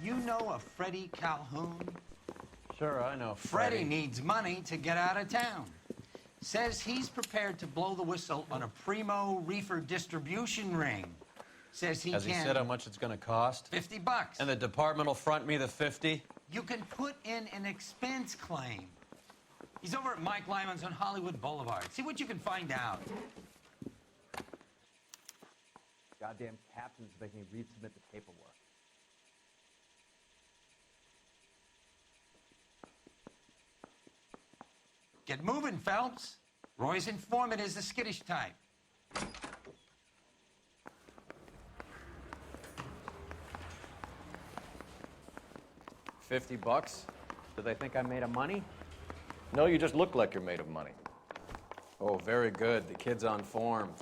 You know a Freddie Calhoun? Sure, I know Freddie needs money to get out of town. Says he's prepared to blow the whistle on a primo reefer distribution ring. Says he Has he said how much it's going to cost? $50. And the department will front me the 50? You can put in an expense claim. He's over at Mike Lyman's on Hollywood Boulevard. See what you can find out. Goddamn captain's making me resubmit the paperwork. Get moving, Phelps. Roy's informant is the skittish type. $50? Do they think I'm made of money? No, you just look like you're made of money. Oh, very good. The kid's on form.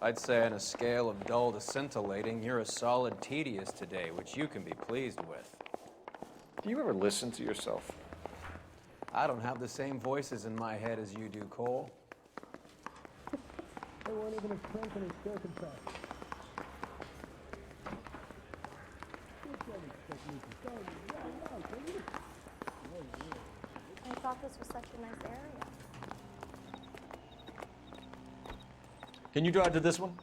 I'd say on a scale of dull to scintillating, you're a solid tedious today, which you can be pleased with. Do you ever listen to yourself? I don't have the same voices in my head as you do, Cole. They weren't even expense in his circumcised. I thought this was such a nice area. Can you drive to this one?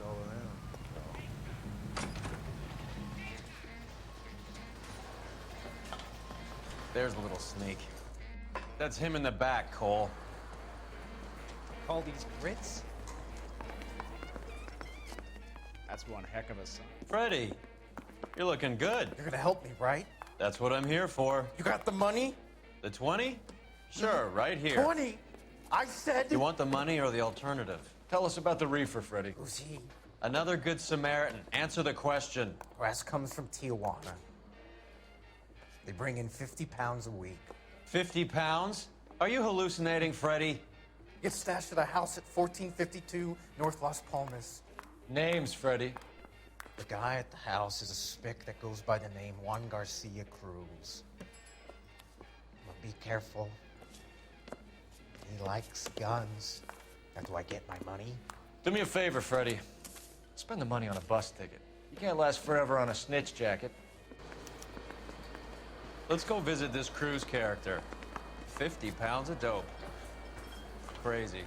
All around. There's a little sneak. That's him in the back, Cole. Call these grits? That's one heck of a sign. Freddie, you're looking good. You're gonna help me, right? That's what I'm here for. You got the money? The 20? Sure, right here. 20? I said... You want the money or the alternative? Tell us about the reefer, Freddie. Who's he? Another good Samaritan. Answer the question. Grass comes from Tijuana. They bring in 50 pounds a week. 50 pounds? Are you hallucinating, Freddie? Gets stashed at a house at 1452 North Las Palmas. Names, Freddie. The guy at the house is a spick that goes by the name Juan Garcia Cruz. But be careful. He likes guns. Now, do I get my money? Do me a favor, Freddie. Spend the money on a bus ticket. You can't last forever on a snitch jacket. Let's go visit this Cruz character. 50 pounds of dope. Crazy.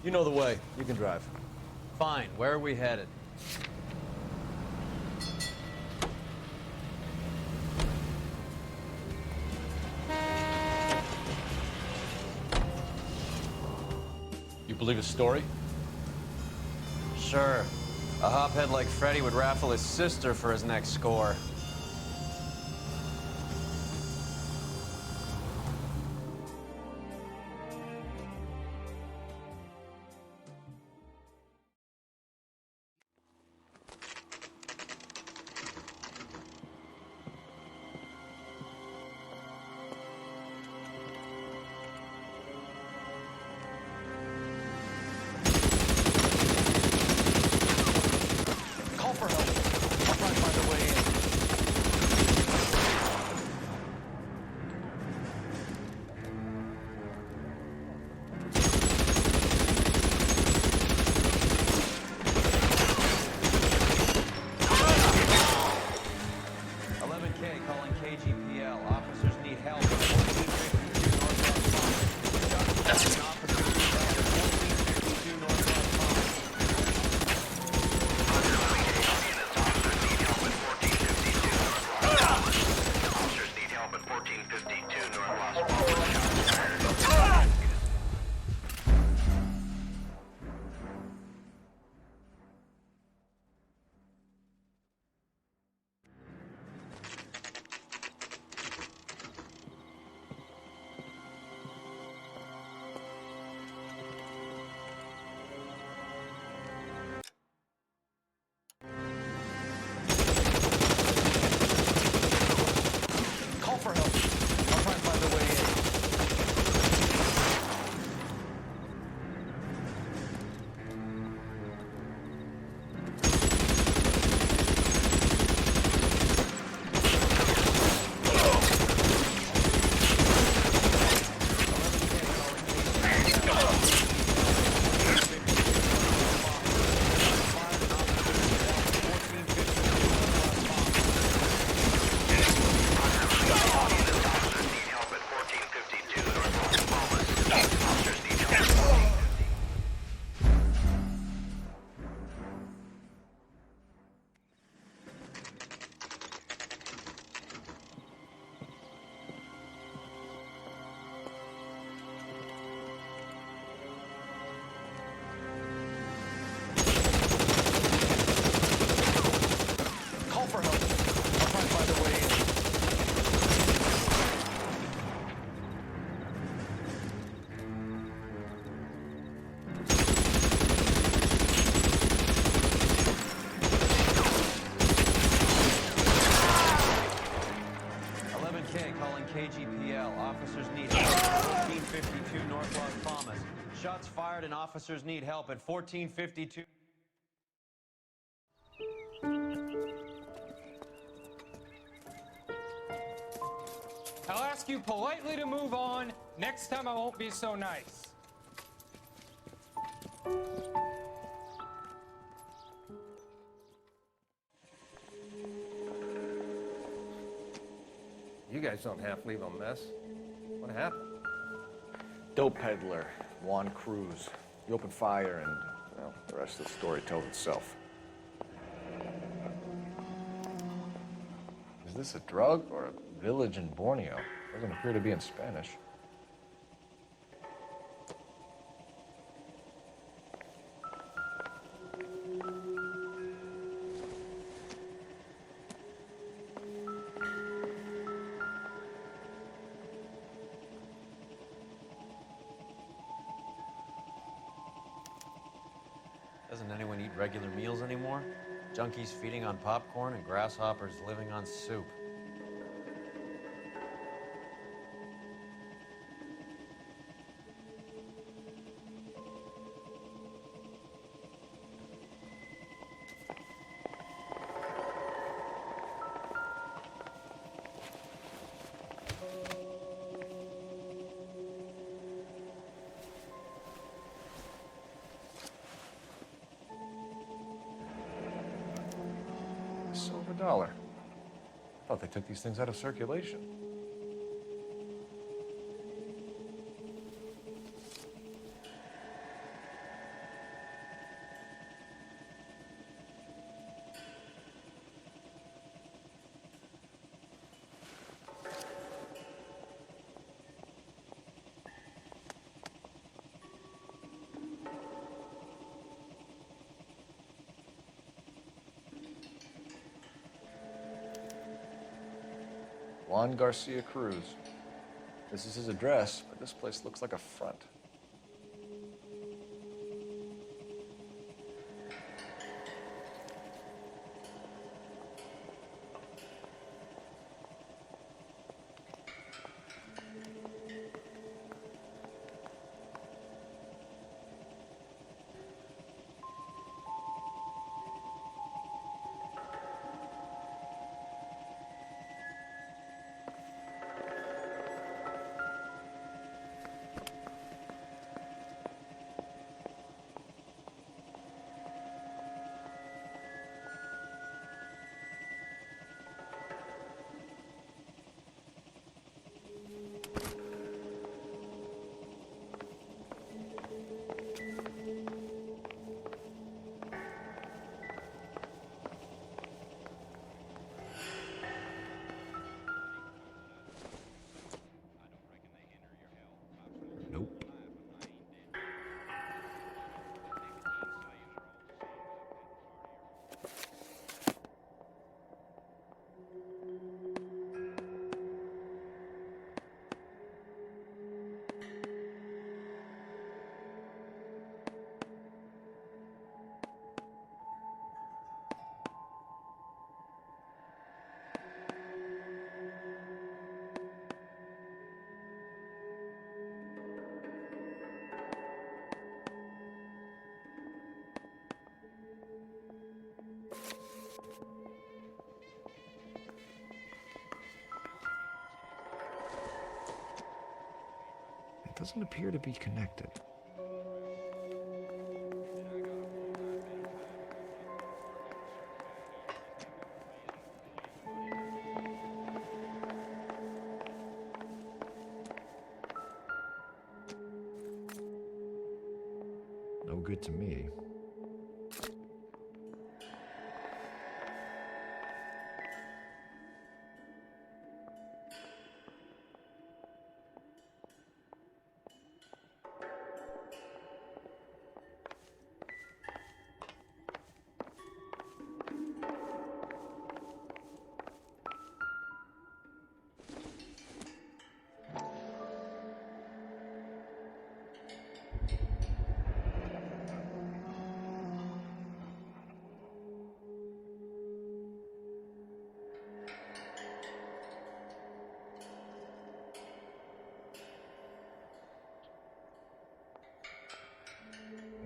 You know the way. You can drive. Fine, where are we headed? You believe his story? Sure. A hophead like Freddie would raffle his sister for his next score. Call for help. I'll try to find a way in. Calling KGPL. Officers need help. 1452 North Las Palmas. An officer 1452 North Las Palmas. Shots fired. Call for help. I'll try and find a way in. Help at 1452 North Las Palmas. Officers need help at 1452. Call for help. I'll try and find a way in. K calling KGPL. Officers need help at 1452 North Las Palmas. Shots fired and officers need help at 1452. I'll ask you politely to move on. Next time I won't be so nice. You guys don't half leave a mess. What happened? Dope peddler, Juan Cruz. He opened fire and, well, the rest of the story tells itself. Is this a drug or a village in Borneo? Doesn't appear to be in Spanish. Doesn't anyone eat regular meals anymore? Junkies feeding on popcorn and grasshoppers living on soup. Silver dollar. I thought they took these things out of circulation. Juan Garcia Cruz. This is his address, but this place looks like a front. doesn't appear to be connected. No good to me.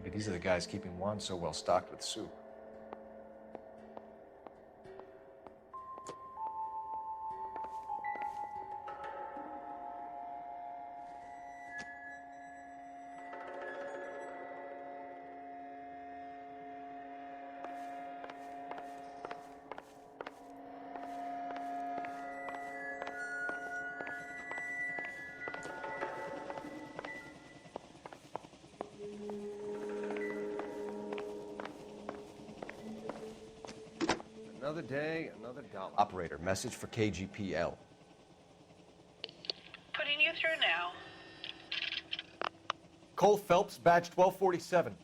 Maybe these are the guys keeping Juan so well stocked with soup. Another day, another dollar. Operator, message for KGPL. Putting you through now. Cole Phelps, badge 1247.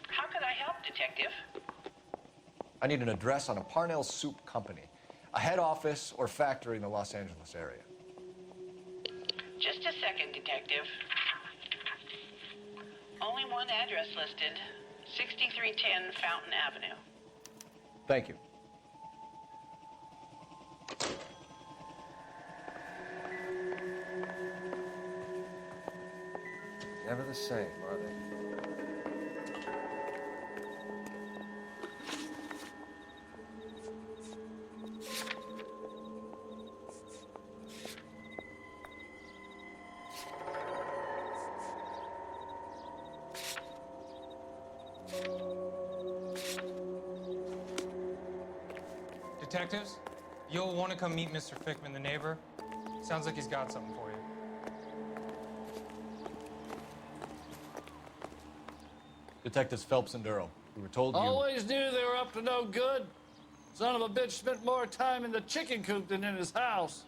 How can I help, Detective? I need an address on a Parnell Soup Company, a head office or factory in the Los Angeles area. Just a second, Detective. Only one address listed. 6310 Fountain Avenue. Thank you. Never the same, are they? Detectives, you'll want to come meet Mr. Fickman, the neighbor. Sounds like he's got something for you. Detectives Phelps and Durrell. We were told you... Always knew they were up to no good. Son of a bitch spent more time in the chicken coop than in his house.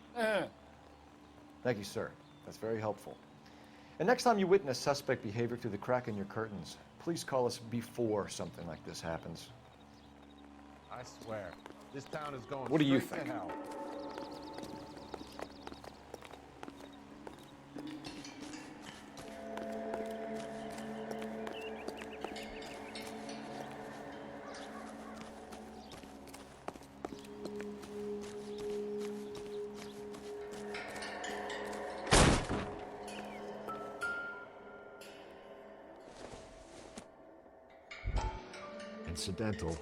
Thank you, sir. That's very helpful. And next time you witness suspect behavior through the crack in your curtains, please call us before something like this happens. I swear, this town is going What do you straight think? to hell. Incidental.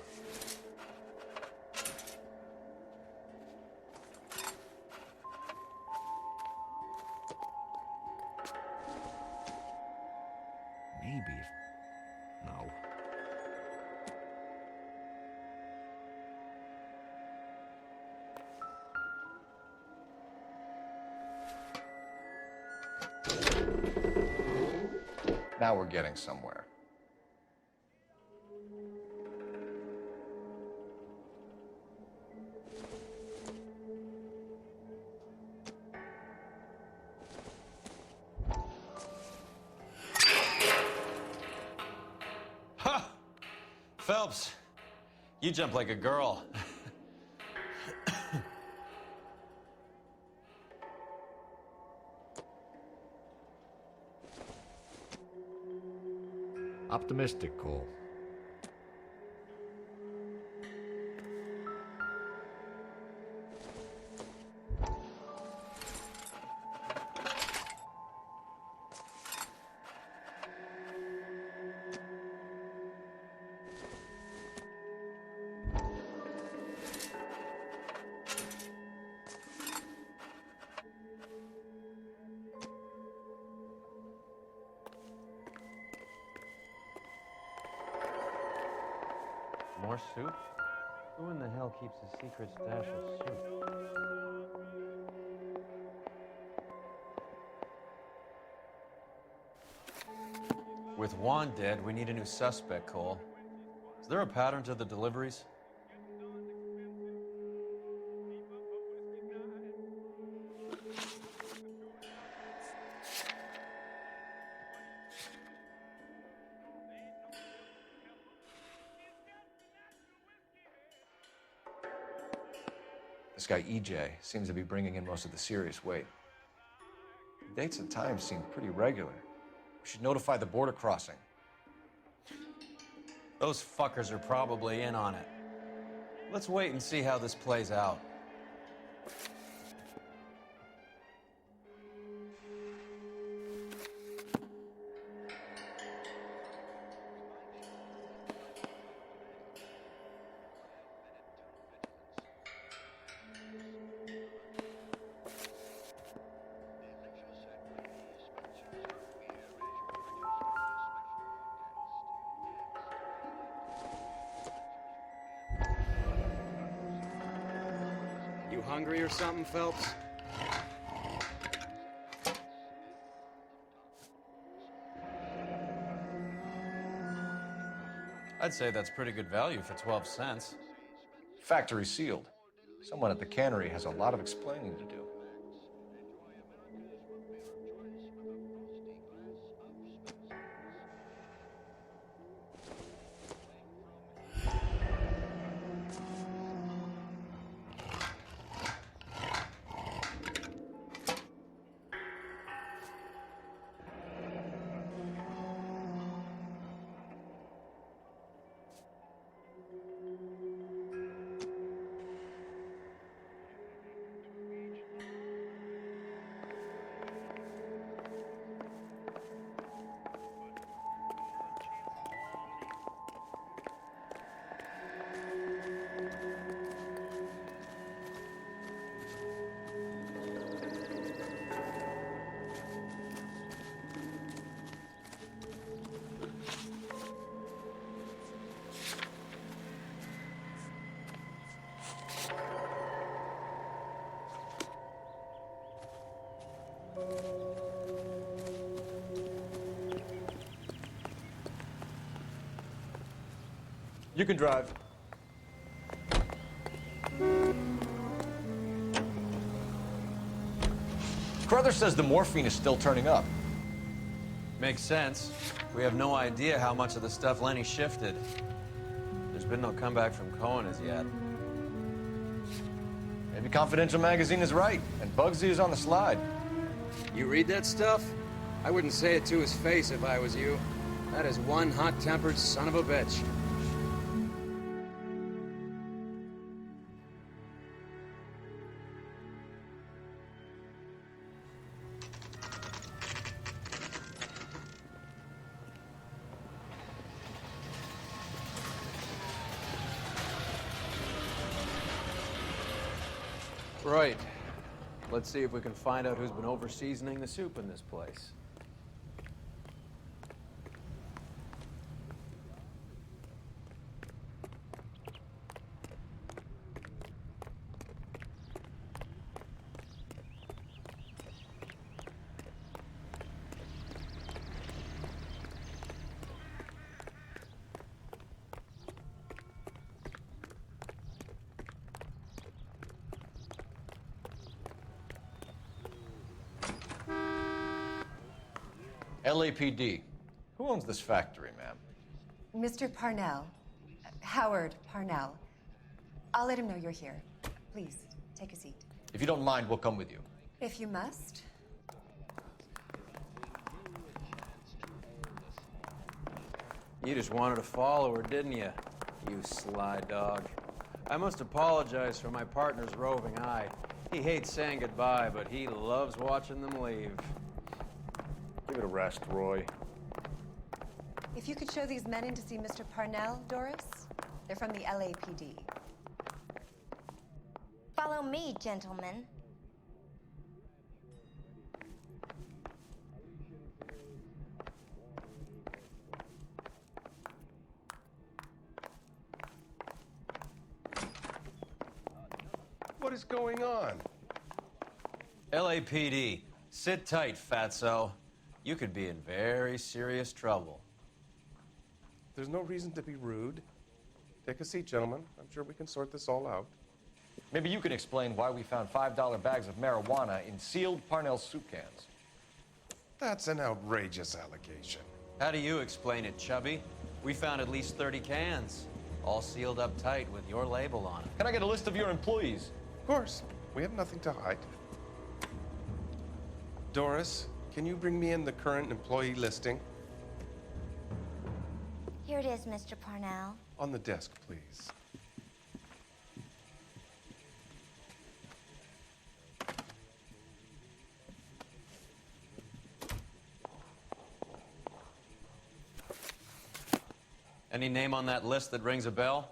Maybe. No. Now we're getting somewhere. Ha! Phelps, you jump like a girl. Optimistic, Cole. More soup? Who in the hell keeps a secret stash of soup? With Juan dead, we need a new suspect, Cole. Is there a pattern to the deliveries? This guy EJ seems to be bringing in most of the serious weight. The dates and times seem pretty regular. We should notify the border crossing. Those fuckers are probably in on it. Let's wait and see how this plays out. You hungry or something, Phelps? I'd say that's pretty good value for 12 cents. Factory sealed. Someone at the cannery has a lot of explaining to do. You can drive. Carruthers says the morphine is still turning up. Makes sense. We have no idea how much of the stuff Lenny shifted. There's been no comeback from Cohen as yet. Maybe Confidential Magazine is right, and Bugsy is on the slide. You read that stuff? I wouldn't say it to his face if I was you. That is one hot-tempered son of a bitch. Right. Let's see if we can find out who's been over-seasoning the soup in this place. LAPD. Who owns this factory, ma'am? Mr. Parnell. Howard Parnell. I'll let him know you're here. Please, take a seat. If you don't mind, we'll come with you. If you must. You just wanted to follow her, didn't you? You sly dog. I must apologize for my partner's roving eye. He hates saying goodbye, but he loves watching them leave. Give it a rest, Roy. If you could show these men in to see Mr. Parnell, Doris. They're from the LAPD. Follow me, gentlemen. is going on? LAPD, sit tight, fatso. You could be in very serious trouble. There's no reason to be rude. Take a seat, gentlemen. I'm sure we can sort this all out. Maybe you can explain why we found $5 bags of marijuana in sealed Parnell soup cans. That's an outrageous allegation. How do you explain it, Chubby? We found at least 30 cans, all sealed up tight with your label on it. Can I get a list of your employees? Of course. We have nothing to hide. Doris, can you bring me in the current employee listing? Here it is, Mr. Parnell. On the desk, please. Any name on that list that rings a bell?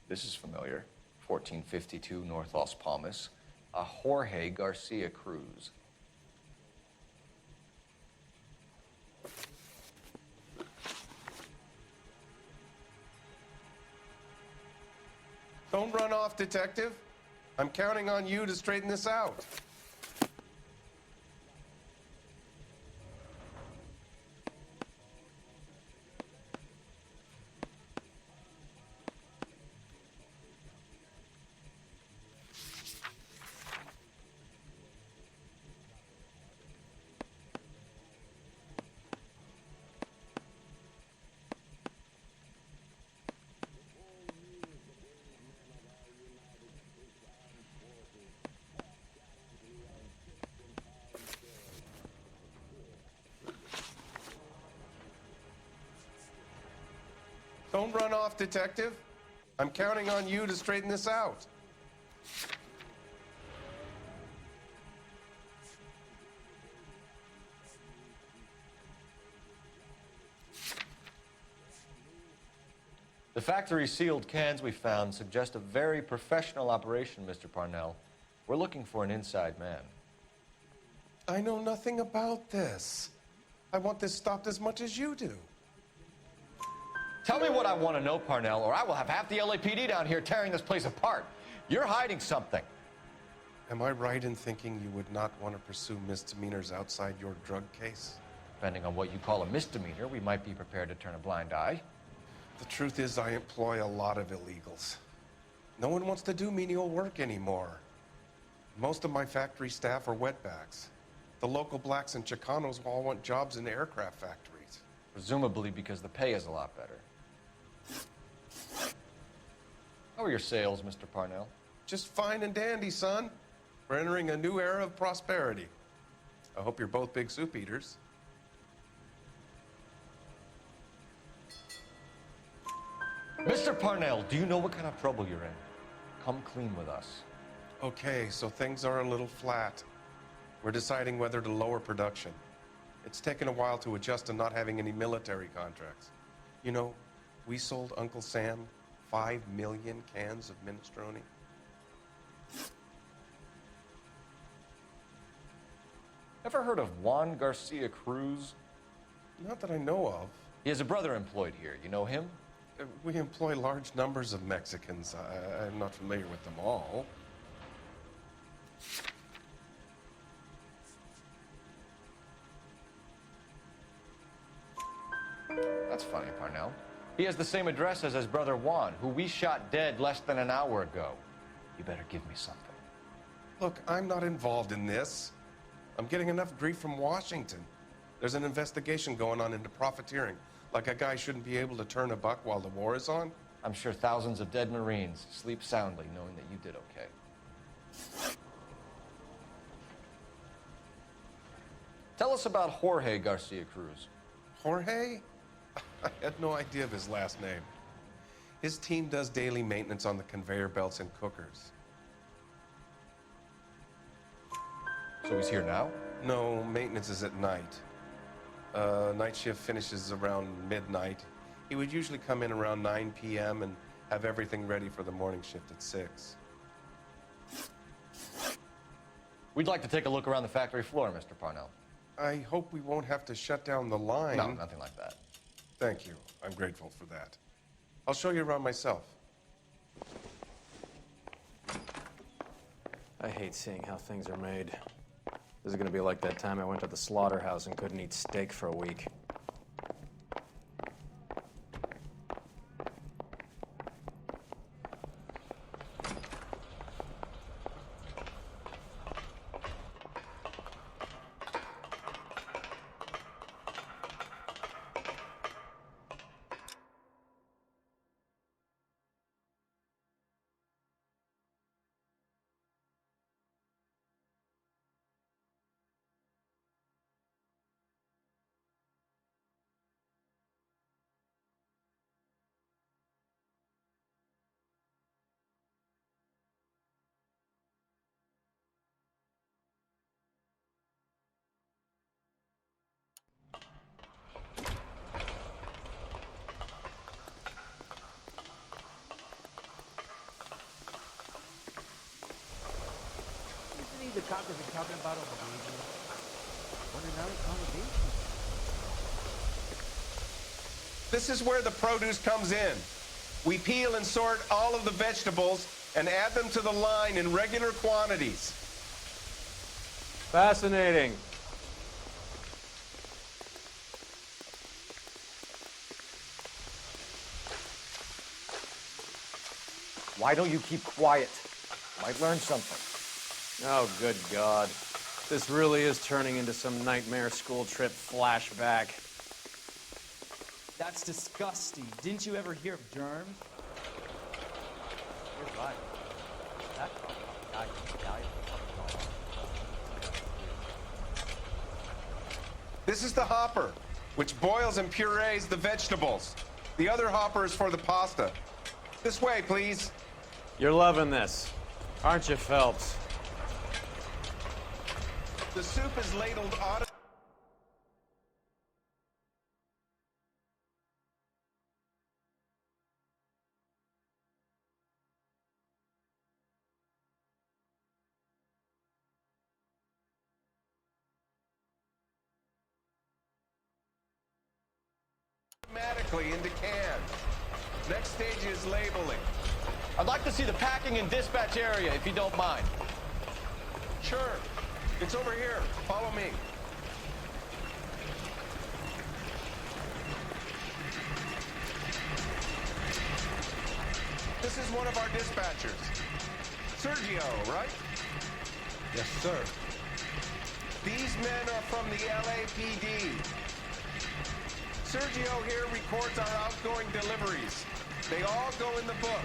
This is familiar. 1452 North Las Palmas. A Jorge Garcia Cruz. Don't run off, detective. I'm counting on you to straighten this out. Don't run off, detective. I'm counting on you to straighten this out. The factory sealed cans we found suggest a very professional operation, Mr. Parnell. We're looking for an inside man. I know nothing about this. I want this stopped as much as you do. Tell me what I want to know, Parnell, or I will have half the LAPD down here tearing this place apart. You're hiding something. Am I right in thinking you would not want to pursue misdemeanors outside your drug case? Depending on what you call a misdemeanor, we might be prepared to turn a blind eye. The truth is, I employ a lot of illegals. No one wants to do menial work anymore. Most of my factory staff are wetbacks. The local blacks and Chicanos all want jobs in aircraft factories. Presumably because the pay is a lot better. How are your sales, Mr. Parnell? Just fine and dandy, son. We're entering a new era of prosperity. I hope you're both big soup eaters. Mr. Parnell, do you know what kind of trouble you're in? Come clean with us. Okay, so things are a little flat. We're deciding whether to lower production. It's taken a while to adjust to not having any military contracts. You know, we sold Uncle Sam 5 million cans of minestrone. Ever heard of Juan Garcia Cruz? Not that I know of. He has a brother employed here. You know him? We employ large numbers of Mexicans. I'm not familiar with them all. That's funny, Parnell. He has the same address as his brother Juan, who we shot dead less than an hour ago. You better give me something. Look, I'm not involved in this. I'm getting enough grief from Washington. There's an investigation going on into profiteering. Like a guy shouldn't be able to turn a buck while the war is on. I'm sure thousands of dead Marines sleep soundly knowing that you did okay. Tell us about Jorge Garcia Cruz. Jorge? I had no idea of his last name. His team does daily maintenance on the conveyor belts and cookers. So he's here now? No, maintenance is at night. Night shift finishes around midnight. He would usually come in around 9 p.m. and have everything ready for the morning shift at 6. We'd like to take a look around the factory floor, Mr. Parnell. I hope we won't have to shut down the line. No, nothing like that. Thank you. I'm grateful for that. I'll show you around myself. I hate seeing how things are made. This is gonna be like that time I went to the slaughterhouse and couldn't eat steak for a week. The cops have been talking about on the radio. What an accommodation. This is where the produce comes in. We peel and sort all of the vegetables and add them to the line in regular quantities. Fascinating. Why don't you keep quiet? Might learn something. Oh, good God. This really is turning into some nightmare school trip flashback. That's disgusting. Didn't you ever hear of germs? You're right. That's This is the hopper, which boils and purees the vegetables. The other hopper is for the pasta. This way, please. You're loving this, aren't you, Phelps? The soup is ladled automatically into cans. Next stage is labeling. I'd like to see the packing and dispatch area, if you don't mind. Sure. It's over here. Follow me. This is one of our dispatchers. Sergio, right? Yes, sir. These men are from the LAPD. Sergio here records our outgoing deliveries. They all go in the book.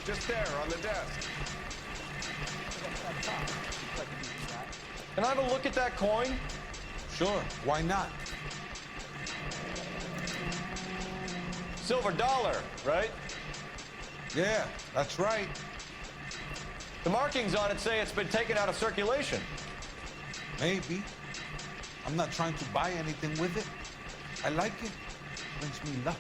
Just there on the desk. Can I have a look at that coin? Sure, why not? Silver dollar, right? Yeah, that's right. The markings on it say it's been taken out of circulation. Maybe. I'm not trying to buy anything with it. I like it. Brings me luck.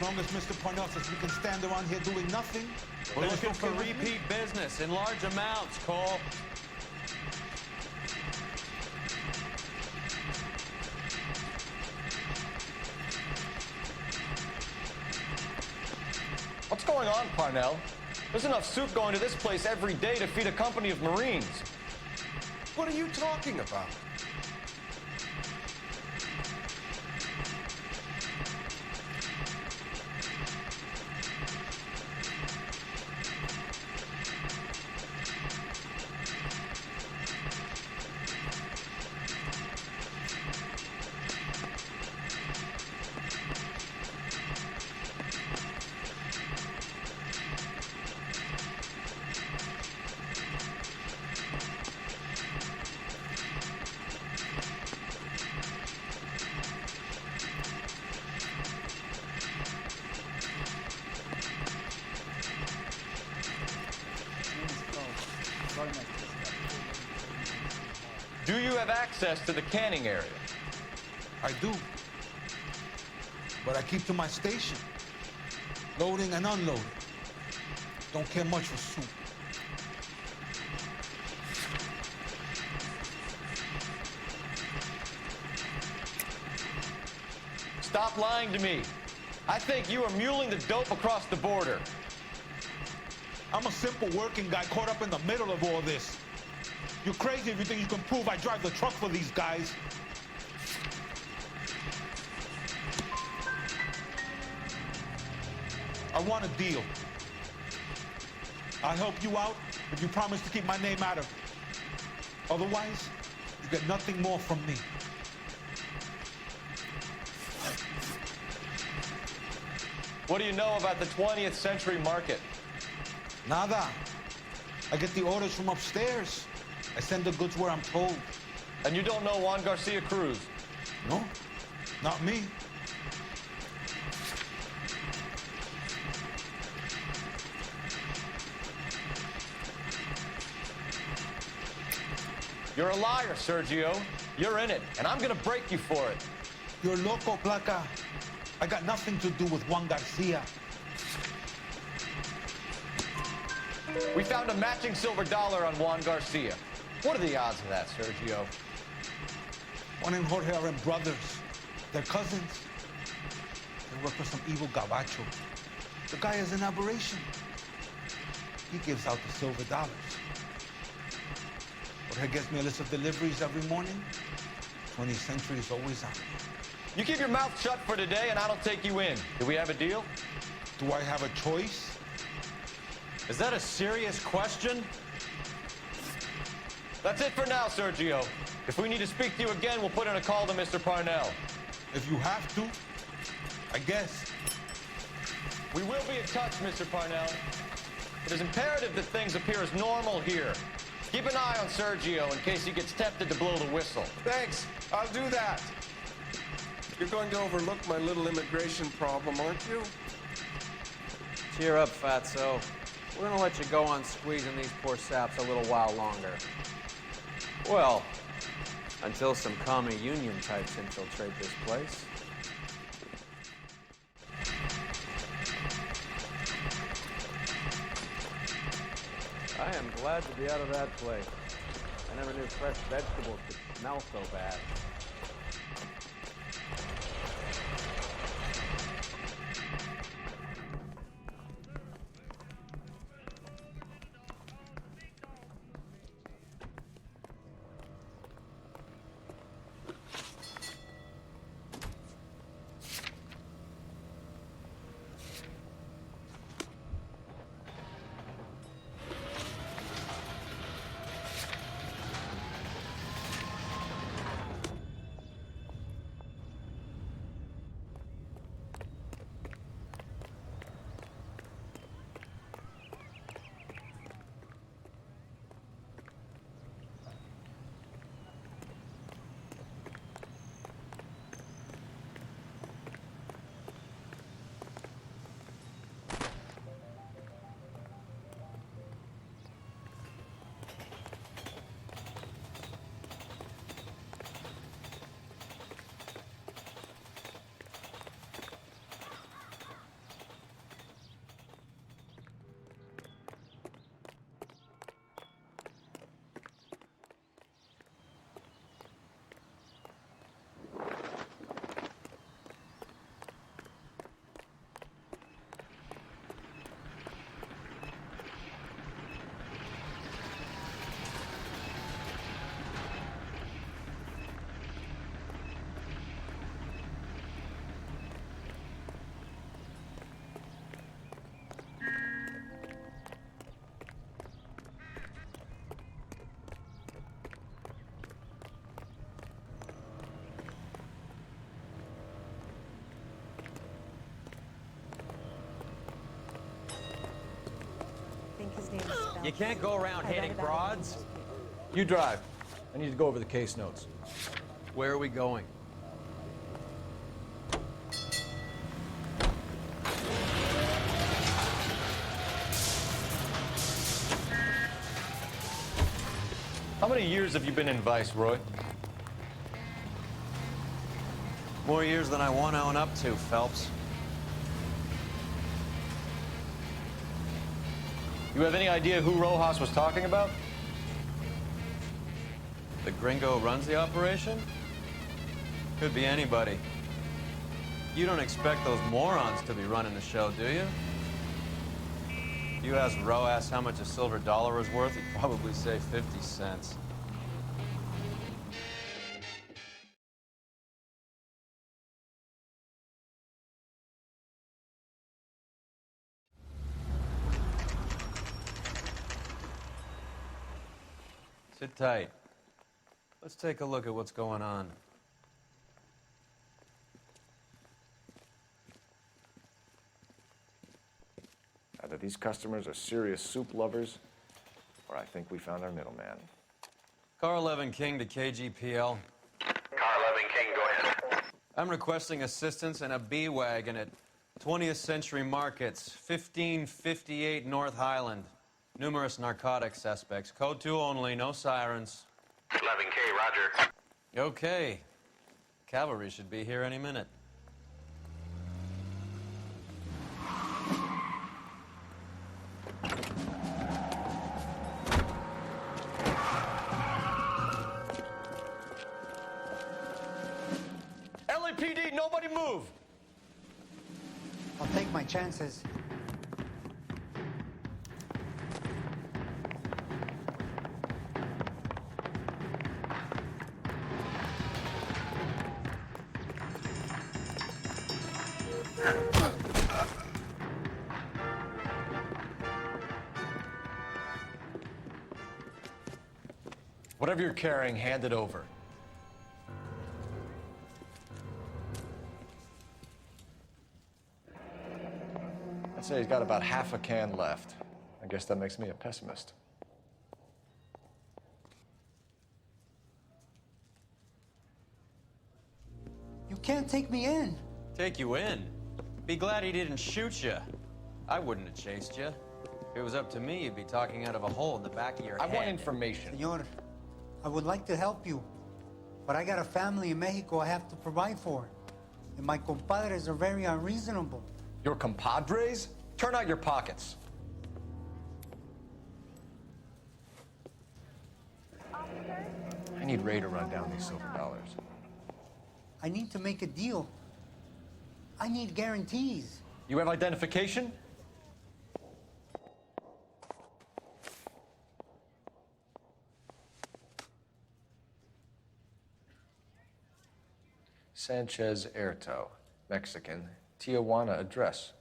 long as Mr. Parnell says we can stand around here doing nothing, We're then it's looking for okay with me. repeat business in large amounts, Cole. What's going on, Parnell? There's enough soup going to this place every day to feed a company of Marines. What are you talking about? Do you have access to the canning area? I do. But I keep to my station. Loading and unloading. Don't care much for soup. Stop lying to me. I think you are muling the dope across the border. I'm a simple working guy caught up in the middle of all this. You're crazy if you think you can prove I drive the truck for these guys. I want a deal. I'll help you out if you promise to keep my name out of it. Otherwise, you get nothing more from me. What do you know about the 20th century market? Nada. I get the orders from upstairs. I send the goods where I'm told. And you don't know Juan Garcia Cruz? No, not me. You're a liar, Sergio. You're in it, and I'm gonna break you for it. You're loco, Placa. I got nothing to do with Juan Garcia. We found a matching silver dollar on Juan Garcia. What are the odds of that, Sergio? Juan and Jorge are brothers. They're cousins. They work for some evil gabacho. The guy is an aberration. He gives out the silver dollars. Jorge gets me a list of deliveries every morning. 20th century is always on. You keep your mouth shut for today, and I don't take you in. Do we have a deal? Do I have a choice? Is that a serious question? That's it for now, Sergio. If we need to speak to you again, we'll put in a call to Mr. Parnell. If you have to, I guess. We will be in touch, Mr. Parnell. It is imperative that things appear as normal here. Keep an eye on Sergio in case he gets tempted to blow the whistle. Thanks. I'll do that. You're going to overlook my little immigration problem, aren't you? Cheer up, Fatso. We're gonna let you go on squeezing these poor saps a little while longer. Well, until some commie union types infiltrate this place. I am glad to be out of that place. I never knew fresh vegetables could smell so bad. You can't go around hitting broads. You drive. I need to go over the case notes. Where are we going? How many years have you been in Vice, Roy? More years than I want to own up to, Phelps. You have any idea who Rojas was talking about? The gringo runs the operation? Could be anybody. You don't expect those morons to be running the show, do you? If you asked Rojas how much a silver dollar was worth, he'd probably say 50 cents. Sit tight. Let's take a look at what's going on. Either these customers are serious soup lovers, or I think we found our middleman. Car 11 King to KGPL. Car 11 King, go ahead. I'm requesting assistance in a B-Wagon at 20th Century Markets, 1558 North Highland. Numerous narcotic suspects. Code 2 only, no sirens. 11K, roger. Okay. Cavalry should be here any minute. LAPD, nobody move! I'll take my chances. Whatever you're carrying, hand it over. I'd say he's got about half a can left. I guess that makes me a pessimist. You can't take me in. Take you in? Be glad he didn't shoot you. I wouldn't have chased you. If it was up to me, you'd be talking out of a hole in the back of your head. I want information. Senor, I would like to help you, but I got a family in Mexico I have to provide for. And my compadres are very unreasonable. Your compadres? Turn out your pockets. I need Ray to run down these silver dollars. I need to make a deal. I need guarantees. You have identification? Sanchez Erto, Mexican, Tijuana address.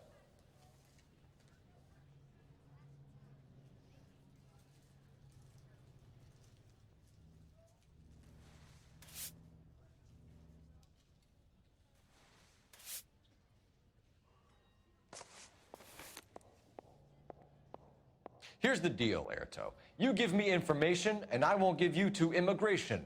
Here's the deal, Erto. You give me information, and I won't give you to immigration.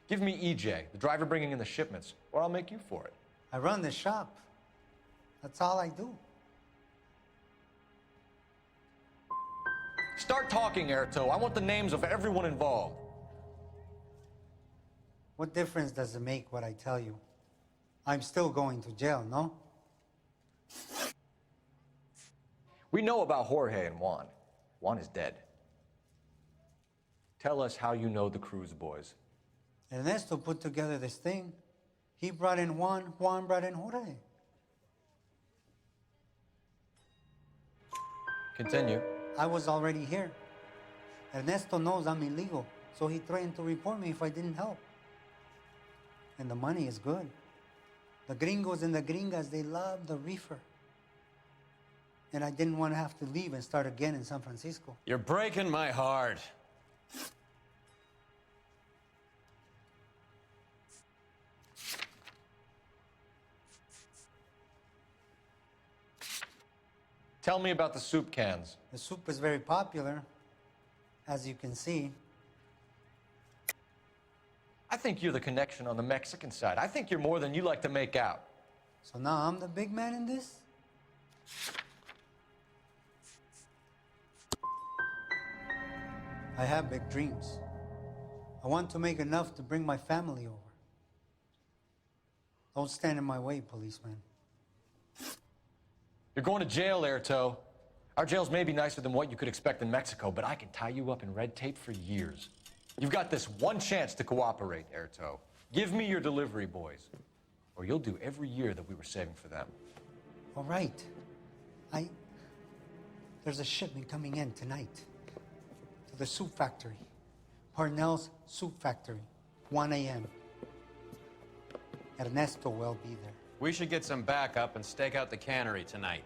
Give me EJ, the driver bringing in the shipments, or I'll make you for it. I run the shop. That's all I do. Start talking, Erto. I want the names of everyone involved. What difference does it make what I tell you? I'm still going to jail, no? We know about Jorge and Juan. Juan is dead. Tell us how you know the Cruz boys. Ernesto put together this thing. He brought in Juan, Juan brought in Jorge. Continue. I was already here. Ernesto knows I'm illegal, so he threatened to report me if I didn't help. And the money is good. The gringos and the gringas, they love the reefer. And I didn't want to have to leave and start again in San Francisco. You're breaking my heart. Tell me about the soup cans. The soup is very popular, as you can see. I think you're the connection on the Mexican side. I think you're more than you like to make out. So now I'm the big man in this? I have big dreams. I want to make enough to bring my family over. Don't stand in my way, policeman. You're going to jail, Erto. Our jails may be nicer than what you could expect in Mexico, but I can tie you up in red tape for years. You've got this one chance to cooperate, Erto. Give me your delivery boys, or you'll do every year that we were saving for them. All right. There's a shipment coming in tonight to the soup factory. Parnell's soup factory, 1 a.m. Ernesto will be there. We should get some backup and stake out the cannery tonight.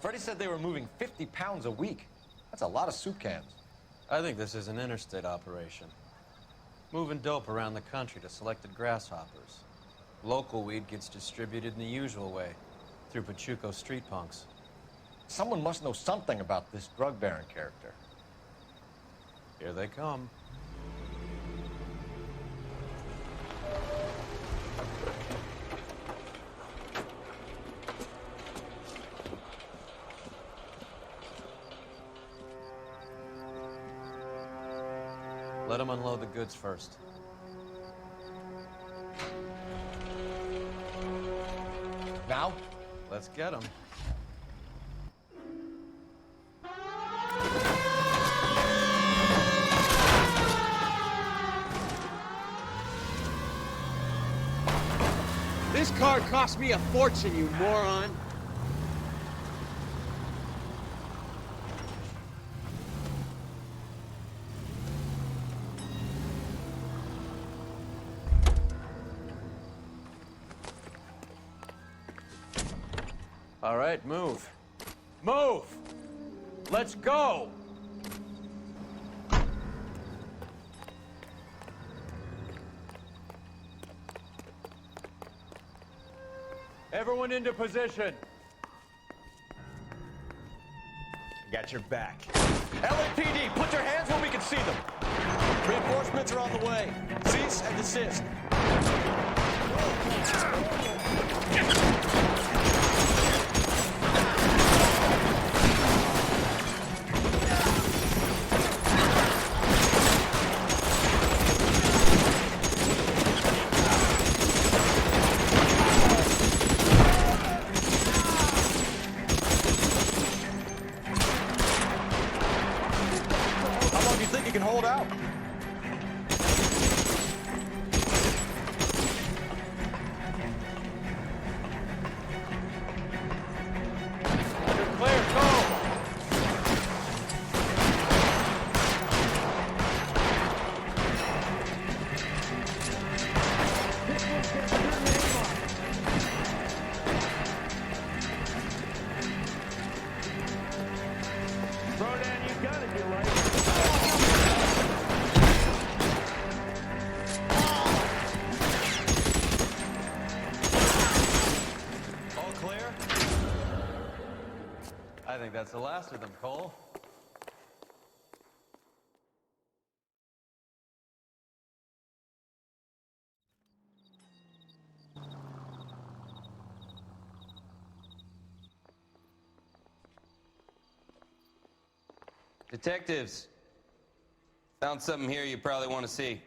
Freddie said they were moving 50 pounds a week. That's a lot of soup cans. I think this is an interstate operation. Moving dope around the country to selected grasshoppers. Local weed gets distributed in the usual way, through Pachuco street punks. Someone must know something about this drug baron character. Here they come. Let them unload the goods first. Now? Let's get them. This car cost me a fortune, you moron. All right, move. Move! Let's go! Everyone into position. Got your back. LAPD, put your hands where we can see them. Reinforcements are on the way. Cease and desist. Hold out. You're clear, go! Rodan, you gotta be like. All clear? I think that's the last of them, Cole. Detectives, found something here you probably want to see.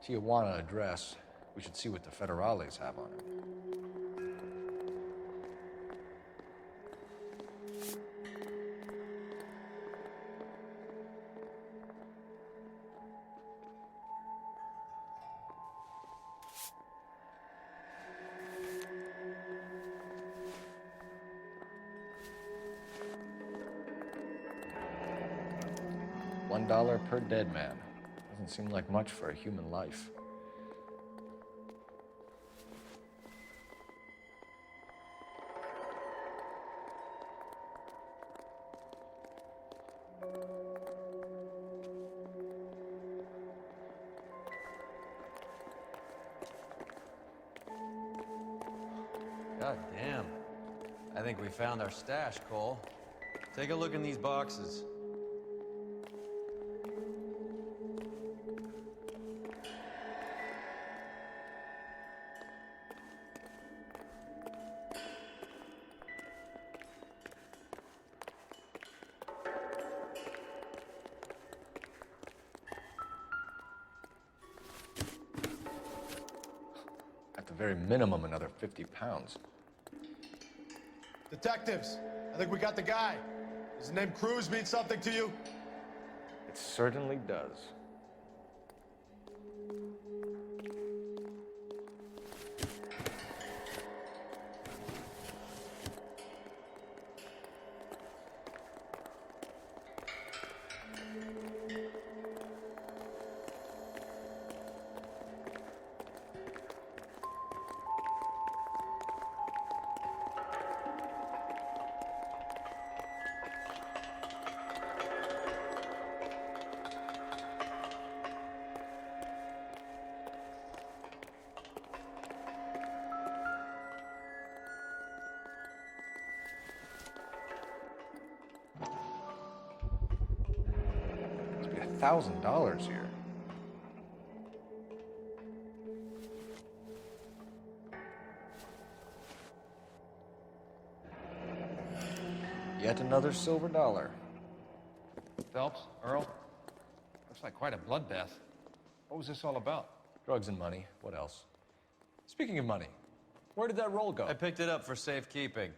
Tijuana address. We should see what the federales have on it. $1 per dead man. Doesn't seem like much for a human life. God damn. I think we found our stash, Cole. Take a look in these boxes. At the very minimum, another 50 pounds. Detectives, I think we got the guy. Does the name Cruz mean something to you? It certainly does. $1,000 here. Yet another silver dollar. Phelps, Earl, looks like quite a bloodbath. What was this all about? Drugs and money. What else? Speaking of money, where did that roll go? I picked it up for safekeeping.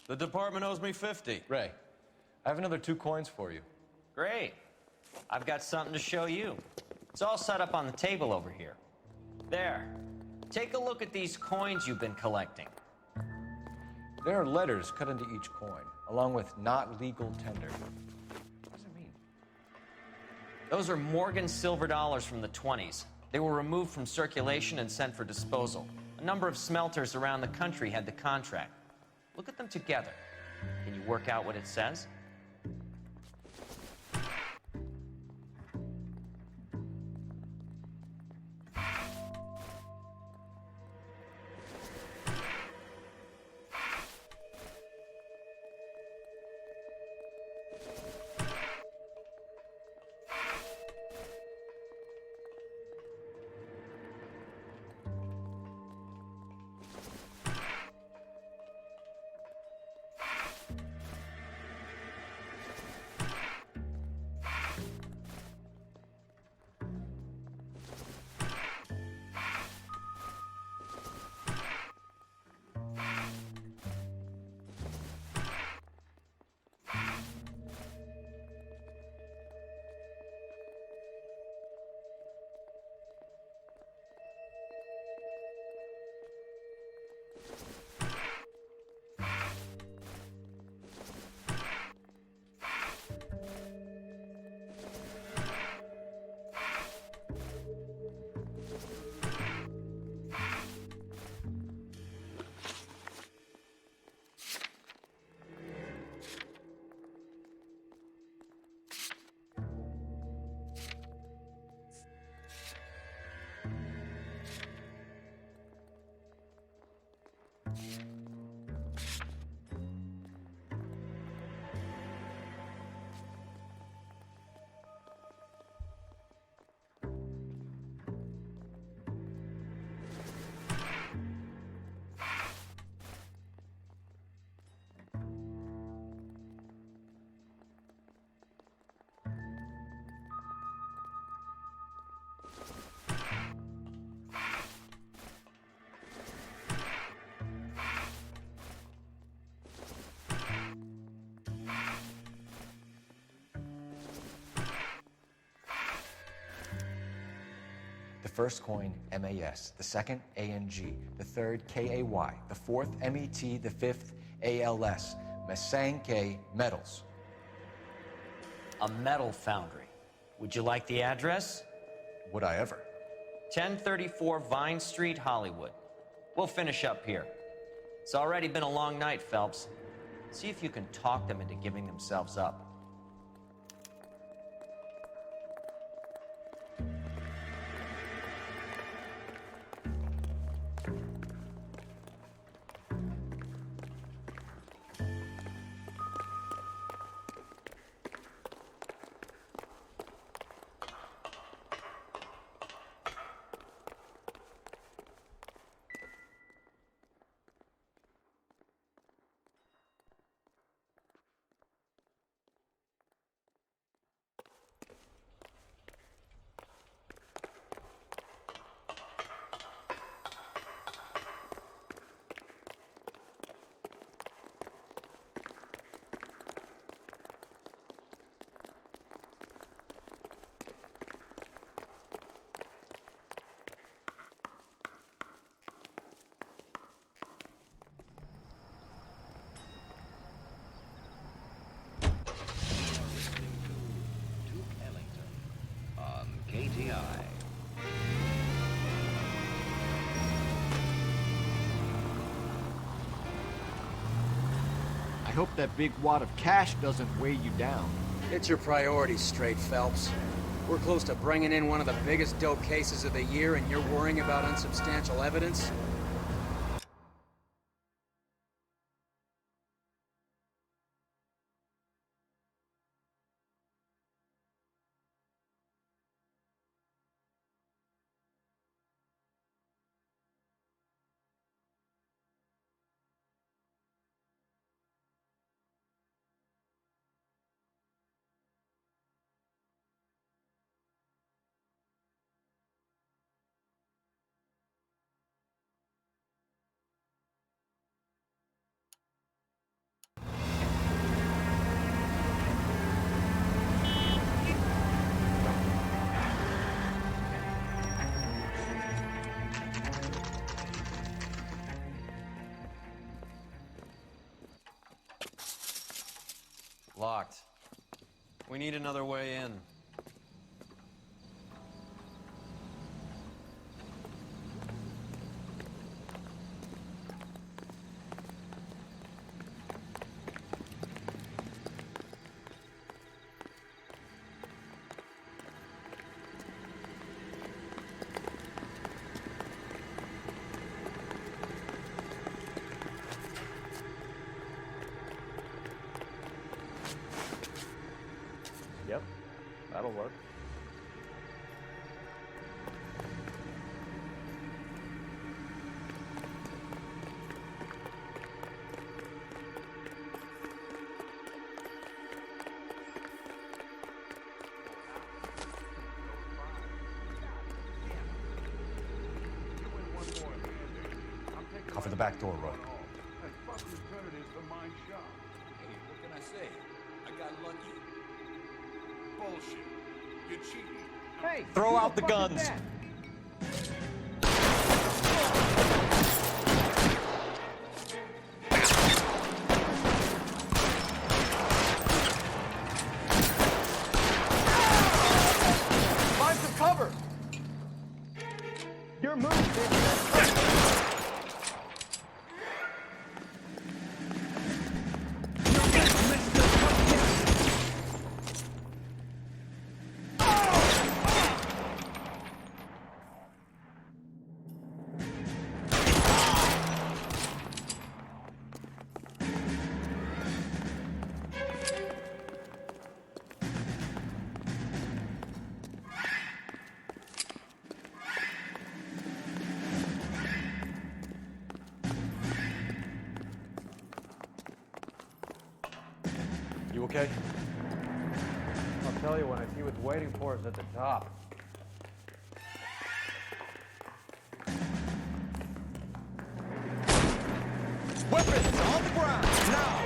The department owes me 50. Ray, I have another 2 coins for you. Great. I've got something to show you. It's all set up on the table over here. There. Take a look at these coins you've been collecting. There are letters cut into each coin, along with not legal tender. What does it mean? Those are Morgan silver dollars from the 20s. They were removed from circulation and sent for disposal. A number of smelters around the country had the contract. Look at them together. Can you work out what it says? first coin, MAS. The second, ANG. The third, KAY. The fourth, MET. The fifth, ALS. Masanke Metals. A metal foundry. Would you like the address? Would I ever? 1034 Vine Street, Hollywood. We'll finish up here. It's already been a long night, Phelps. See if you can talk them into giving themselves up. KTI. I hope that big wad of cash doesn't weigh you down. Get your priorities straight, Phelps. We're close to bringing in one of the biggest dope cases of the year, and you're worrying about unsubstantial evidence? Locked. We need another way in. Yep, that'll work. Cover the back door, Roy. What can I say? I got lucky. Bullshit. You're cheating. Hey! Throw out the guns! Find some cover! Your move, bitch! You okay? I'll tell you when I see what's waiting for us at the top. Weapons on the ground, now!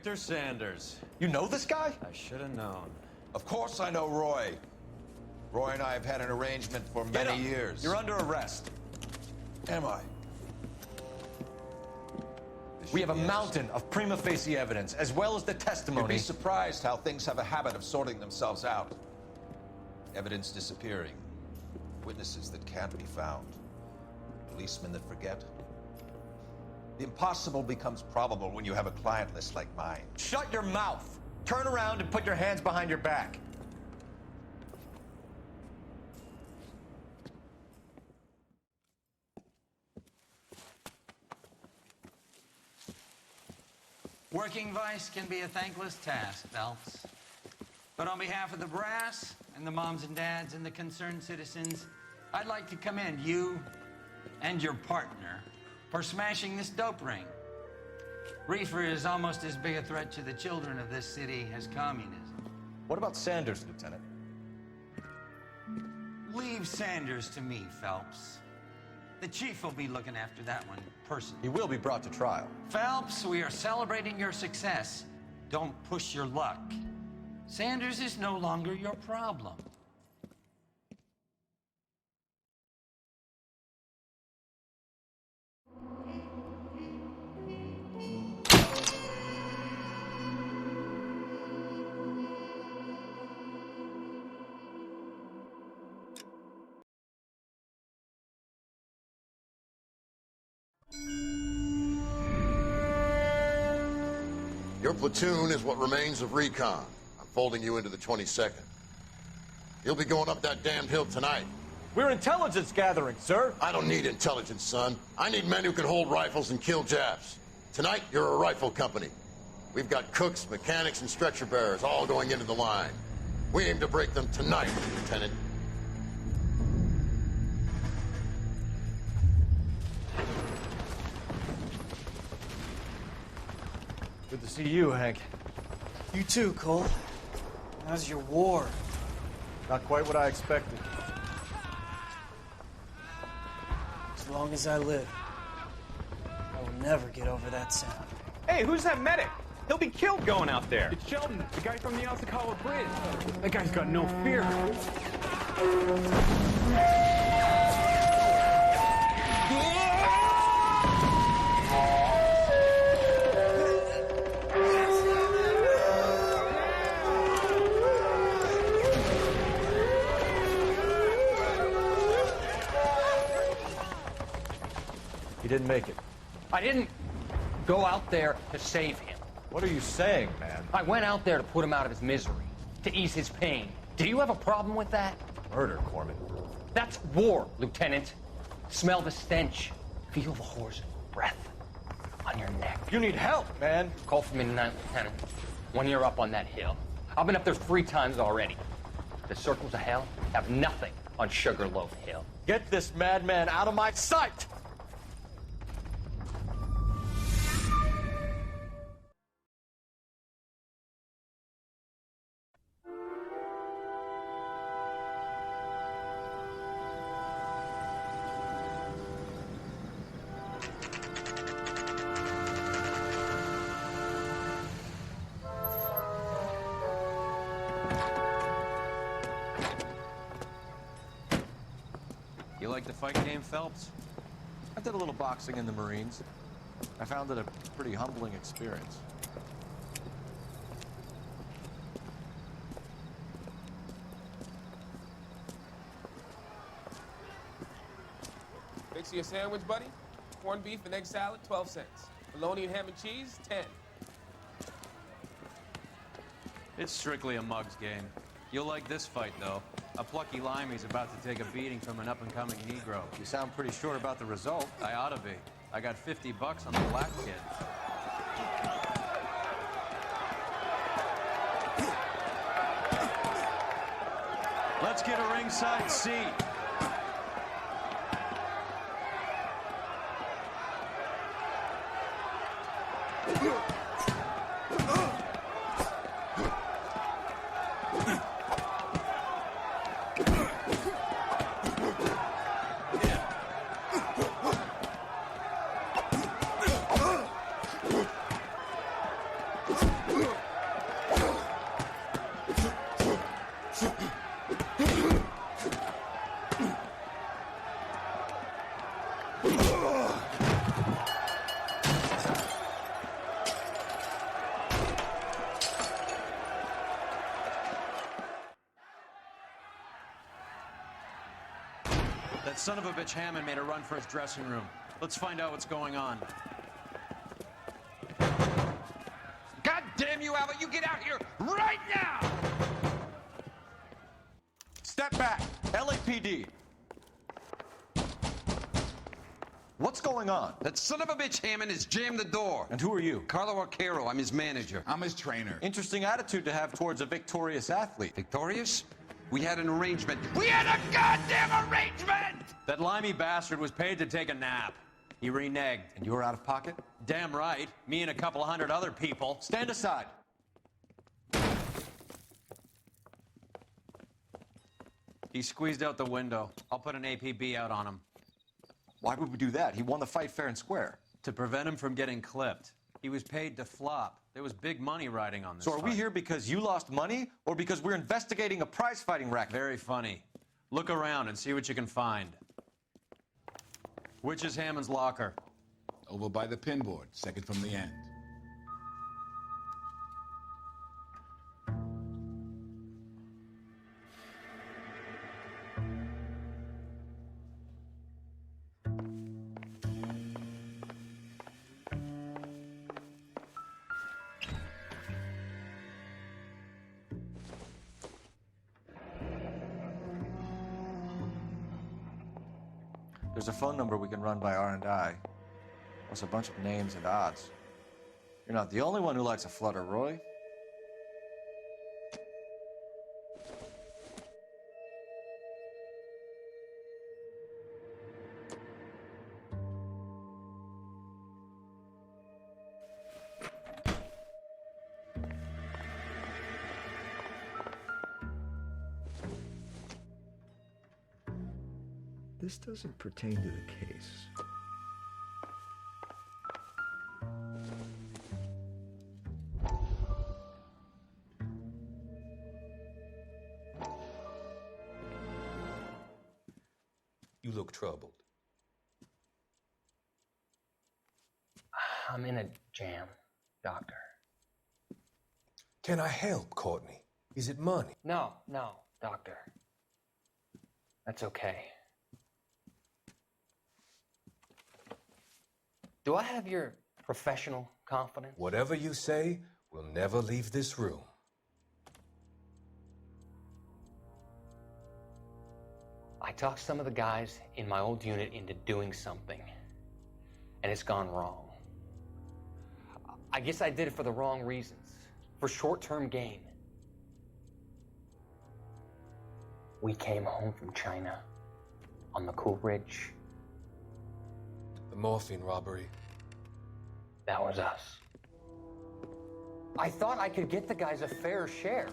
Victor Sanders. You know this guy? I should have known. Of course I know Roy. Roy and I have had an arrangement for many years. You're under arrest. Am I? We have a mountain of prima facie evidence, as well as the testimony. You'd be surprised how things have a habit of sorting themselves out. Evidence disappearing. Witnesses that can't be found. Policemen that forget. The impossible becomes probable when you have a client list like mine. Shut your mouth! Turn around and put your hands behind your back. Working vice can be a thankless task, Phelps. But on behalf of the brass and the moms and dads and the concerned citizens, I'd like to commend you and your partner for smashing this dope ring. Reefer is almost as big a threat to the children of this city as communism. What about Sanders, Lieutenant? Leave Sanders to me, Phelps. The chief will be looking after that one personally. He will be brought to trial. Phelps, we are celebrating your success. Don't push your luck. Sanders is no longer your problem. Your platoon is what remains of recon. I'm folding you into the 22nd. You'll be going up that damned hill tonight. We're intelligence gathering, sir. I don't need intelligence, son. I need men who can hold rifles and kill Japs. Tonight, you're a rifle company. We've got cooks, mechanics, and stretcher bearers all going into the line. We aim to break them tonight, Lieutenant. Good to see you, Hank. You too, Cole. How's your war? Not quite what I expected. As long as I live, I will never get over that sound. Hey, who's that medic? He'll be killed going out there. It's Sheldon, the guy from the Ssakawa Bridge. That guy's got no fear. He didn't make it. I didn't go out there to save him. What are you saying, man? I went out there to put him out of his misery, to ease his pain. Do you have a problem with that? Murder, Corman. That's war, Lieutenant. Smell the stench. Feel the horse's breath on your neck. You need help, man. Call for me tonight, Lieutenant, when you're up on that hill. I've been up there 3 times already. The circles of hell have nothing on Sugarloaf Hill. Get this madman out of my sight! You like the fight game, Phelps? I did a little boxing in the Marines. I found it a pretty humbling experience. Fix you a sandwich, buddy? Corned beef and egg salad, 12 cents. Bologna and ham and cheese, 10. It's strictly a mug's game. You'll like this fight, though. A plucky limey's about to take a beating from an up-and-coming Negro. You sound pretty sure about the result. I ought to be. I got $50 on the black kid. Let's get a ringside seat. That son of a bitch Hammond made a run for his dressing room. Let's find out what's going on. God damn you, Albert! You get out here right now! Step back! LAPD! What's going on? That son of a bitch Hammond has jammed the door. And who are you? Carlo Arcaro. I'm his manager. I'm his trainer. Interesting attitude to have towards a victorious athlete. Victorious? We had an arrangement. We had a goddamn arrangement! That limey bastard was paid to take a nap. He reneged. And you were out of pocket? Damn right. Me and a couple hundred other people. Stand aside. He squeezed out the window. I'll put an APB out on him. Why would we do that? He won the fight fair and square. To prevent him from getting clipped. He was paid to flop. There was big money riding on this So are we fight. here because you lost money or because we're investigating a prize-fighting racket? Very funny. Look around and see what you can find. Which is Hammond's locker? Over by the pinboard, second from the end. There's a phone number we can run by R&I. Plus a bunch of names and odds. You're not the only one who likes a flutter, Roy. This doesn't pertain to the case. You look troubled. I'm in a jam, Doctor. Can I help, Courtney? Is it money? No, Doctor. That's okay. Do I have your professional confidence? Whatever you say, we'll never leave this room. I talked some of the guys in my old unit into doing something, and it's gone wrong. I guess I did it for the wrong reasons, for short-term gain. We came home from China on the Cool Ridge. The morphine robbery. That was us. I thought I could get the guys a fair share.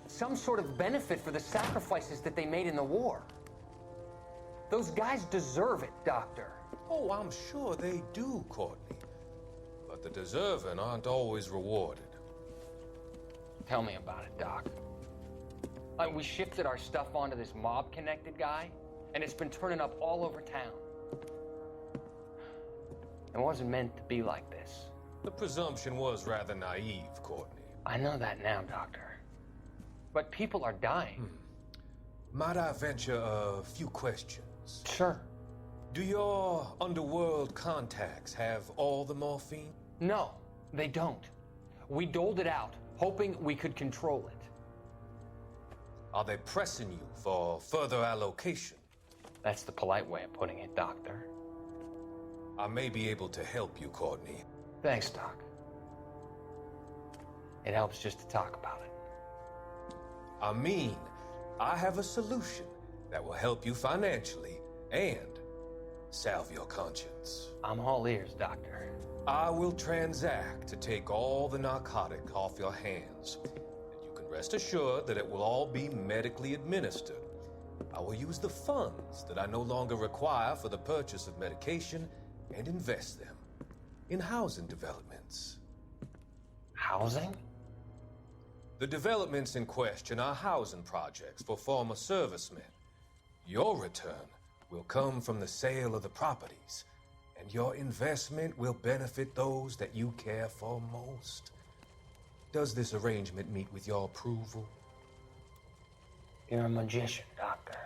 Some sort of benefit for the sacrifices that they made in the war. Those guys deserve it, Doctor. Oh, I'm sure they do, Courtney. But the deserving aren't always rewarded. Tell me about it, Doc. We shifted our stuff onto this mob-connected guy, and it's been turning up all over town. It wasn't meant to be like this. The presumption was rather naive, Courtney. I know that now, Doctor. But people are dying. Might I venture a few questions? Sure. Do your underworld contacts have all the morphine? No, they don't. We doled it out, hoping we could control it. Are they pressing you for further allocation? That's the polite way of putting it, Doctor. I may be able to help you, Courtney. Thanks, Doc. It helps just to talk about it. I mean, I have a solution that will help you financially and salve your conscience. I'm all ears, Doctor. I will transact to take all the narcotic off your hands. And you can rest assured that it will all be medically administered. I will use the funds that I no longer require for the purchase of medication and invest them in housing developments. Housing? The developments in question are housing projects for former servicemen. Your return will come from the sale of the properties, and your investment will benefit those that you care for most. Does this arrangement meet with your approval? You're a magician, Doctor.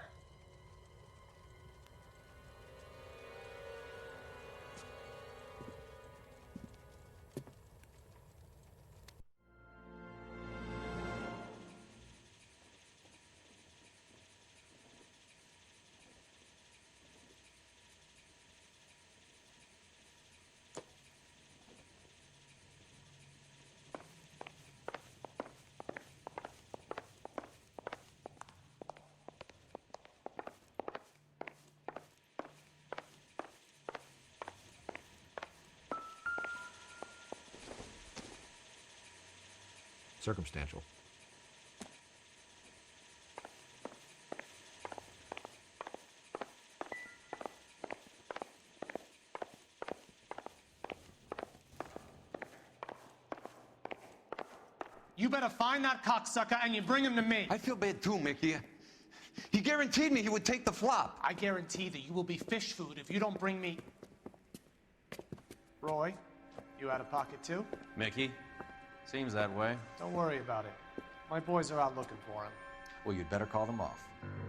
Circumstantial. You better find that cocksucker and you bring him to me. I feel bad too, Mickey. He guaranteed me he would take the flop. I guarantee that you will be fish food if you don't bring me... Roy, you out of pocket too? Mickey? Seems that way. Don't worry about it. My boys are out looking for him. Well, you'd better call them off.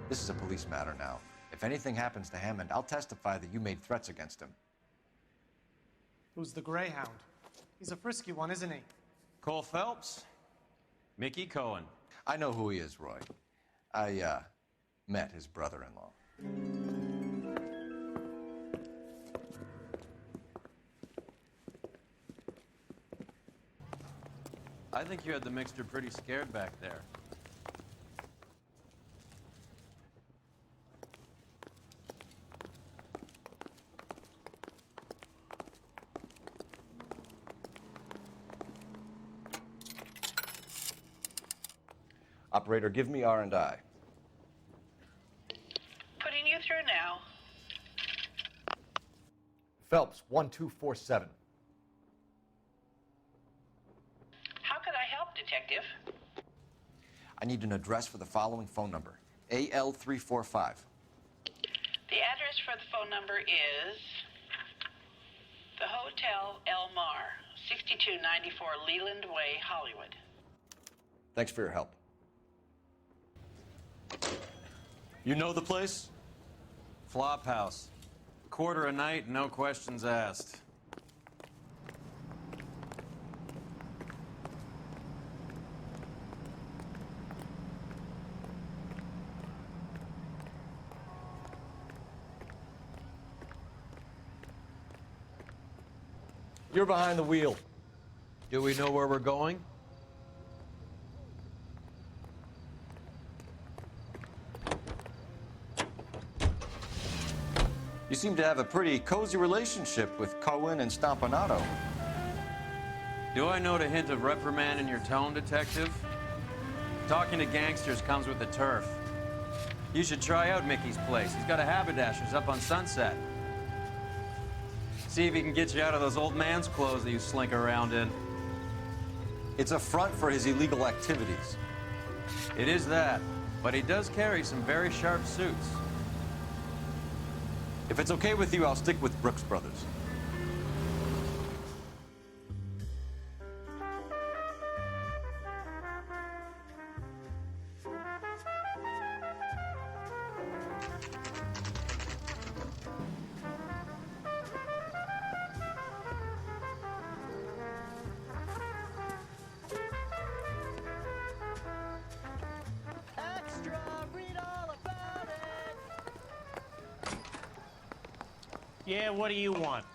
This is a police matter now. If anything happens to Hammond, I'll testify that you made threats against him. Who's the Greyhound? He's a frisky one, isn't he? Cole Phelps? Mickey Cohen. I know who he is, Roy. I, met his brother-in-law. I think you had the mixture pretty scared back there. Operator, give me R&I. Putting you through now. Phelps, 1247. How could I help, Detective? I need an address for the following phone number. AL345. The address for the phone number is the Hotel El Mar, 6294 Leland Way, Hollywood. Thanks for your help. You know the place? Flop house. Quarter a night, no questions asked. You're behind the wheel. Do we know where we're going? You seem to have a pretty cozy relationship with Cohen and Stompanato. Do I note a hint of reprimand in your tone, Detective? Talking to gangsters comes with the turf. You should try out Mickey's place. He's got a haberdasher's up on Sunset. See if he can get you out of those old man's clothes that you slink around in. It's a front for his illegal activities. It is that, but he does carry some very sharp suits. If it's okay with you, I'll stick with Brooks Brothers. Yeah, what do you want?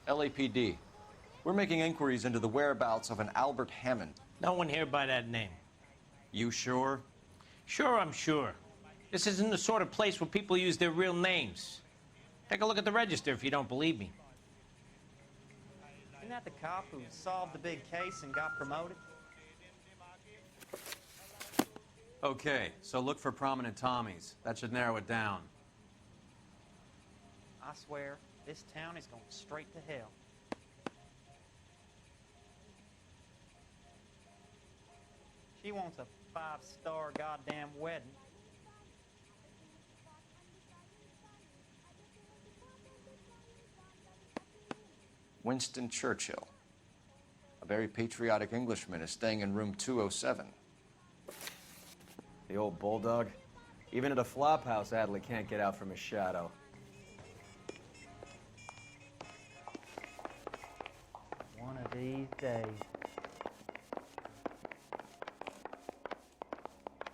LAPD. We're making inquiries into the whereabouts of an Albert Hammond. No one here by that name. You sure? Sure, I'm sure. This isn't the sort of place where people use their real names. Take a look at the register if you don't believe me. Isn't that the cop who solved the big case and got promoted? Okay, so look for prominent Tommies. That should narrow it down. I swear, this town is going straight to hell. She wants a 5-star goddamn wedding. Winston Churchill. A very patriotic Englishman is staying in room 207. The old bulldog. Even at a flop house, Adley can't get out from his shadow. One of these days.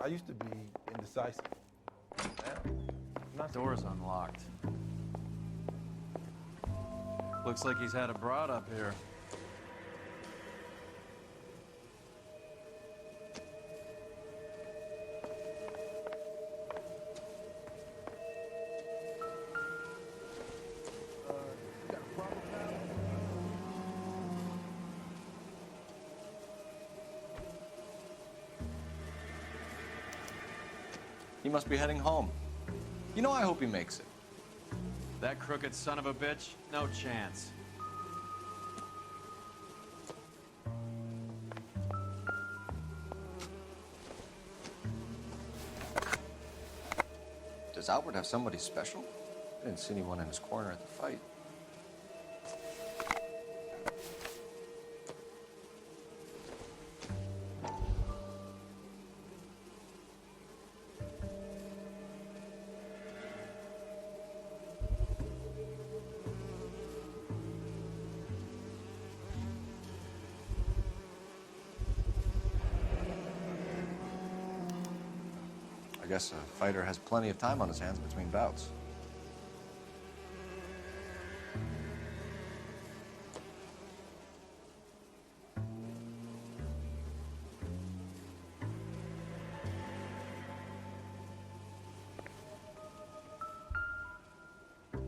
I used to be indecisive. That door's unlocked. Looks like he's had a broad up here. He must be heading home. You know, I hope he makes it. That crooked son of a bitch? No chance. Does Albert have somebody special? I didn't see anyone in his corner at the fight. I guess a fighter has plenty of time on his hands between bouts.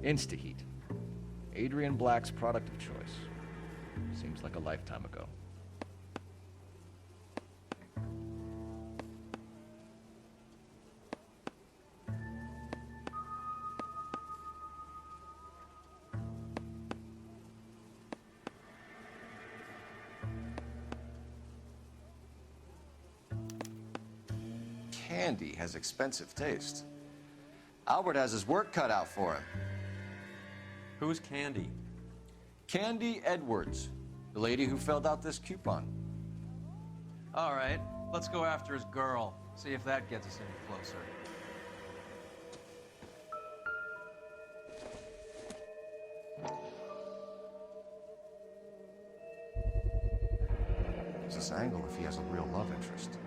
Instaheat. Adrian Black's product of choice. Seems like a lifetime ago. Candy has expensive taste. Albert has his work cut out for him. Who's Candy? Candy Edwards, the lady who filled out this coupon. All right, let's go after his girl. See if that gets us any closer. Use this angle if he has a real love interest.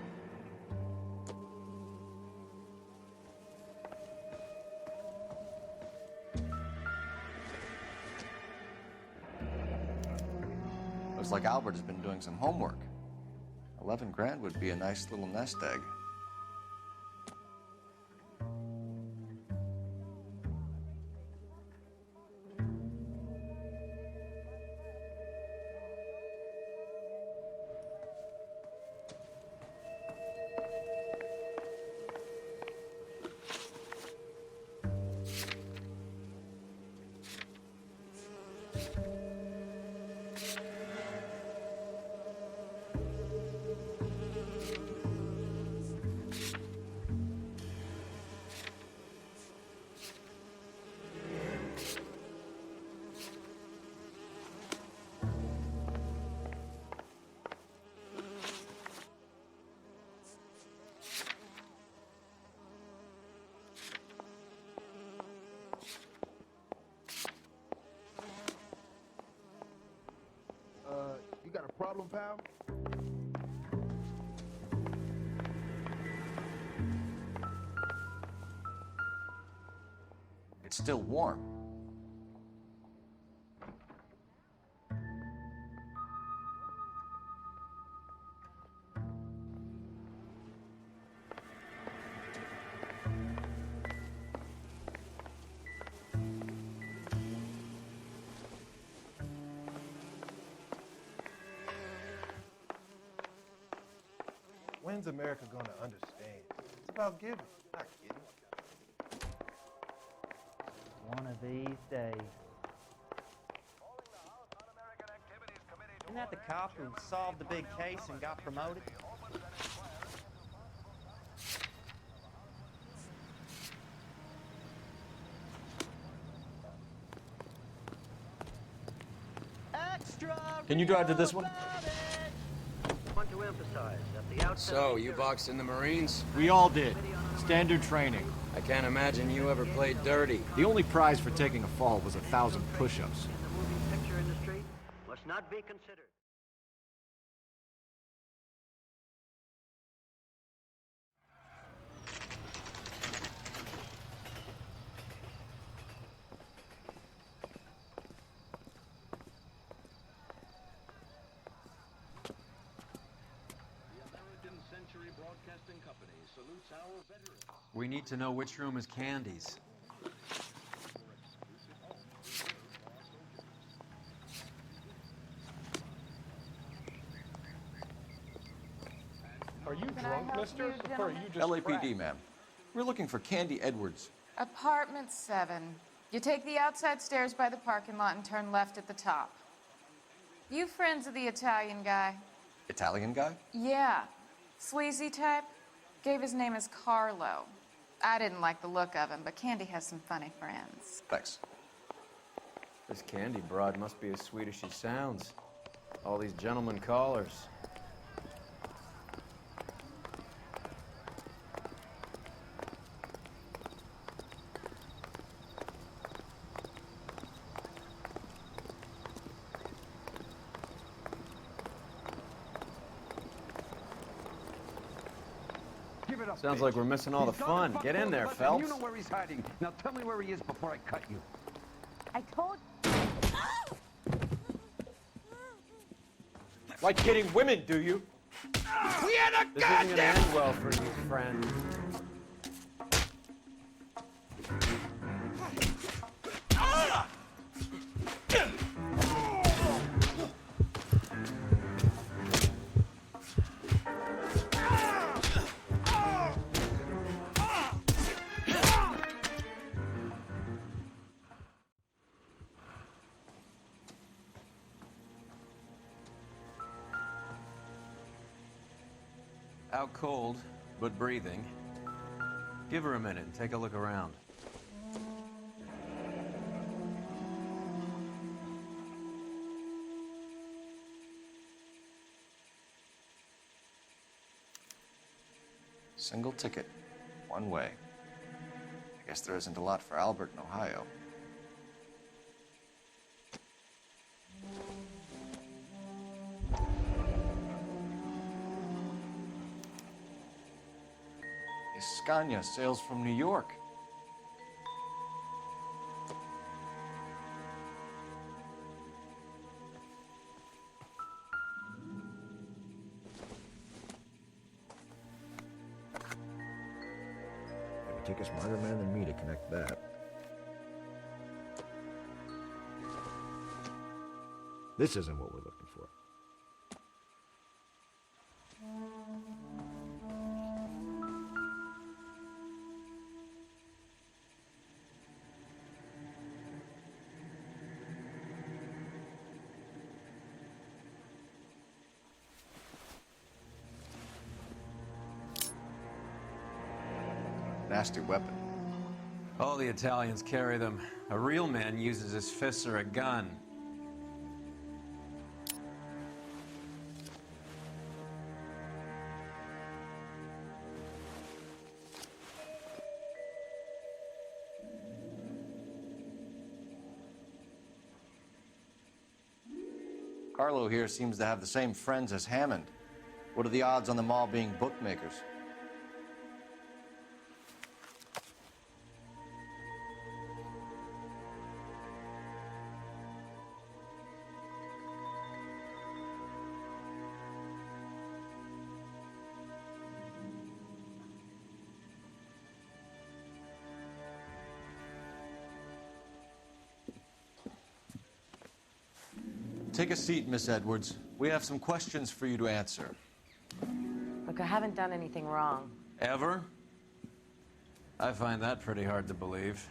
Looks like Albert has been doing some homework. 11 grand would be a nice little nest egg. You got a problem, pal? It's still warm. When's America gonna understand? It's about giving, not getting. One of these days. Isn't that the cop who solved the big case and got promoted? Can you drive to this one? Want to emphasize that the outset So, you boxed in the Marines? We all did. Standard training. I can't imagine you ever played dirty. The only prize for taking a fall was 1,000 push-ups. in the moving picture industry must not be considered. We need to know which room is Candy's. Are you drunk, mister? Or are you just LAPD, ma'am. We're looking for Candy Edwards. Apartment 7. You take the outside stairs by the parking lot and turn left at the top. You friends of the Italian guy? Italian guy? Yeah. Sleazy type? Gave his name as Carlo. I didn't like the look of him, but Candy has some funny friends. Thanks. This Candy broad must be as sweet as she sounds. All these gentlemen callers. Give it up. Sounds bitch. like we're missing all the He's got fun. fuck Get in all there, of us, and Phelps. You know where he's hiding. Now tell me where he is before I cut you. I told Like hitting women, do you? We had a This isn't gonna end well for you, friend. Out cold, but breathing. Give her a minute and take a look around. Single ticket. One way. I guess there isn't a lot for Albert in Ohio. Scania sails from New York. It would take a smarter man than me to connect that. This isn't what we're looking for. Nasty weapon. All the Italians carry them. A real man uses his fists or a gun. Carlo here seems to have the same friends as Hammond. What are the odds on them all being bookmakers? Take a seat, Miss Edwards. We have some questions for you to answer. Look, I haven't done anything wrong. Ever? I find that pretty hard to believe.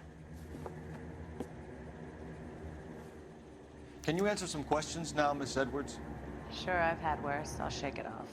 Can you answer some questions now, Miss Edwards? Sure, I've had worse. I'll shake it off.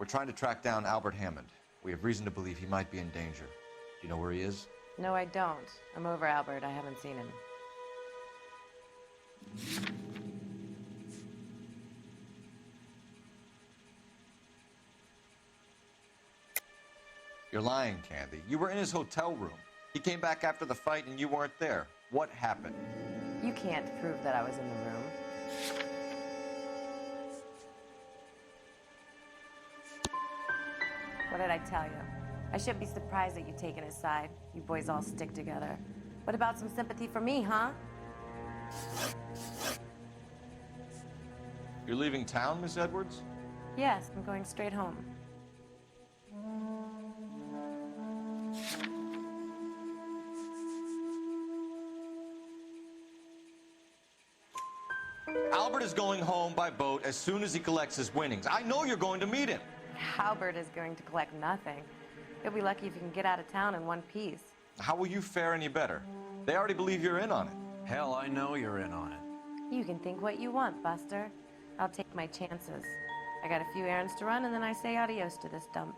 We're trying to track down Albert Hammond. We have reason to believe he might be in danger. Do you know where he is? No, I don't. I'm over Albert. I haven't seen him. You're lying, Candy. You were in his hotel room. He came back after the fight and you weren't there. What happened? You can't prove that I was in the room. What did I tell you? I shouldn't be surprised that you've taken his side. You boys all stick together. What about some sympathy for me, huh? You're leaving town, Miss Edwards? Yes, I'm going straight home. Albert is going home by boat as soon as he collects his winnings. I know you're going to meet him. Albert is going to collect nothing. He'll be lucky if he can get out of town in one piece. How will you fare any better? They already believe you're in on it. Hell, I know you're in on it. You can think what you want, Buster. I'll take my chances. I got a few errands to run, and then I say adios to this dump.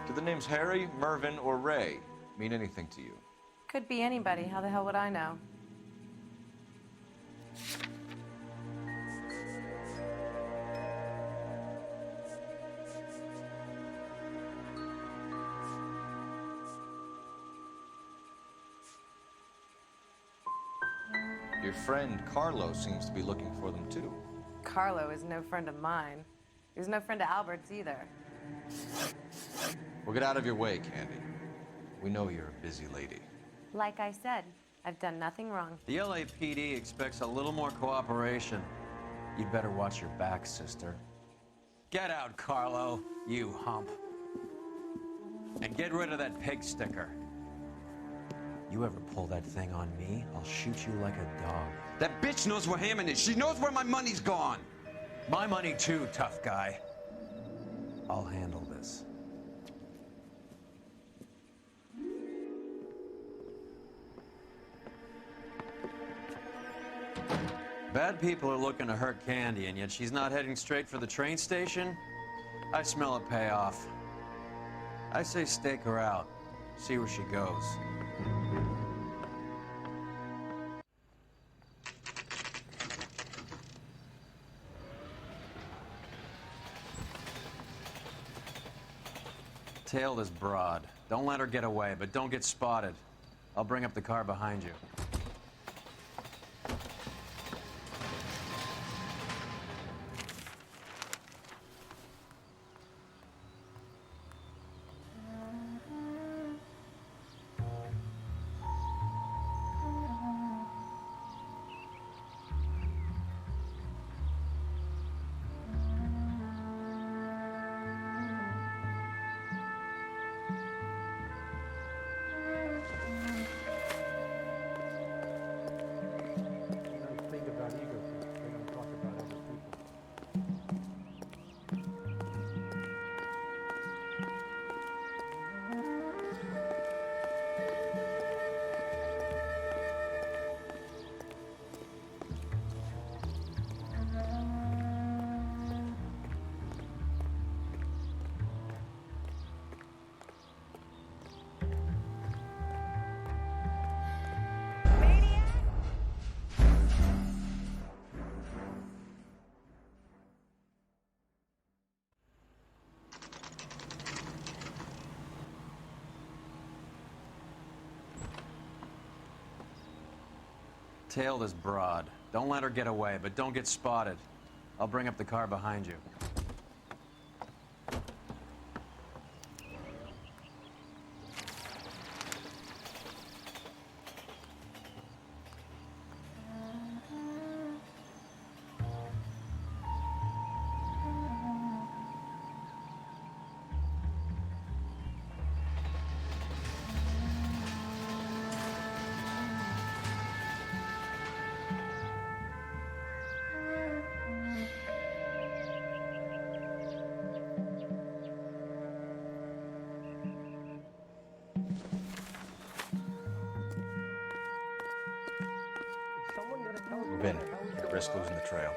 Do the names Harry, Mervyn, or Ray mean anything to you? Could be anybody. How the hell would I know? Your friend Carlo seems to be looking for them too. Carlo is no friend of mine. He was no friend of Albert's either. Well, get out of your way, Candy. We know you're a busy lady. Like I said, I've done nothing wrong. The LAPD expects a little more cooperation. You'd better watch your back, sister. Get out, Carlo, you hump. And get rid of that pig sticker. You ever pull that thing on me, I'll shoot you like a dog. That bitch knows where Hammond is. She knows where my money's gone. My money too, tough guy. I'll handle this. Bad people are looking to hurt Candy, and yet she's not heading straight for the train station? I smell a payoff. I say stake her out. See where she goes. Tail this broad. Don't let her get away, but don't get spotted. I'll bring up the car behind you. Tail this broad. Don't let her get away, but don't get spotted. I'll bring up the car behind you. Move in. At risk losing the trail.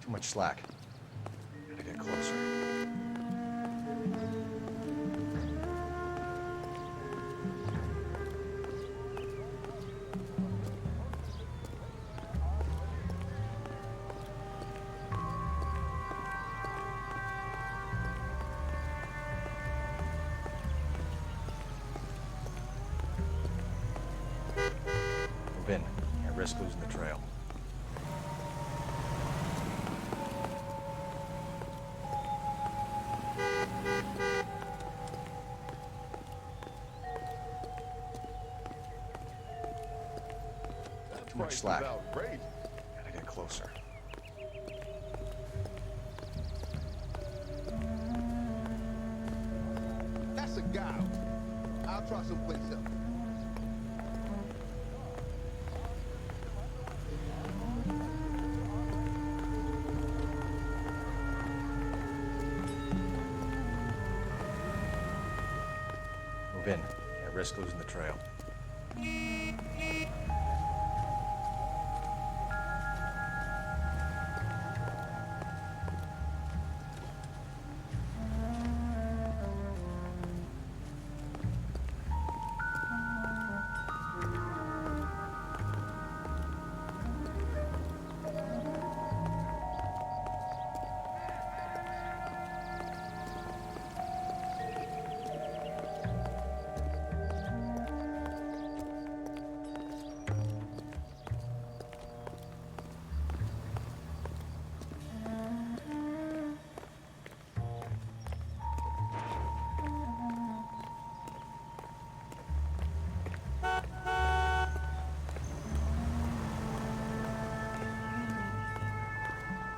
Too much slack. Gotta get closer. Move in. Can't risk losing the trail. Too much slack. Gotta get closer. That's a guy. I'll try someplace else. Move in. Can't risk losing the trail.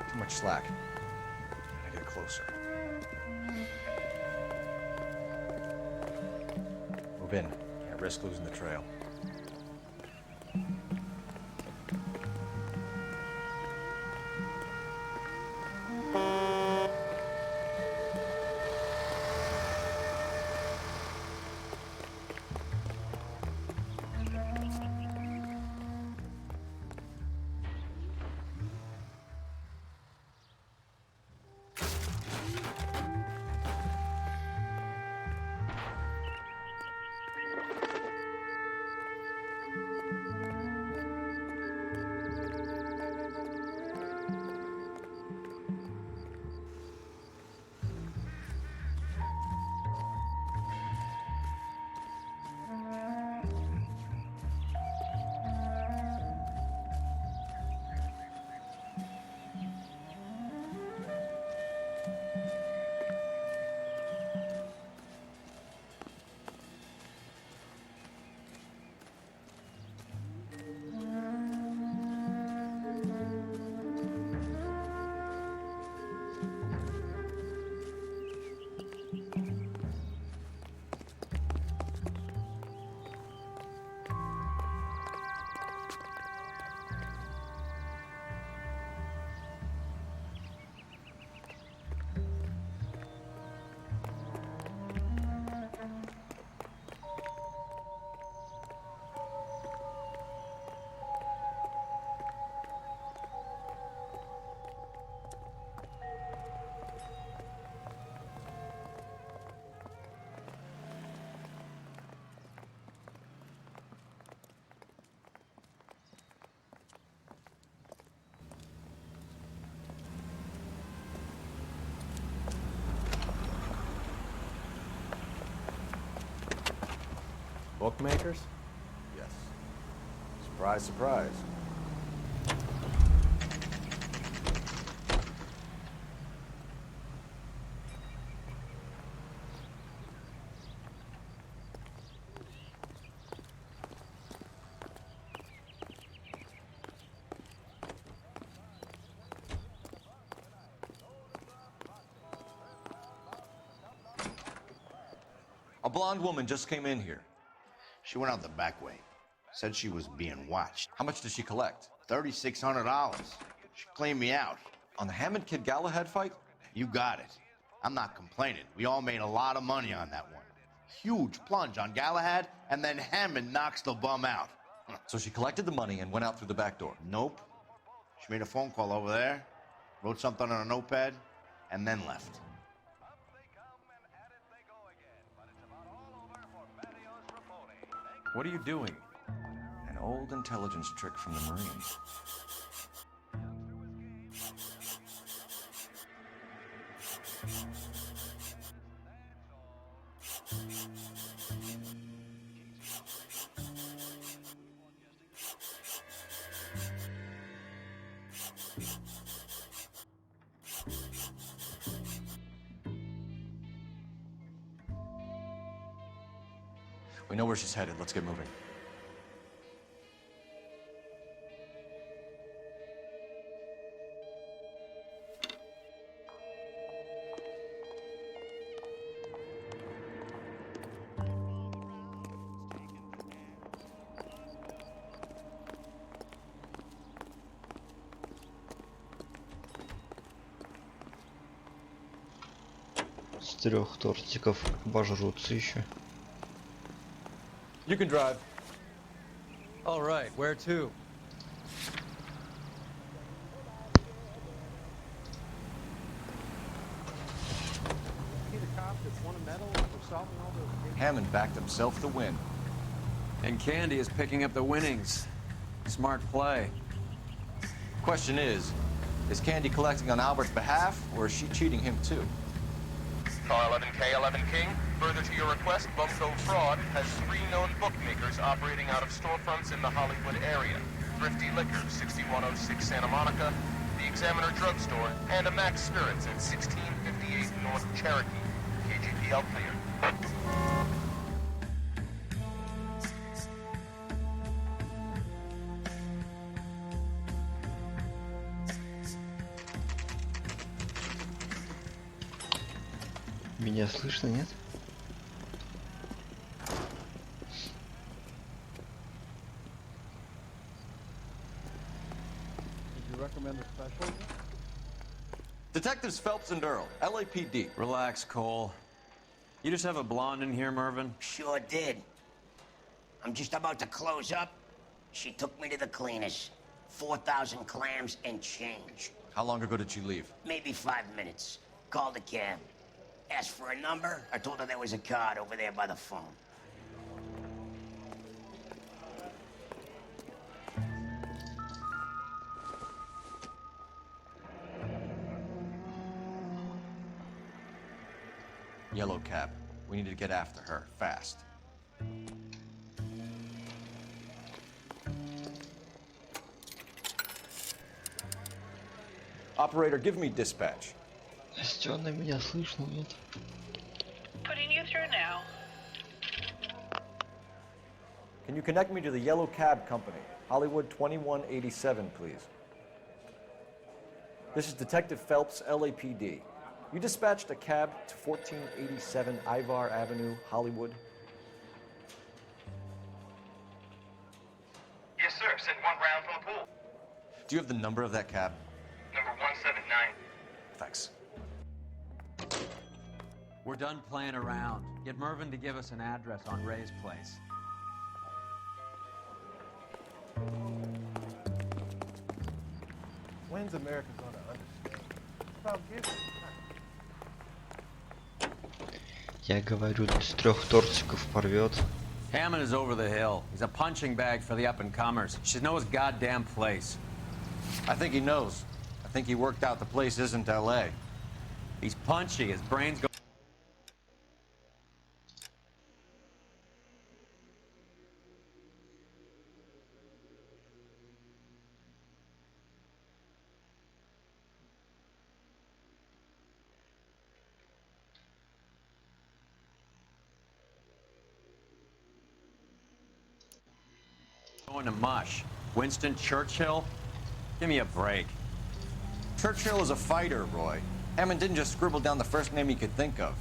Too much slack. Gotta get closer. Move in. Can't risk losing the trail. Bookmakers? Yes. Surprise, surprise. A blonde woman just came in here. She went out the back way. Said she was being watched. How much did she collect? $3,600. She cleaned me out. On the Hammond Kid Galahad fight? You got it. I'm not complaining. We all made a lot of money on that one. Huge plunge on Galahad, and then Hammond knocks the bum out. So she collected the money and went out through the back door? Nope. She made a phone call over there, wrote something on a notepad, and then left. What are you doing? An old intelligence trick from the Marines. We know where she's headed. Let's get moving. С 3 тортиков обожрутся еще. You can drive. All right, where to? See the cop that's won a medal for solving all those cases? Hammond backed himself to win. And Candy is picking up the winnings. Smart play. Question is Candy collecting on Albert's behalf, or is she cheating him too? Car 11K 11 King, further to your request, Bumco Fraud has 3 known bookmakers operating out of storefronts in the Hollywood area. Thrifty Liquor, 6106 Santa Monica, the Examiner Drugstore, and a Max Spirits at 1658 North Cherokee. KGPL clear. Меня слышно, нет? Would you recommend a special? Detectives Phelps and Earl, LAPD. Relax, Cole. You just have a blonde in here, Mervyn? Sure did. I'm just about to close up. She took me to the cleaners. 4,000 clams and change. How long ago did she leave? Maybe 5 minutes. Called a cab. Asked for a number. I told her there was a card over there by the phone. Yellow cab. We need to get after her, fast. Operator, give me dispatch. Стёна, меня слышно, нет? Putting you through now. Can you connect me to the Yellow Cab Company, Hollywood 2187, please? This is Detective Phelps, LAPD. You dispatched a cab to 1487 Ivar Avenue, Hollywood? Yes, sir. Send one round from the pool. Do you have the number of that cab? Number 179. Thanks. We're done playing around. Get Mervyn to give us an address on Ray's place. When's America gonna understand? It's about giving. Я говорю, с 3 тортиков порвет. Hammond is over the hill. He's a punching bag for the up-and-comers. He should know his goddamn place. I think he knows. I think he worked out the place isn't L.A. He's punchy. His brain's go... going to mush. Winston Churchill? Give me a break. Churchill is a fighter, Roy. Hammond didn't just scribble down the first name he could think of.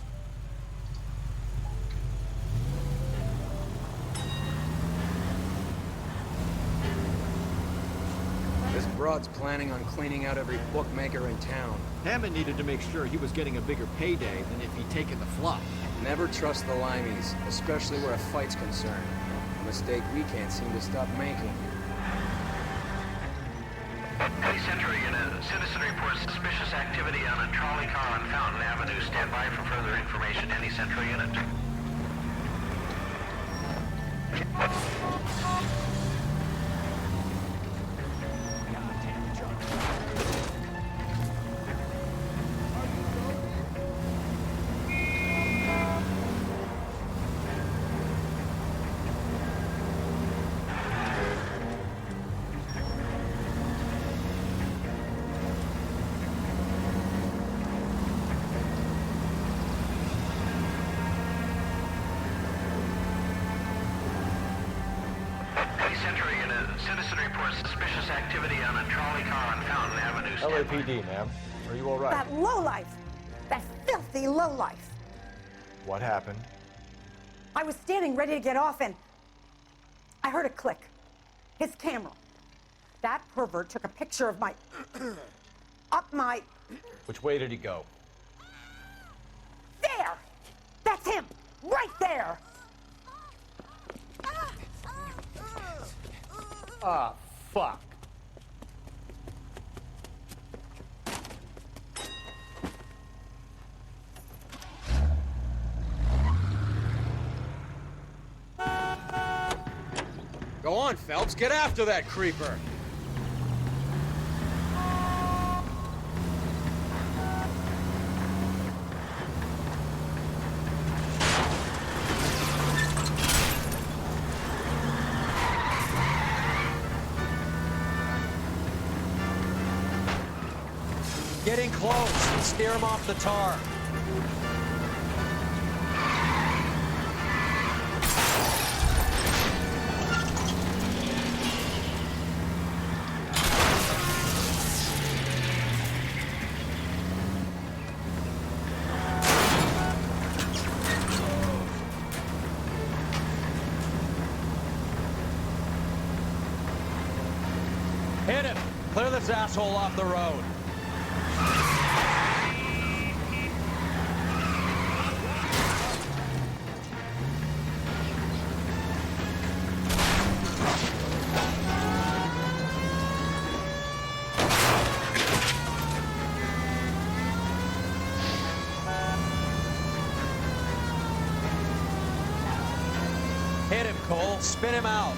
This broad's planning on cleaning out every bookmaker in town. Hammond needed to make sure he was getting a bigger payday than if he'd taken the flop. Never trust the limeys, especially where a fight's concerned. A mistake we can't seem to stop making. Hey, Central Unit. citizen reports suspicious activity on a trolley car on Fountain Avenue. Stand by for further information. Any central unit. Citizen reports suspicious activity on a trolley car on Fountain Avenue. LAPD, ma'am. Are you all right? That lowlife! That filthy lowlife! What happened? I was standing ready to get off and I heard a click. His camera. That pervert took a picture of my... up my... Which way did he go? There! That's him! Right there! Ah, fuck. Go on, Phelps. Get after that creeper. Getting close. Steer him off the tar. Hit him. Clear this asshole off the road. Hit him, Cole. Spin him out.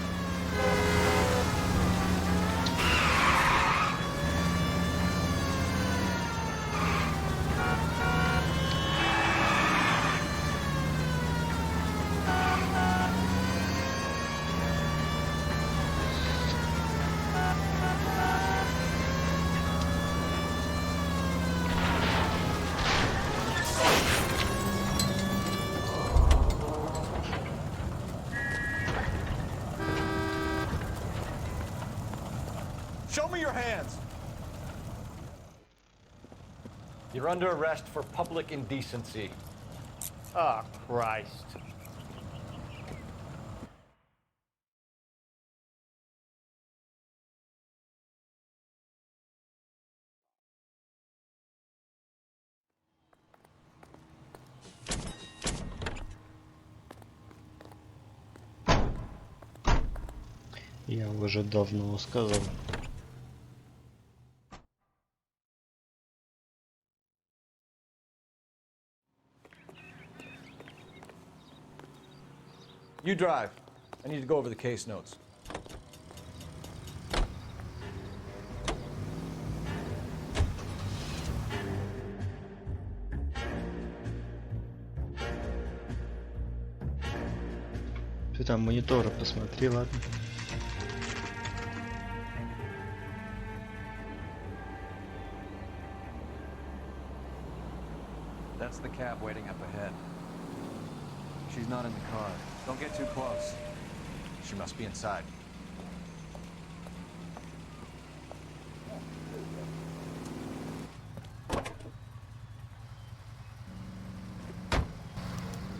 Show me your hands! You're under arrest for public indecency. Oh, Christ. Я уже давно сказал. You drive. I need to go over the case notes. Ты там мониторы посмотри, ладно? That's the cab waiting up ahead. She's not in the car. Don't get too close. She must be inside.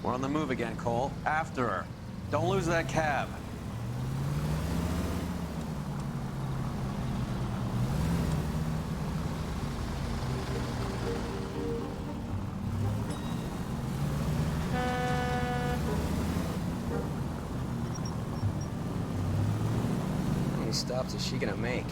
We're on the move again, Cole. After her. Don't lose that cab. How many stops is she gonna make?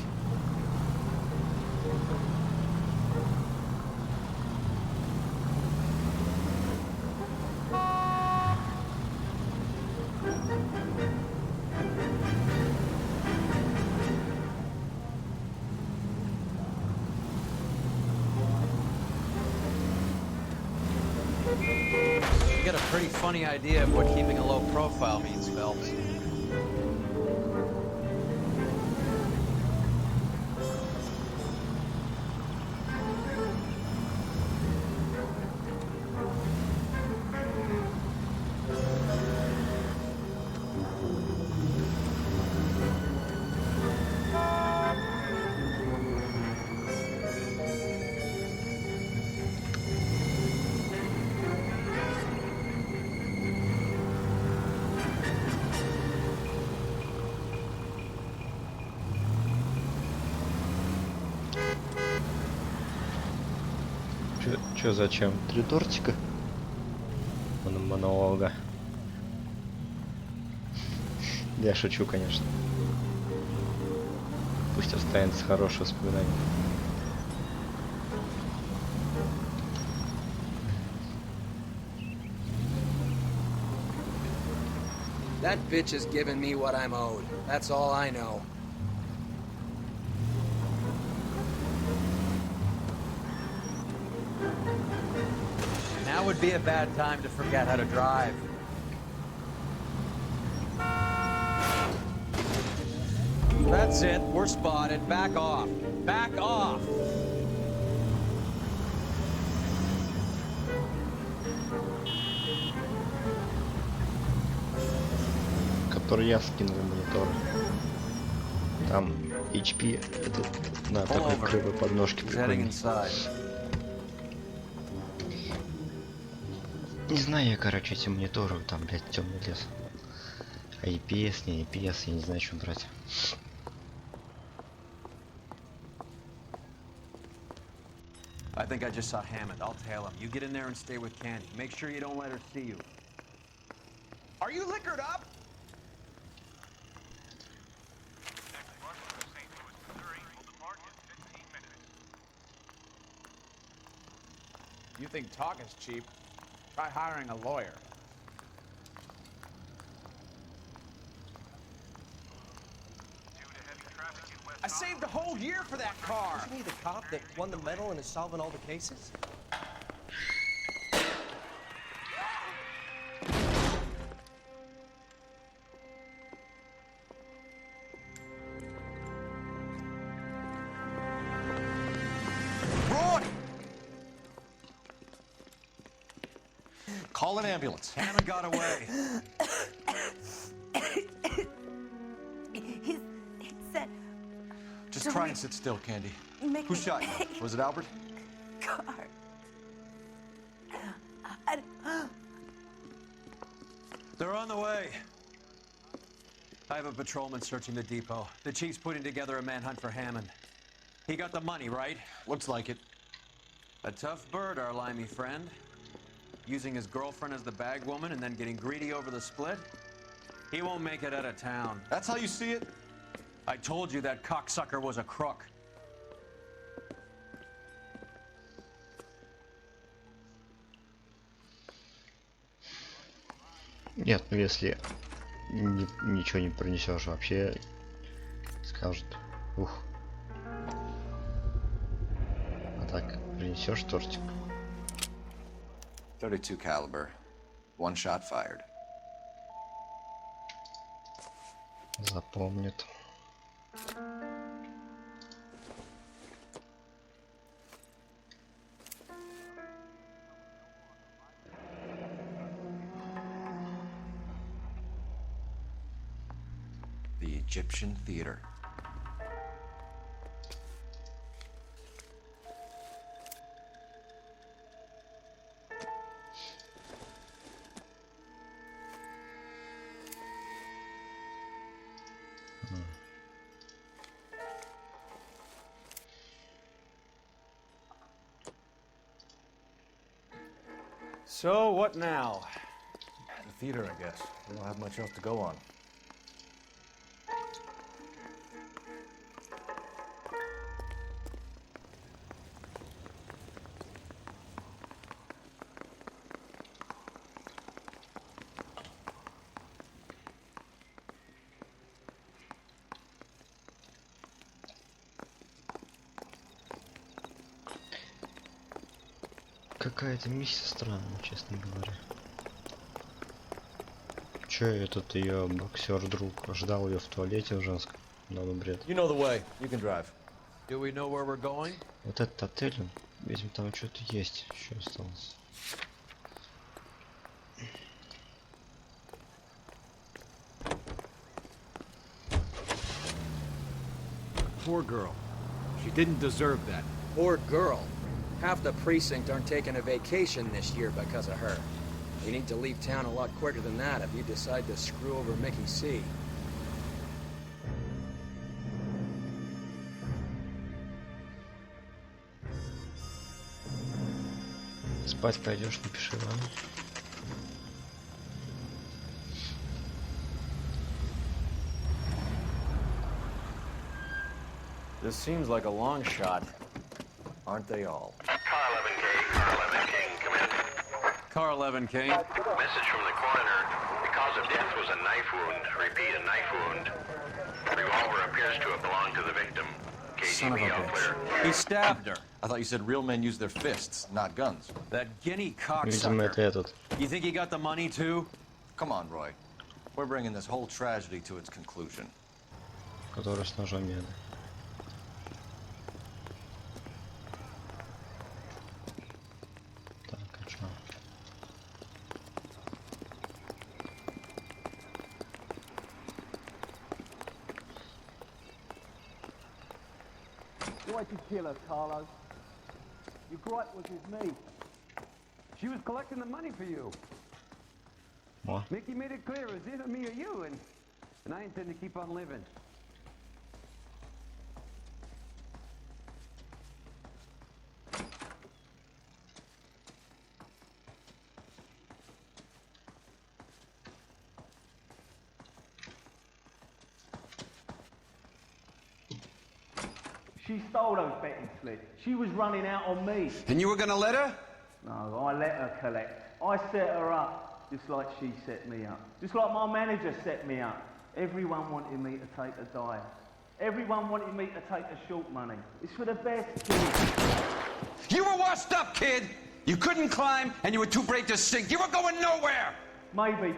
got a pretty funny idea of what keeping a low profile means, Phelps. Чё, зачем? 3 тортика? Монолога. Я шучу, конечно. Пусть останется хорошее воспоминание. That bitch has given me what I'm owed. That's all I know. Now would be a bad time to forget how to drive. That's it. We're spotted. Back off. Back off! Который я скинул монитор. Там HP на такой кривой подножке прикольный. Не знаю я, короче, эти мониторы, там, блядь, темный лес. А EPS, не EPS, я не знаю, что брать. I think I just saw Hammond. I'll tail him. You get in there and stay with Candy. Make sure you don't let her see you. Are you liquored up? You think talking's cheap? Try hiring a lawyer. I saved a whole year for that car! Isn't he the cop that won the medal and is solving all the cases? Call an ambulance. Hammond got away. He said... Just try and sit still, Candy. Make Who shot you? Was it Albert? car. They're on the way. I have a patrolman searching the depot. The chief's putting together a manhunt for Hammond. He got the money, right? Looks like it. A tough bird, our limey friend. Using his girlfriend as the bag woman and then getting greedy over the split? He won't make it out of town. That's how you see it? I told you that cocksucker was a crook. Нет, ну если ничего не принесешь, вообще скажут, ух. А так принесешь тортик. 32 caliber. One shot fired. Запомнит. The Egyptian Theater. So, what now? The theater, I guess. We don't have much else to go on. Какая-то миссия странная, честно говоря. Че этот ее боксер-друг ждал ее в туалете в женском? Ну, бред. You know the way. You can drive. Do we know where we're going? Вот этот отель, видимо, там что-то есть, еще осталось. Poor girl. She didn't deserve that. Poor girl. Half the precinct aren't taking a vacation this year because of her. You need to leave town a lot quicker than that if you decide to screw over Mickey C. Спать пойдешь, напиши вам. This seems like a long shot. Aren't they all? Car 11K, Car 11 King, come in. Car 11 King. Message from the coroner. The cause of death was a knife wound. Repeat, a knife wound. Revolver appears to have belonged to the victim. Son of a KGB all clear. bitch. He stabbed her. I thought you said real men use their fists, not guns. That guinea Видимо, это cocksucker. этот. You think he got the money too? Come on, Roy. We're bringing this whole tragedy to its conclusion. Который с ножом бедный. Так, а чё? Why'd you kill her, Carlo? Your gripe was with me. She was collecting the money for you. What? Mickey made it clear it was either me or you, and I intend to keep on living. She stole those betting slips. She was running out on me. And you were gonna let her? No, I let her collect. I set her up, just like she set me up. Just like my manager set me up. Everyone wanted me to take a dive. Everyone wanted me to take the short money. It's for the best, kid. You were washed up, kid! You couldn't climb, and you were too brave to sink. You were going nowhere! Maybe,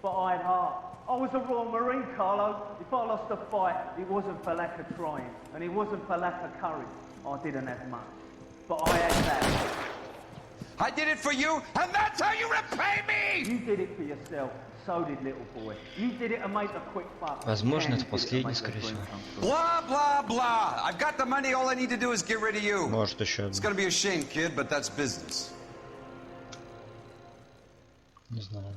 but I had heart. I was a Royal Marine, Carlo. If I lost a fight, it wasn't for lack of trying, and it wasn't for lack of courage. I didn't have much, but I had that. I did it for you, and that's how you repay me! You did it for yourself. So did little boy. You did it to make a quick buck. Возможно, это последний, скорее всего. Blah, blah, blah. I've got the money. All I need to do is get rid of you. Может, еще It's одно. gonna be a shame, kid, but that's business. Не знаю.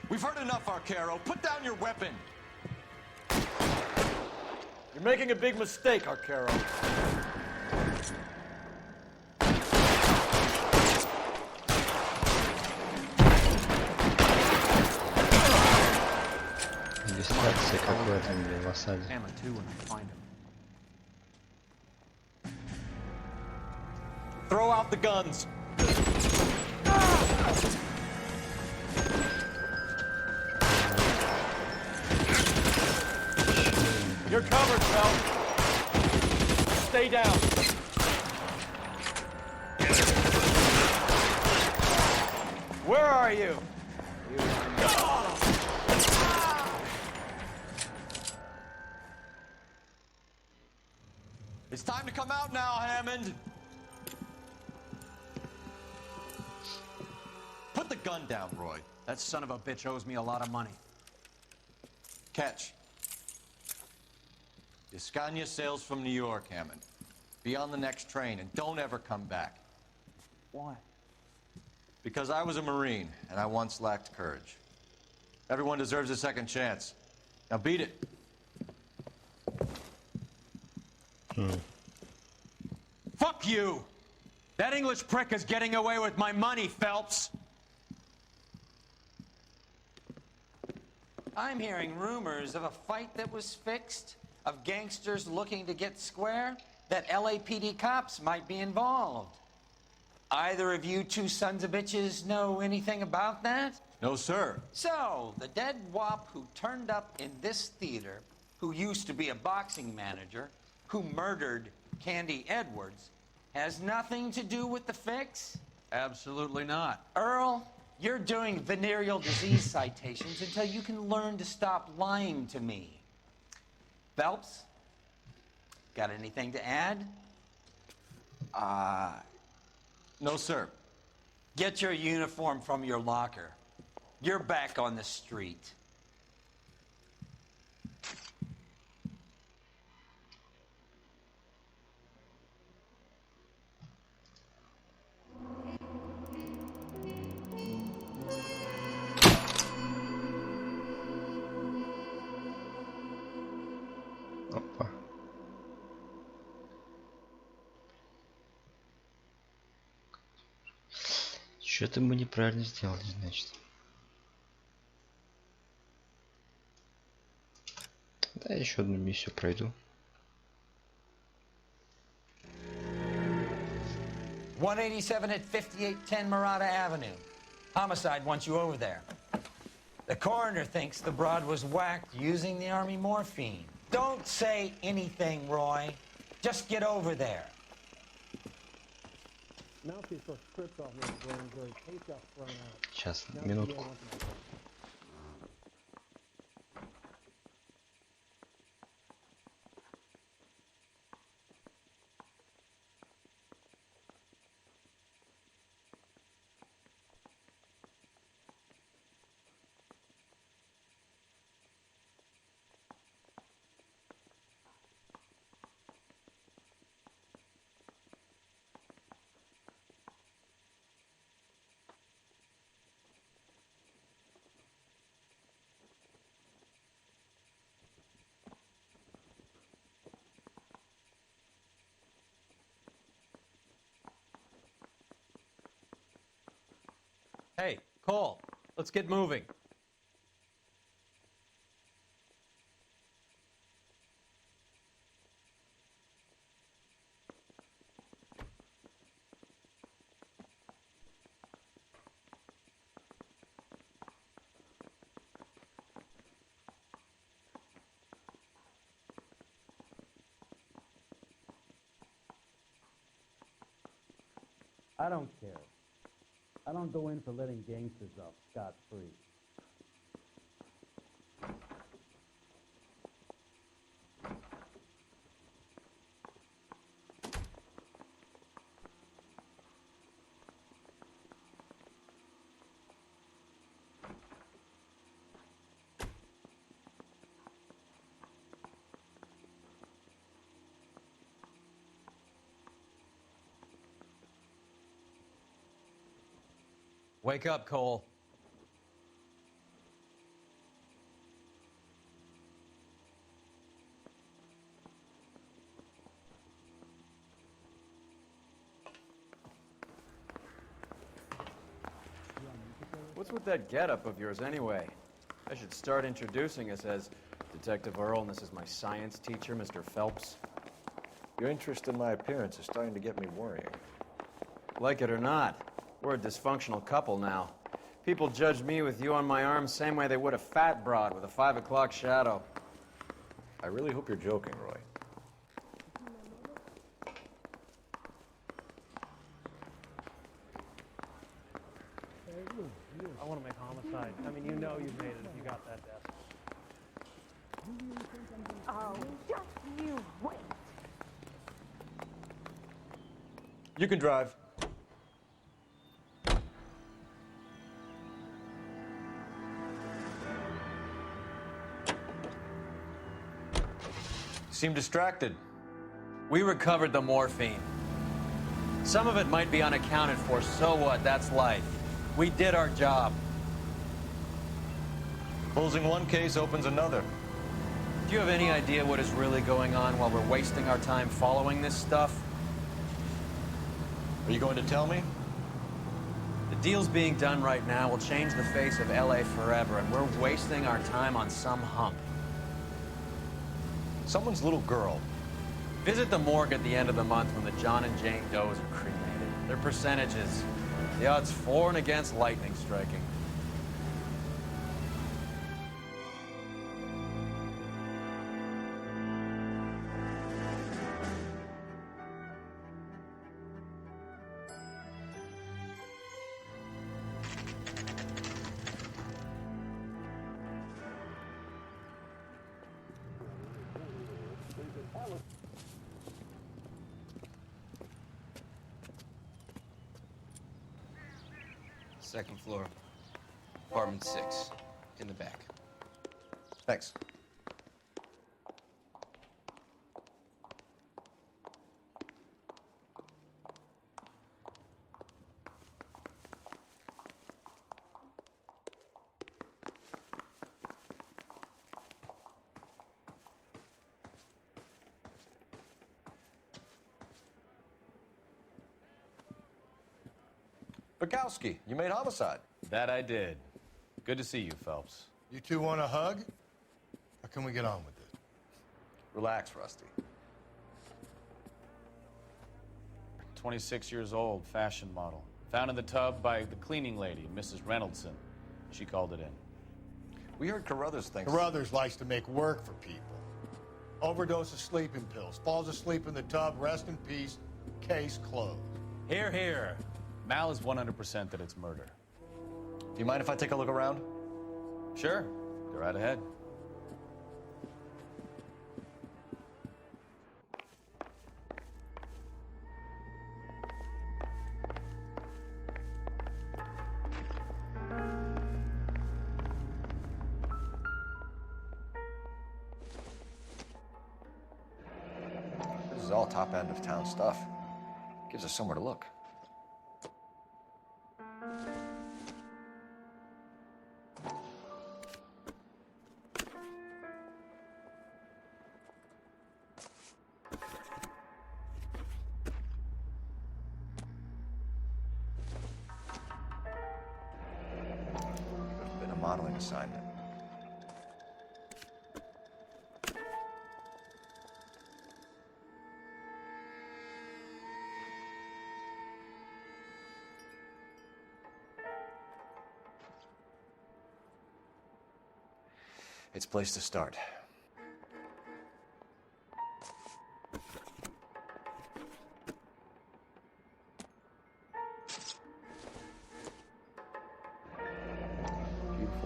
We've heard enough, Arcaro. Put down your weapon. You're making a big mistake, Arcaro. Дистанция, как в этом, блин, в осаде. Hammer 2 when I find him. Throw out the guns. You're covered, Phelps. Stay down. Where are you? It's time to come out now, Hammond. Put the gun down, Roy. That son of a bitch owes me a lot of money. Catch. Escania sails from New York, Hammond. Be on the next train and don't ever come back. Why? Because I was a Marine and I once lacked courage. Everyone deserves a second chance. Now beat it. Fuck you! That English prick is getting away with my money, Phelps! I'm hearing rumors of a fight that was fixed, of gangsters looking to get square, that LAPD cops might be involved. Either of you two sons of bitches know anything about that? No, sir. So, the dead wop who turned up in this theater, who used to be a boxing manager, who murdered Candy Edwards, has nothing to do with the fix? Absolutely not. Earl, you're doing venereal disease citations until you can learn to stop lying to me. Phelps, got anything to add? No, sir. Get your uniform from your locker. You're back on the street. Опа. Что-то мы неправильно сделали, значит. Да, еще одну миссию пройду. 187 at 5810 Murata Avenue. Homicide wants you over there. The coroner thinks the broad was whacked using the army morphine. Don't say anything, Roy. Just get over there. Сейчас, минутку. Hey, Cole, let's get moving. I don't care. I don't go in for letting gangsters off scot-free. Wake up, Cole. What's with that getup of yours anyway? I should start introducing us as Detective Earl, and this is my science teacher, Mr. Phelps. Your interest in my appearance is starting to get me worrying. Like it or not, we're a dysfunctional couple now. People judge me with you on my arm same way they would a fat broad with a 5 o'clock shadow. I really hope you're joking, Roy. I want to make homicide. I mean, you know you've made it if you got that desk. Oh, just you wait. You can drive. Seem distracted. We recovered the morphine. Some of it might be unaccounted for, so what? That's life. We did our job. Closing one case opens another. Do you have any idea what is really going on while we're wasting our time following this stuff? Are you going to tell me? The deals being done right now will change the face of LA forever, and we're wasting our time on some hump. Someone's little girl. Visit the morgue at the end of the month when the John and Jane Does are cremated. Their percentages. The odds for and against lightning striking. Second floor. Apartment 6. In the back. Thanks. Bukowski, you made homicide. That I did. Good to see you, Phelps. You two want a hug? Or can we get on with it? Relax, Rusty. 26 years old, fashion model. Found in the tub by the cleaning lady, Mrs. Reynoldson. She called it in. We heard Carruthers thinks... Carruthers likes to make work for people. Overdose of sleeping pills. Falls asleep in the tub. Rest in peace. Case closed. Here, here. Mal is 100% that it's murder. Do you mind if I take a look around? Sure. Go right ahead. This is all top end of town stuff. Gives us somewhere to look. Modeling assignment. It's a place to start.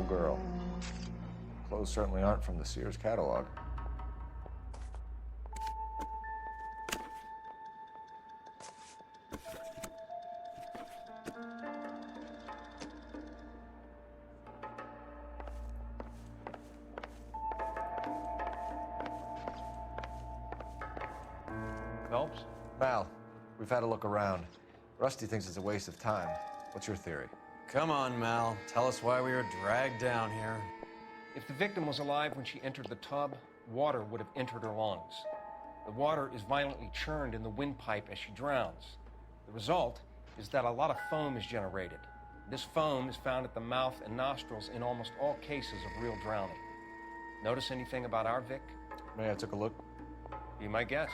Girl. Clothes certainly aren't from the Sears catalog. Phelps? Mal, we've had a look around. Rusty thinks it's a waste of time. What's your theory? Come on, Mal. Tell us why we were dragged down here. If the victim was alive when she entered the tub, water would have entered her lungs. The water is violently churned in the windpipe as she drowns. The result is that a lot of foam is generated. This foam is found at the mouth and nostrils in almost all cases of real drowning. Notice anything about our Vic? May I took a look? Be my guest.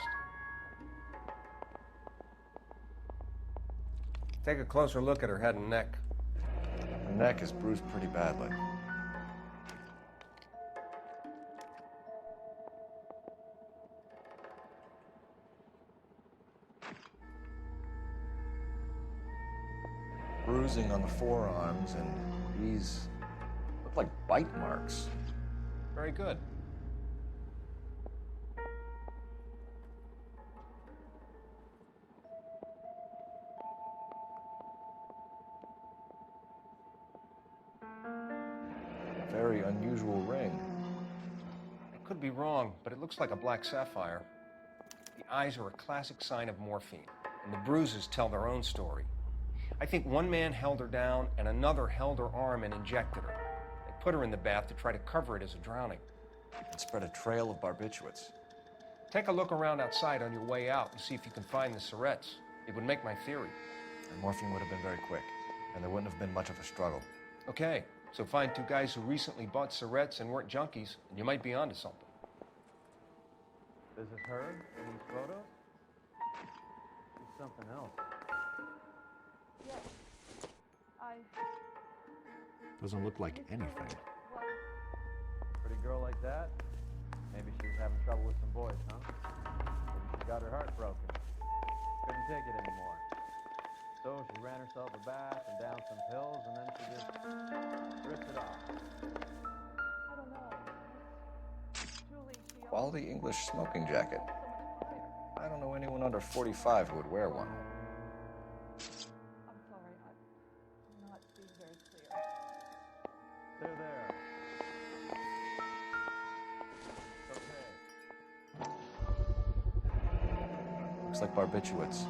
Take a closer look at her head and neck. Her neck is bruised pretty badly. Bruising on the forearms, and these look like bite marks. Very good. Very unusual ring. I could be wrong, but it looks like a black sapphire. The eyes are a classic sign of morphine, and the bruises tell their own story. I think one man held her down and another held her arm and injected her. They put her in the bath to try to cover it as a drowning. And spread a trail of barbiturates. Take a look around outside on your way out and see if you can find the syrettes. It would make my theory. And morphine would have been very quick, and there wouldn't have been much of a struggle. Okay, so find two guys who recently bought syrettes and weren't junkies, and you might be onto something. Is it her in these photos? It's something else. Yes. Doesn't look like anything. Pretty girl like that? Maybe she was having trouble with some boys, huh? Maybe she got her heart broken. Couldn't take it anymore. So she ran herself a bath and down some pills, and then she just ripped it off. I don't know. Julie, she Quality English smoking jacket. I don't know anyone under 45 who would wear one. I'm sorry, I'm not being very There, there. Okay. Looks like barbiturates.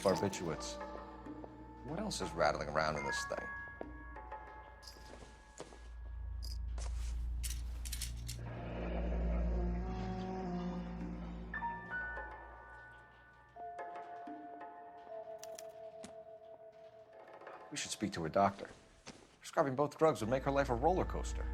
Barbiturates. What else is rattling around in this thing? We should speak to her doctor. Prescribing both drugs would make her life a roller coaster.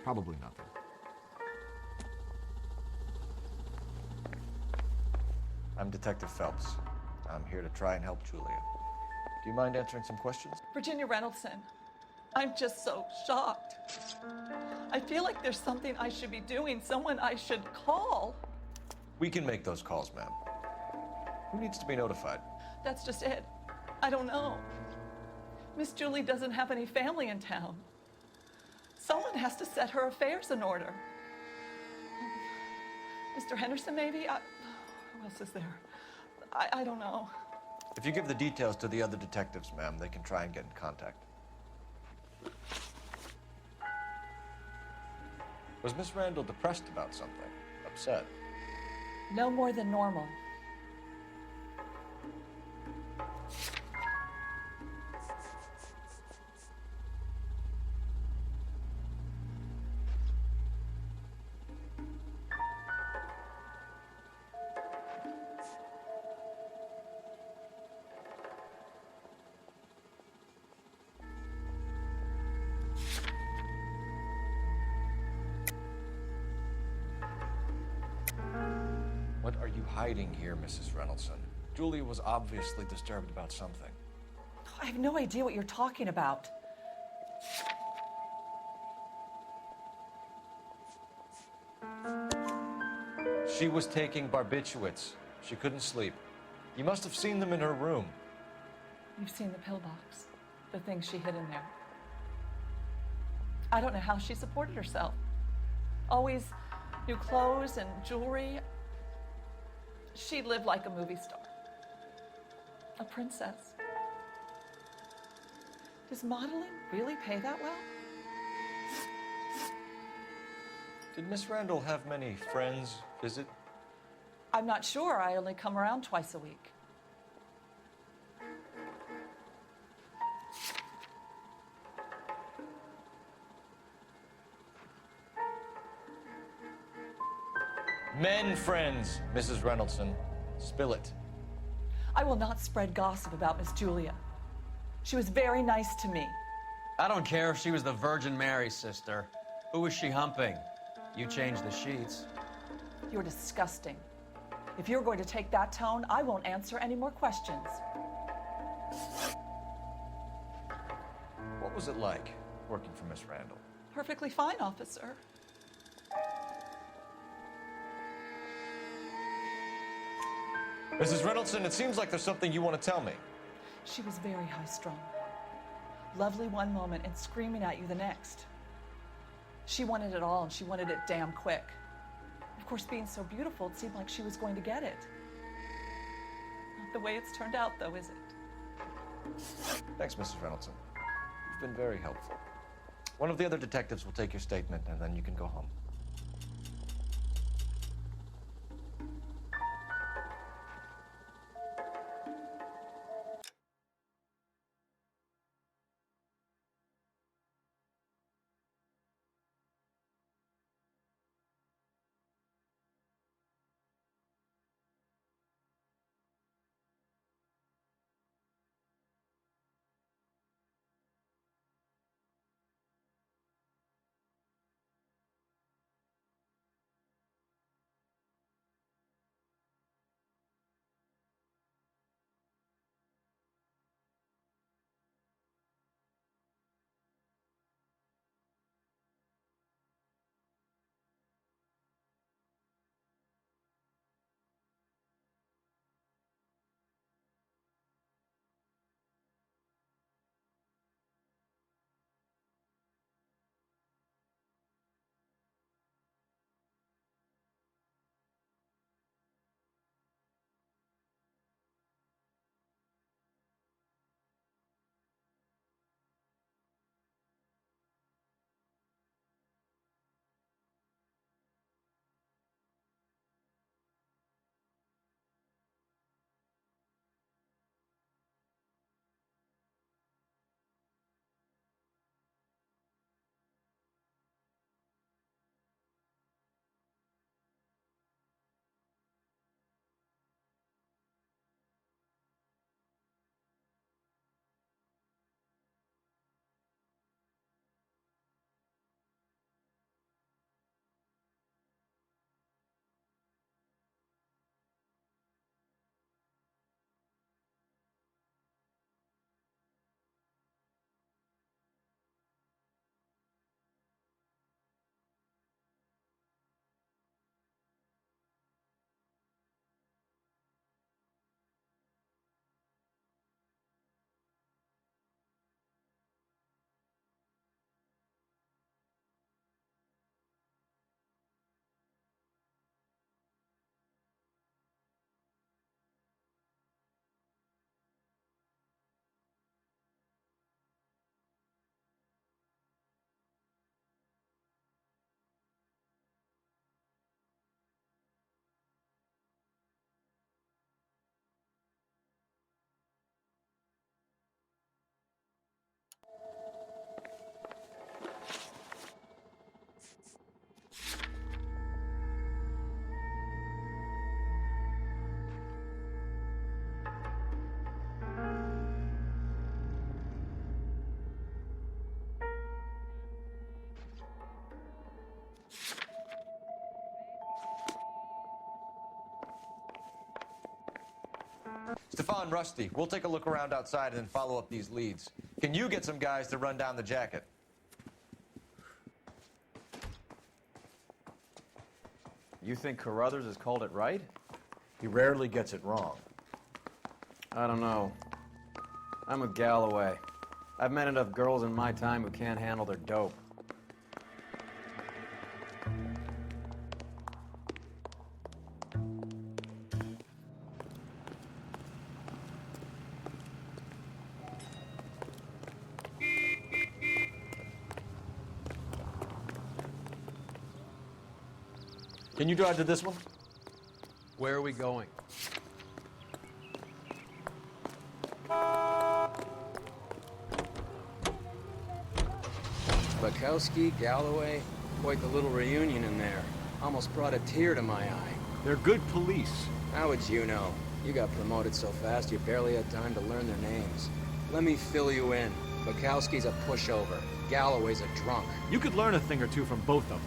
Probably nothing. I'm Detective Phelps. I'm here to try and help Julia. Do you mind answering some questions? Virginia Reynoldson, I'm just so shocked. I feel like there's something I should be doing, someone I should call. We can make those calls, ma'am. Who needs to be notified? That's just it. I don't know. Miss Julie doesn't have any family in town. Someone has to set her affairs in order. Mr. Henderson, maybe? Who else is there? I don't know. If you give the details to the other detectives, ma'am, they can try and get in contact. Was Miss Randall depressed about something? Upset? No more than normal. What are you hiding here, Mrs. Reynoldson? Julia was obviously disturbed about something. I have no idea what you're talking about. She was taking barbiturates. She couldn't sleep. You must have seen them in her room. You've seen the pillbox, the things she hid in there. I don't know how she supported herself. Always new clothes and jewelry. She lived like a movie star, a princess. Does modeling really pay that well? Did Miss Randall have many friends visit? I'm not sure. I only come around twice a week. Men friends, Mrs. Reynoldson. Spill it. I will not spread gossip about Miss Julia. She was very nice to me. I don't care if she was the Virgin Mary's sister. Who was she humping? You changed the sheets. You're disgusting. If you're going to take that tone, I won't answer any more questions. What was it like working for Miss Randall? Perfectly fine, officer. Mrs. Reynoldson, it seems like there's something you want to tell me. She was very high-strung. Lovely one moment and screaming at you the next. She wanted it all, and she wanted it damn quick. Of course, being so beautiful, it seemed like she was going to get it. Not the way it's turned out, though, is it? Thanks, Mrs. Reynoldson. You've been very helpful. One of the other detectives will take your statement, and then you can go home. Stefan, Rusty, we'll take a look around outside and then follow up these leads. Can you get some guys to run down the jacket? You think Carruthers has called it right? He rarely gets it wrong. I don't know. I'm with Galloway. I've met enough girls in my time who can't handle their dope. Can you drive to this one? Where are we going? Bukowski, Galloway, quite the little reunion in there. Almost brought a tear to my eye. They're good police. How would you know? You got promoted so fast you barely had time to learn their names. Let me fill you in. Bukowski's a pushover. Galloway's a drunk. You could learn a thing or two from both of them.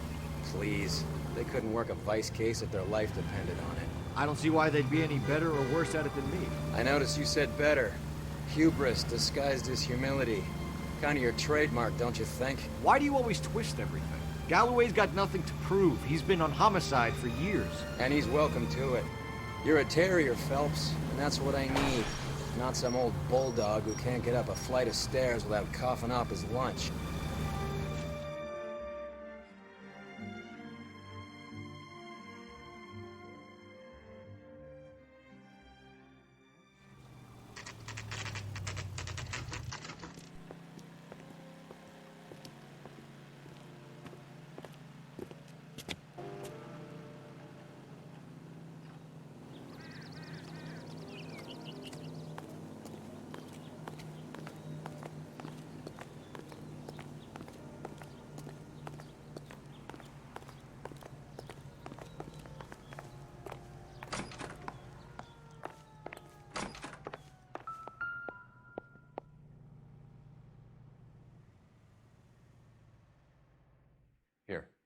Please. They couldn't work a vice case if their life depended on it. I don't see why they'd be any better or worse at it than me. I noticed you said better. Hubris disguised as humility. Kind of your trademark, don't you think? Why do you always twist everything? Galloway's got nothing to prove. He's been on homicide for years. And he's welcome to it. You're a terrier, Phelps, and that's what I need. Not some old bulldog who can't get up a flight of stairs without coughing up his lunch.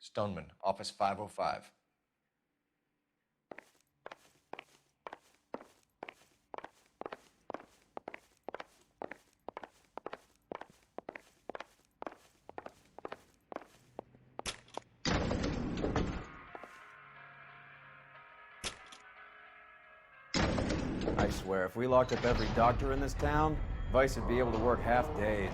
Stoneman, office 505. I swear, if we locked up every doctor in this town, Vice would be able to work half days.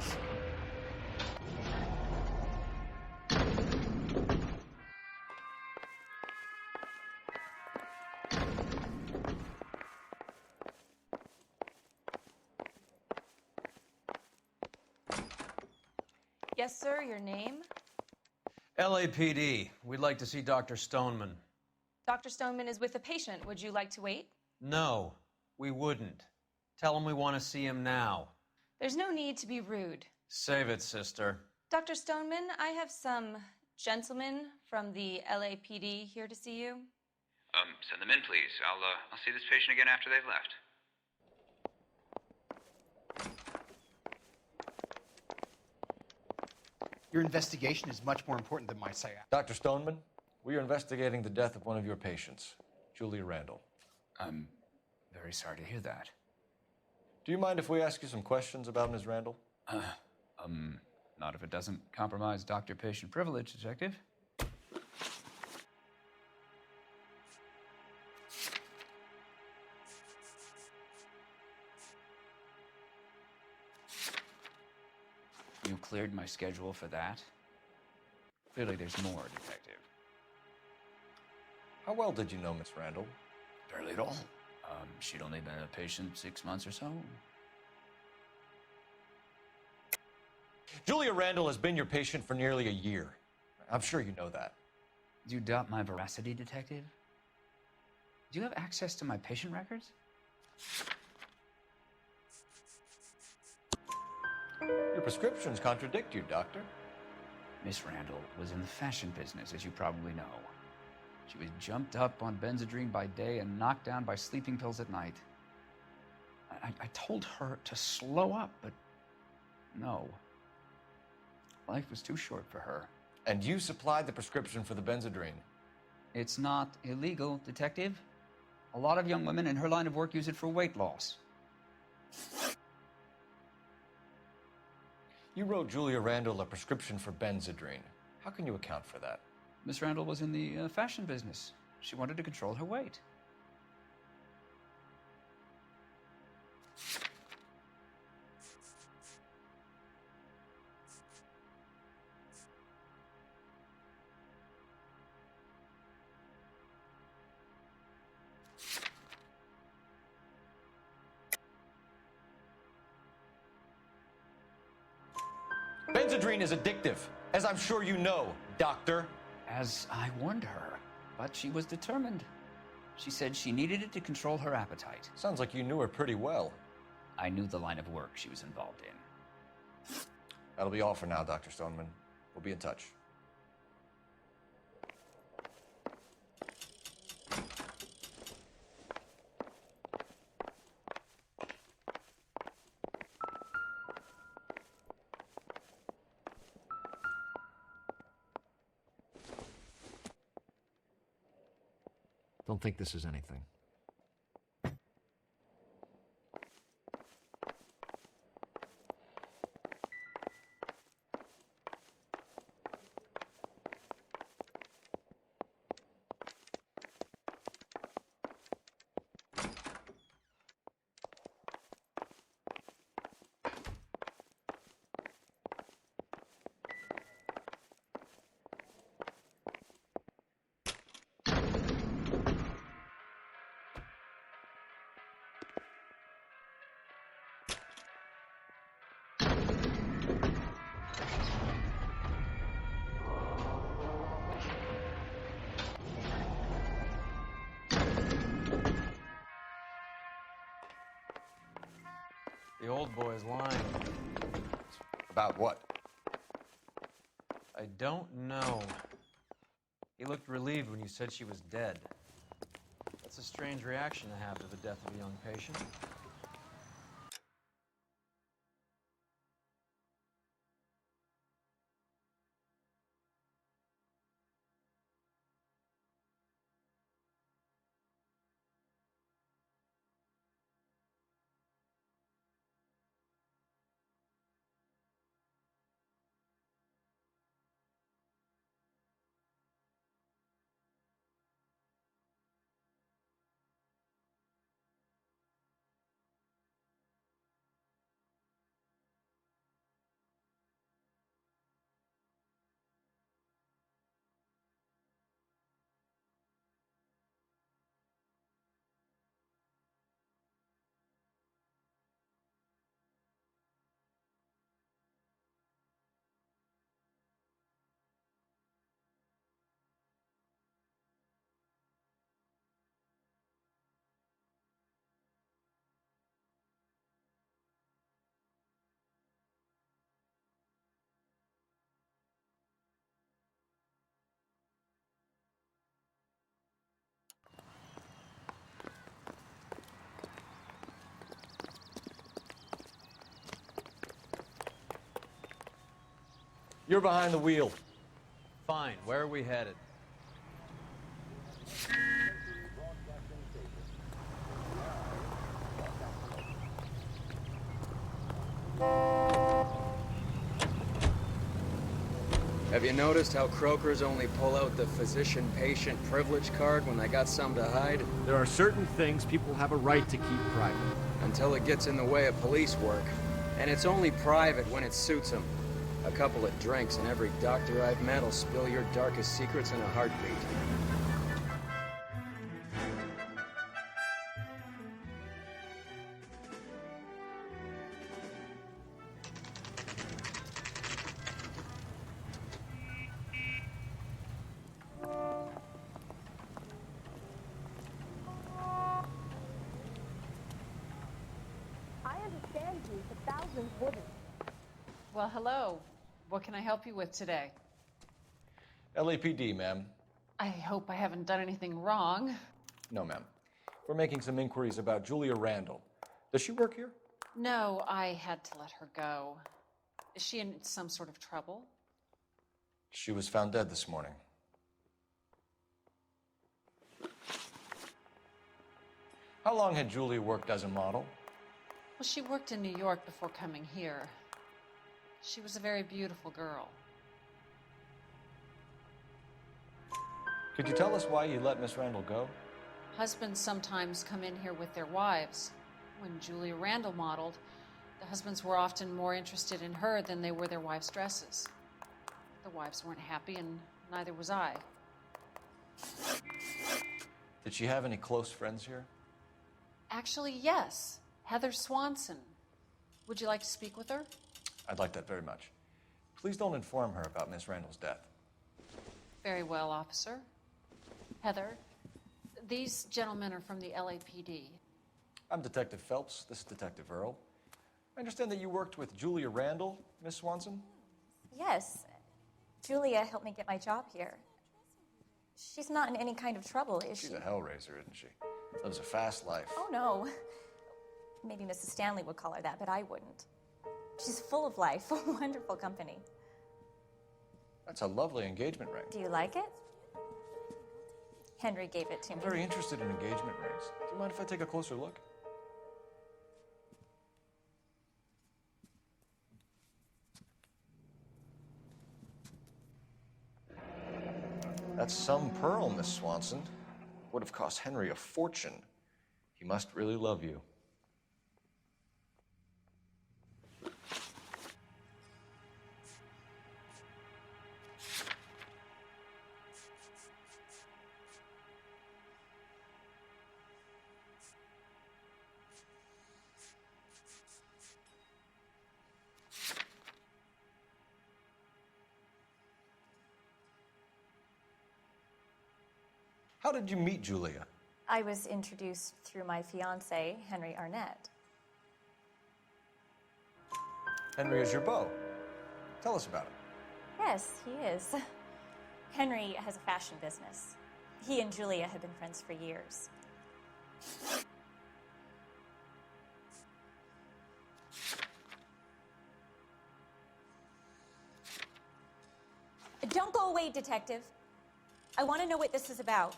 Yes, sir, your name? LAPD. We'd like to see Dr. Stoneman. Dr. Stoneman is with a patient. Would you like to wait? No, we wouldn't. Tell him we want to see him now. There's no need to be rude. Save it, sister. Dr. Stoneman, I have some gentlemen from the LAPD here to see you. Send them in, please. I'll see this patient again after they've left. Your investigation is much more important than my psych. Dr. Stoneman, we are investigating the death of one of your patients, Julia Randall. I'm very sorry to hear that. Do you mind if we ask you some questions about Ms. Randall? Not if it doesn't compromise doctor-patient privilege, Detective. You cleared my schedule for that? Clearly there's more, Detective. How well did you know Miss Randall? Barely at all. She'd only been a patient 6 months or so. Julia Randall has been your patient for nearly a year. I'm sure you know that. Do you doubt my veracity, Detective? Do you have access to my patient records? Your prescriptions contradict you, Doctor. Miss Randall was in the fashion business, as you probably know. She was jumped up on Benzedrine by day and knocked down by sleeping pills at night. I told her to slow up, but no. Life was too short for her. And you supplied the prescription for the Benzedrine? It's not illegal, Detective. A lot of young women in her line of work use it for weight loss. You wrote Julia Randall a prescription for Benzedrine. How can you account for that? Miss Randall was in the fashion business. She wanted to control her weight. Benzedrine is addictive, as I'm sure you know, Doctor. As I warned her, but she was determined. She said she needed it to control her appetite. Sounds like you knew her pretty well. I knew the line of work she was involved in. That'll be all for now, Dr. Stoneman. We'll be in touch. Don't think this is anything. The old boy's lying. About what? I don't know. He looked relieved when you said she was dead. That's a strange reaction to have to the death of a young patient. You're behind the wheel. Fine. Where are we headed? Have you noticed how croakers only pull out the physician-patient privilege card when they got something to hide? There are certain things people have a right to keep private. Until it gets in the way of police work. And it's only private when it suits them. A couple of drinks and every doctor I've met will spill your darkest secrets in a heartbeat. Well, hello. What can I help you with today? LAPD, ma'am. I hope I haven't done anything wrong. No, ma'am. We're making some inquiries about Julia Randall. Does she work here? No, I had to let her go. Is she in some sort of trouble? She was found dead this morning. How long had Julia worked as a model? Well, she worked in New York before coming here. She was a very beautiful girl. Could you tell us why you let Miss Randall go? Husbands sometimes come in here with their wives. When Julia Randall modeled, the husbands were often more interested in her than they were their wives' dresses. The wives weren't happy, and neither was I. Did she have any close friends here? Actually, yes. Heather Swanson. Would you like to speak with her? I'd like that very much. Please don't inform her about Miss Randall's death. Very well, officer. Heather, these gentlemen are from the LAPD. I'm Detective Phelps. This is Detective Earl. I understand that you worked with Julia Randall, Miss Swanson? Yes. Julia helped me get my job here. She's not in any kind of trouble, is she? She's a hellraiser, isn't she? Lives a fast life. Oh, no. Maybe Mrs. Stanley would call her that, but I wouldn't. She's full of life, a wonderful company. That's a lovely engagement ring. Do you like it? Henry gave it to me. I'm very interested in engagement rings. Do you mind if I take a closer look? That's some pearl, Miss Swanson. Would have cost Henry a fortune. He must really love you. How did you meet Julia? I was introduced through my fiancé, Henry Arnett. Henry is your beau. Tell us about it. Yes, he is. Henry has a fashion business. He and Julia have been friends for years. Don't go away, Detective. I want to know what this is about.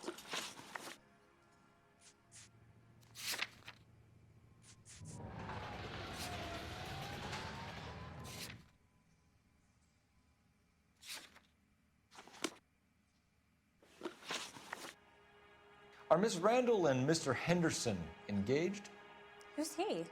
Are Miss Randall and Mr. Henderson engaged? Who's he?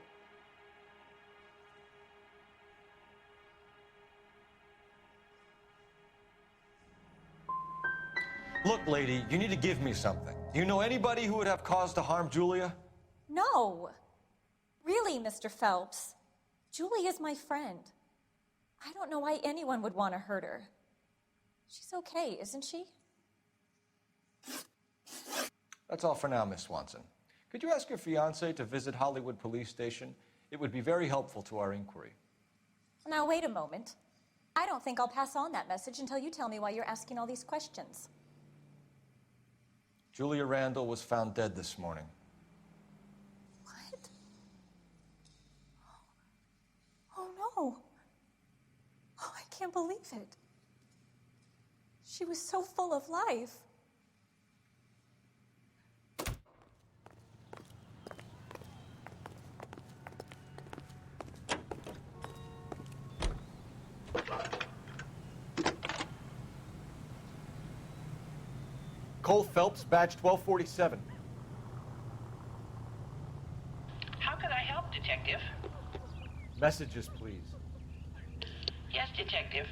Look, lady, you need to give me something. Do you know anybody who would have cause to harm Julia? No. Really, Mr. Phelps. Julia's my friend. I don't know why anyone would want to hurt her. She's okay, isn't she? That's all for now, Miss Swanson. Could you ask your fiancé to visit Hollywood Police Station? It would be very helpful to our inquiry. Now, wait a moment. I don't think I'll pass on that message until you tell me why you're asking all these questions. Julia Randall was found dead this morning. What? Oh, no. Oh, I can't believe it. She was so full of life. Cole Phelps, badge 1247. How could I help, Detective? Messages, please. Yes, Detective.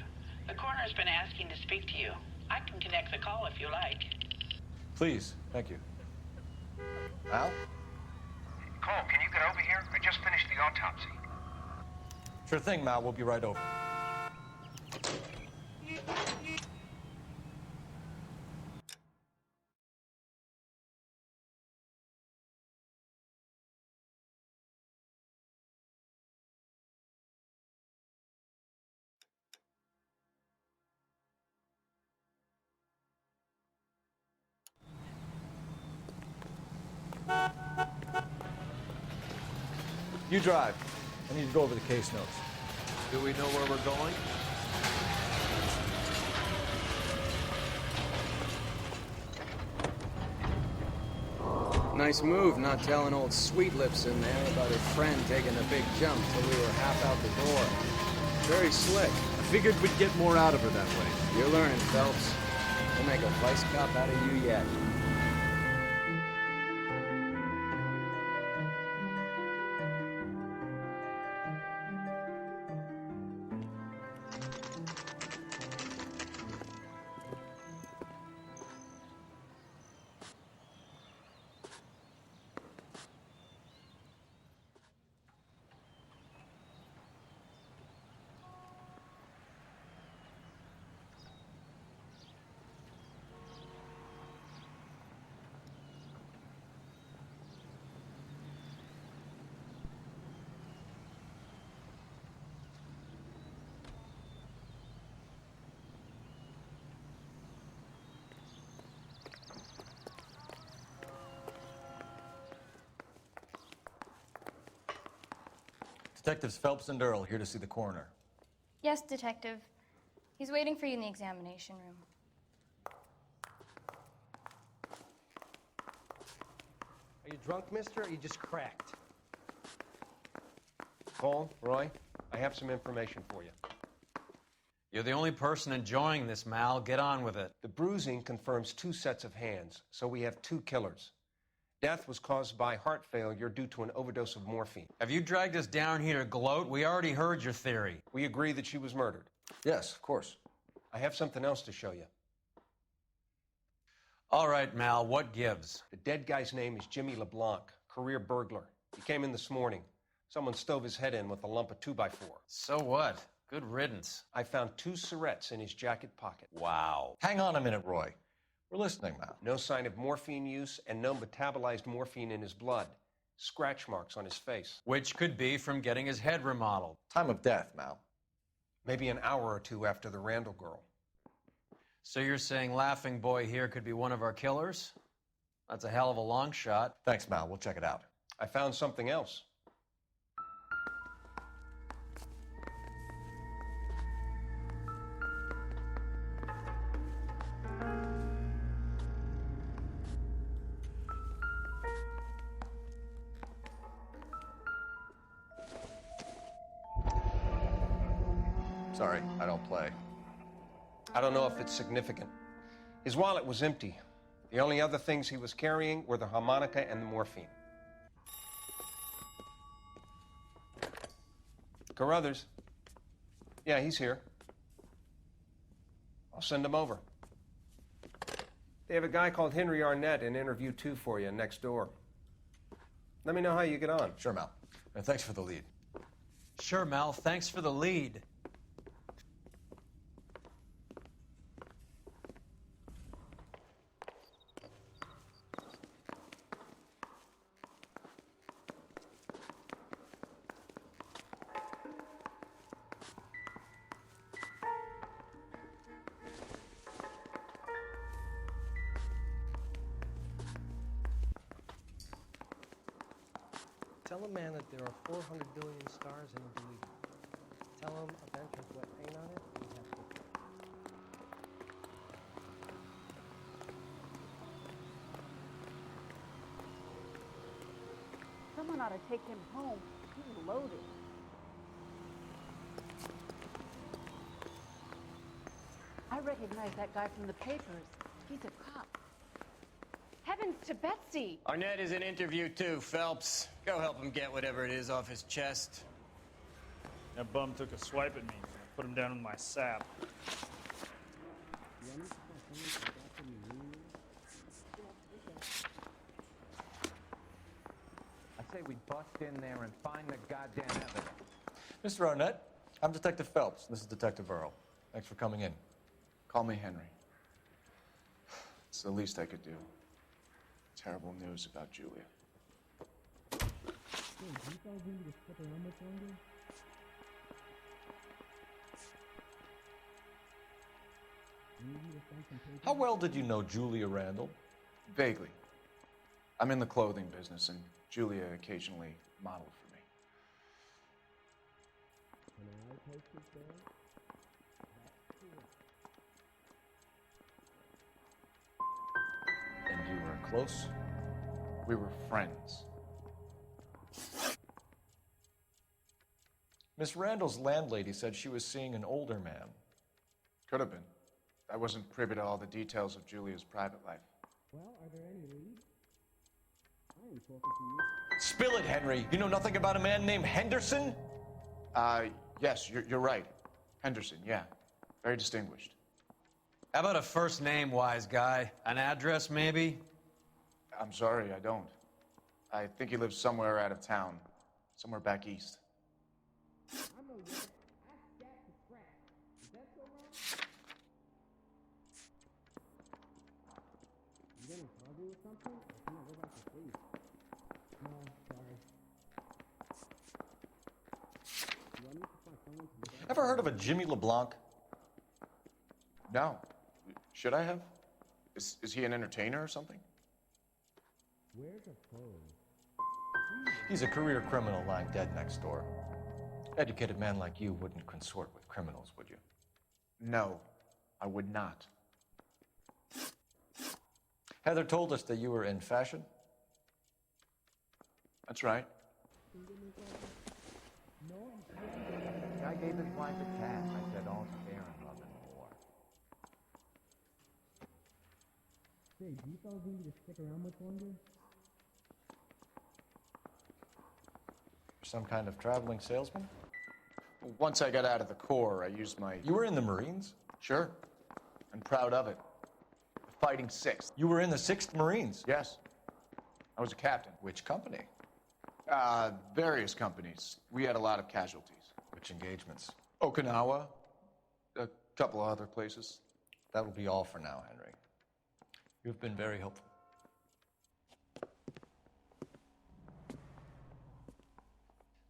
The coroner's been asking to speak to you. I can connect the call if you like. Please, thank you. Al? Cole, can you get over here? I just finished the autopsy. Sure thing, Mal. We'll be right over. You drive. I need to go over the case notes. Do we know where we're going? Nice move not telling old Sweet Lips in there about her friend taking a big jump till we were half out the door. Very slick. I figured we'd get more out of her that way. You're learning, Phelps. We'll make a vice cop out of you yet. Detectives Phelps and Earl here to see the coroner. Yes, Detective. He's waiting for you in the examination room. Are you drunk, mister, or are you just cracked? Cole, Roy, I have some information for you. You're the only person enjoying this, Mal. Get on with it. The bruising confirms 2 sets of hands, so we have 2 killers. Death was caused by heart failure due to an overdose of morphine. Have you dragged us down here to gloat? We already heard your theory. We agree that she was murdered. Yes, of course. I have something else to show you. All right, Mal, what gives? The dead guy's name is Jimmy LeBlanc, career burglar. He came in this morning. Someone stove his head in with a lump of 2x4. So what? Good riddance. I found 2 syrettes in his jacket pocket. Wow. Hang on a minute, Roy. We're listening, Mal. No sign of morphine use and no metabolized morphine in his blood. Scratch marks on his face. Which could be from getting his head remodeled. Time of death, Mal. Maybe an hour or 2 after the Randall girl. So you're saying Laughing Boy here could be one of our killers? That's a hell of a long shot. Thanks, Mal. We'll check it out. I found something else. Sorry, I don't play. I don't know if it's significant. His wallet was empty. The only other things he was carrying were the harmonica and the morphine. Carruthers. Yeah, he's here. I'll send him over. They have a guy called Henry Arnett in interview 2 for you next door. Let me know how you get on. Sure, Mal. And thanks for the lead. Sure, Mal. Thanks for the lead. Tell a man that there are 400 billion stars and he'll believe it. Tell him a bench with wet paint on it and he's happy. Someone ought to take him home. He's loaded. I recognize that guy from the papers. He's a cop. Heavens to Betsy! Arnett is in interview too, Phelps. Go help him get whatever it is off his chest. That bum took a swipe at me. I put him down with my sap. I say we bust in there and find the goddamn evidence. Mr. Arnett, I'm Detective Phelps. This is Detective Earl. Thanks for coming in. Call me Henry. It's the least I could do. Terrible news about Julia. How well did you know Julia Randall? Vaguely. I'm in the clothing business, and Julia occasionally modeled for me. And you were close? We were friends. Miss Randall's landlady said she was seeing an older man. Could have been. I wasn't privy to all the details of Julia's private life. Well, are there any leads? I am talking to you. Spill it, Henry. You know nothing about a man named Henderson? Yes, you're right. Henderson, yeah. Very distinguished. How about a first name, wise guy? An address, maybe? I'm sorry, I don't. I think he lives somewhere out of town. Somewhere back east. I know you. Ask Jack to crack. Is that so wrong? You getting trouble or something? Or can I go back to sleep? No, sorry. Do I need to find someone to look Ever heard of a Jimmy LeBlanc? No. Should I have? Is he an entertainer or something? Where's the phone? He's a career criminal lying dead next door. Educated man like you wouldn't consort with criminals, would you? No, I would not. Heather told us that you were in fashion. That's right. Guy gave his wife a cat. I said, all fair in love and war. Say, do you fellas need me to stick around much longer? Some kind of traveling salesman? Once I got out of the Corps, I used my... You were in the Marines? Sure. I'm proud of it. The Fighting Sixth. You were in the 6th Marines? Yes. I was a captain. Which company? Various companies. We had a lot of casualties. Which engagements? Okinawa. A couple of other places. That will be all for now, Henry. You've been very helpful.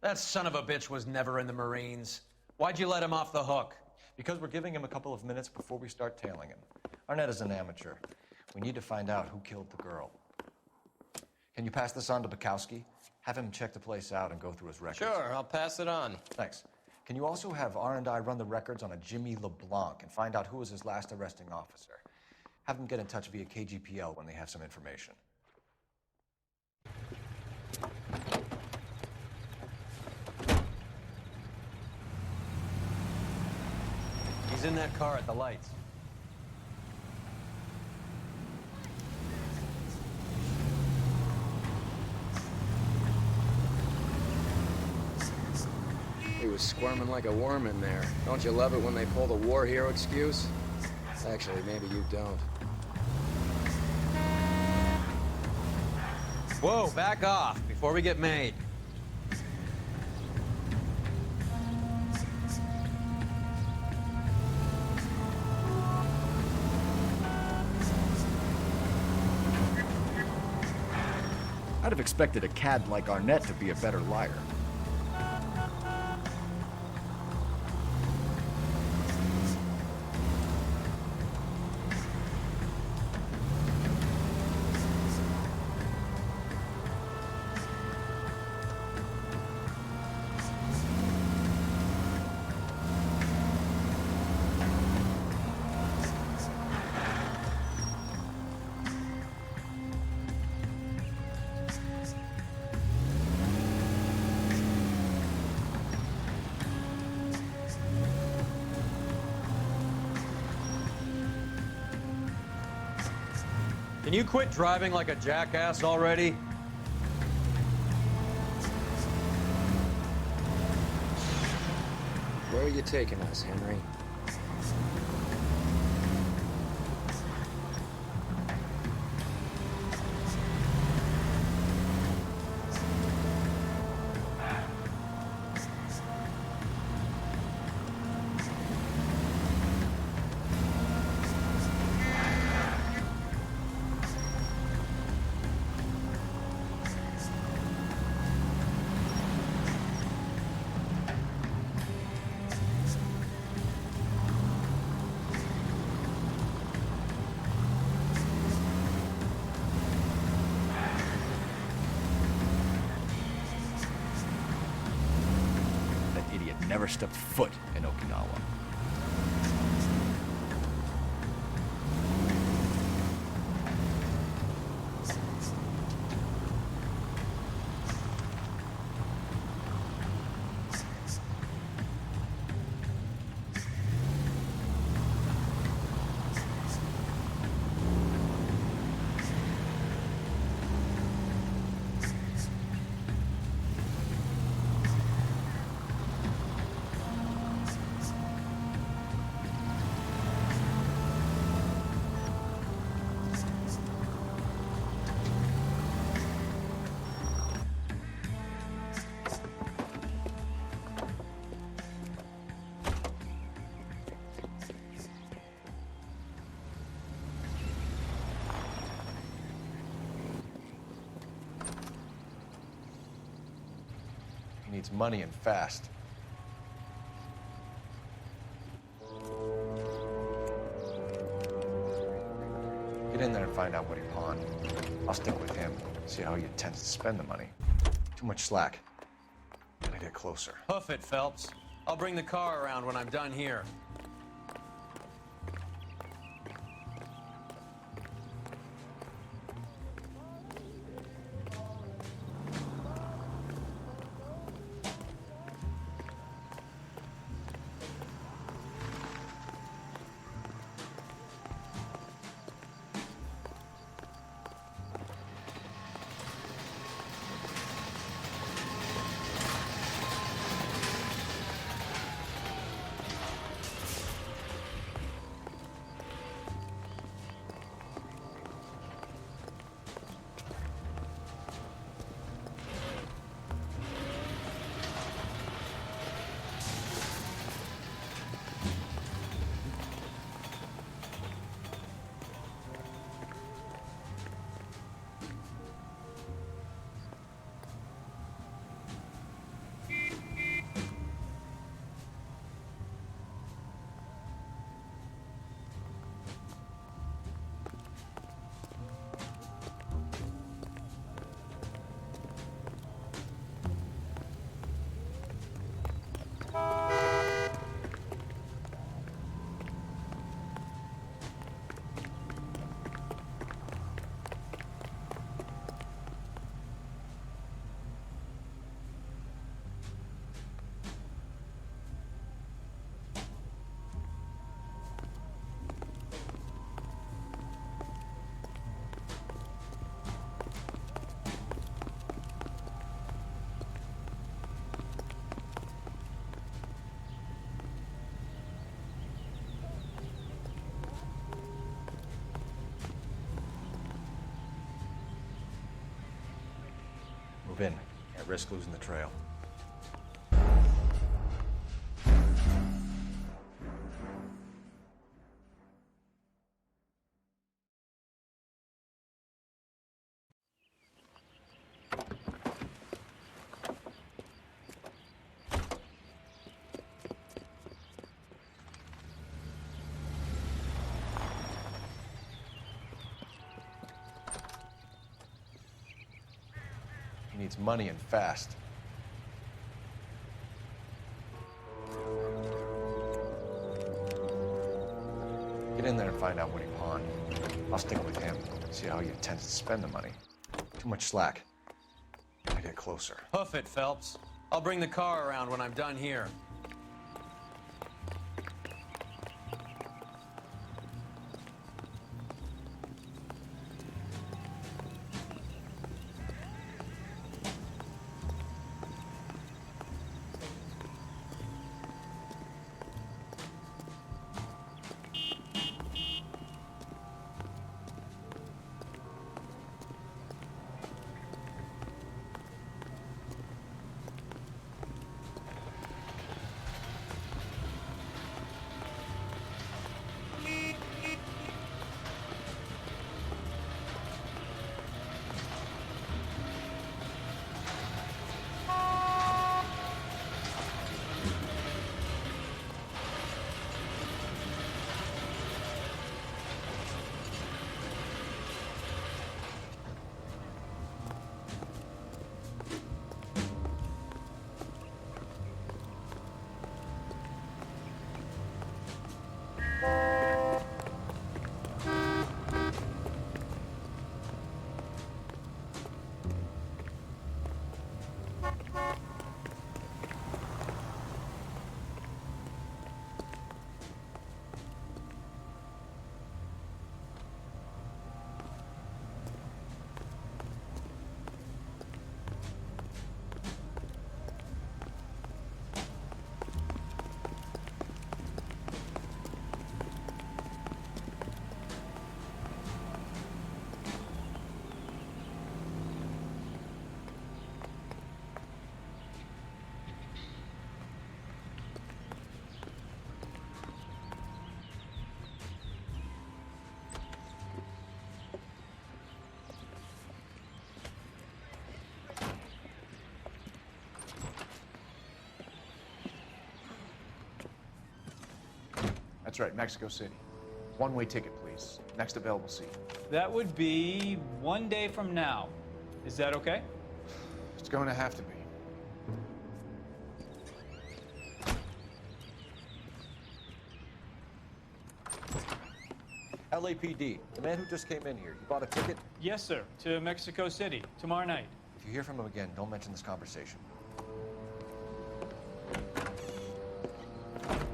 That son of a bitch was never in the Marines. Why'd you let him off the hook? Because we're giving him a couple of minutes before we start tailing him. Arnett is an amateur. We need to find out who killed the girl. Can you pass this on to Bukowski? Have him check the place out and go through his records. Sure, I'll pass it on. Thanks. Can you also have R&I run the records on a Jimmy LeBlanc and find out who was his last arresting officer? Have them get in touch via KGPL when they have some information. He's in that car at the lights. He was squirming like a worm in there. Don't you love it when they pull the war hero excuse? Actually, maybe you don't. Whoa, back off before we get made. I'd have expected a cad like Arnett to be a better liar. Can you quit driving like a jackass already? Where are you taking us, Henry? Never stepped foot in Okinawa. He needs money and fast. Get in there and find out what he pawned. I'll stick with him, see how he intends to spend the money. Too much slack. Gotta get closer. Hoof it, Phelps. I'll bring the car around when I'm done here. Move in. Can't risk losing the trail. He needs money and fast. Get in there and find out what he pawned. I'll stick with him, see how he intends to spend the money. Too much slack. Gotta get closer. Hoof it, Phelps. I'll bring the car around when I'm done here. That's right, Mexico City. One-way ticket, please. Next available seat. That would be 1 day from now. Is that okay? It's going to have to be. LAPD, the man who just came in here, you bought a ticket? Yes, sir. To Mexico City, tomorrow night. If you hear from him again, don't mention this conversation.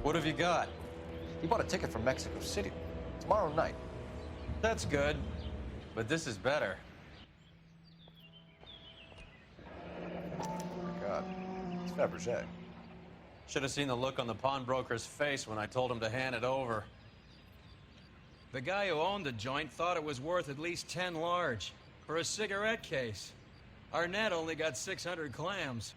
What have you got? He bought a ticket from Mexico City. Tomorrow night. That's good, but this is better. Oh my God, it's Fabergé. Should have seen the look on the pawnbroker's face when I told him to hand it over. The guy who owned the joint thought it was worth at least 10 large for a cigarette case. Arnett only got 600 clams.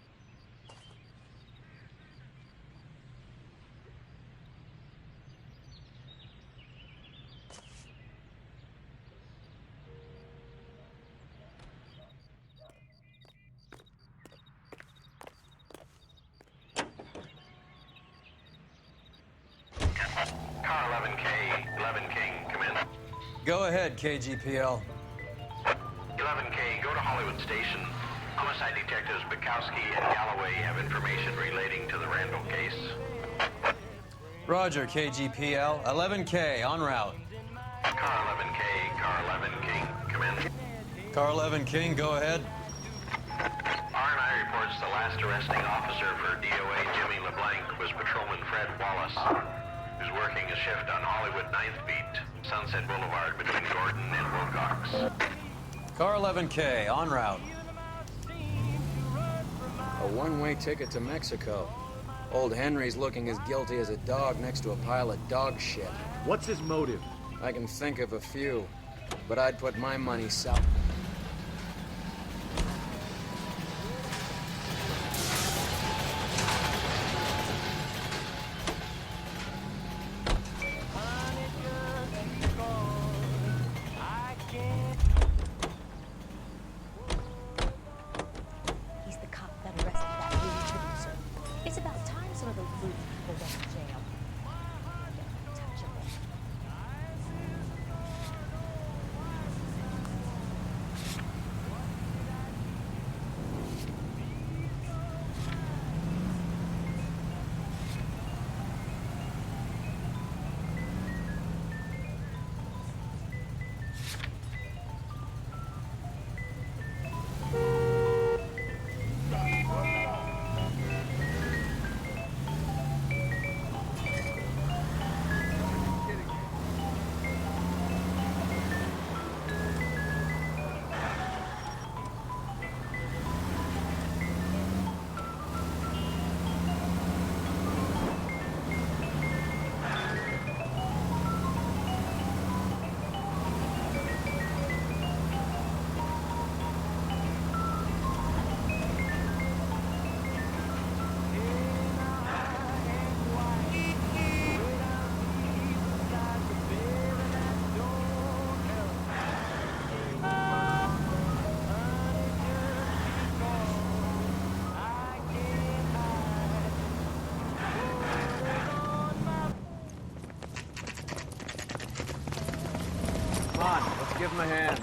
Car 11K, 11 King, come in. Go ahead, KGPL. 11K, go to Hollywood Station. Homicide detectives Bukowski and Galloway have information relating to the Randall case. Roger, KGPL. 11K, en route. Car 11K, car 11 King, come in. Car 11 King, go ahead. R&I reports the last arresting officer for DOA Jimmy LeBlanc was Patrolman Fred Wallace, who's working a shift on Hollywood 9th Beat, Sunset Boulevard between Gordon and Wilcox. Car 11K, en route. A one-way ticket to Mexico. Old Henry's looking as guilty as a dog next to a pile of dog shit. What's his motive? I can think of a few, but I'd put my money south. He's the cop that arrested that movie producer. It's about time some of those movie people went to jail. Untouchable. Come on, let's give him a hand.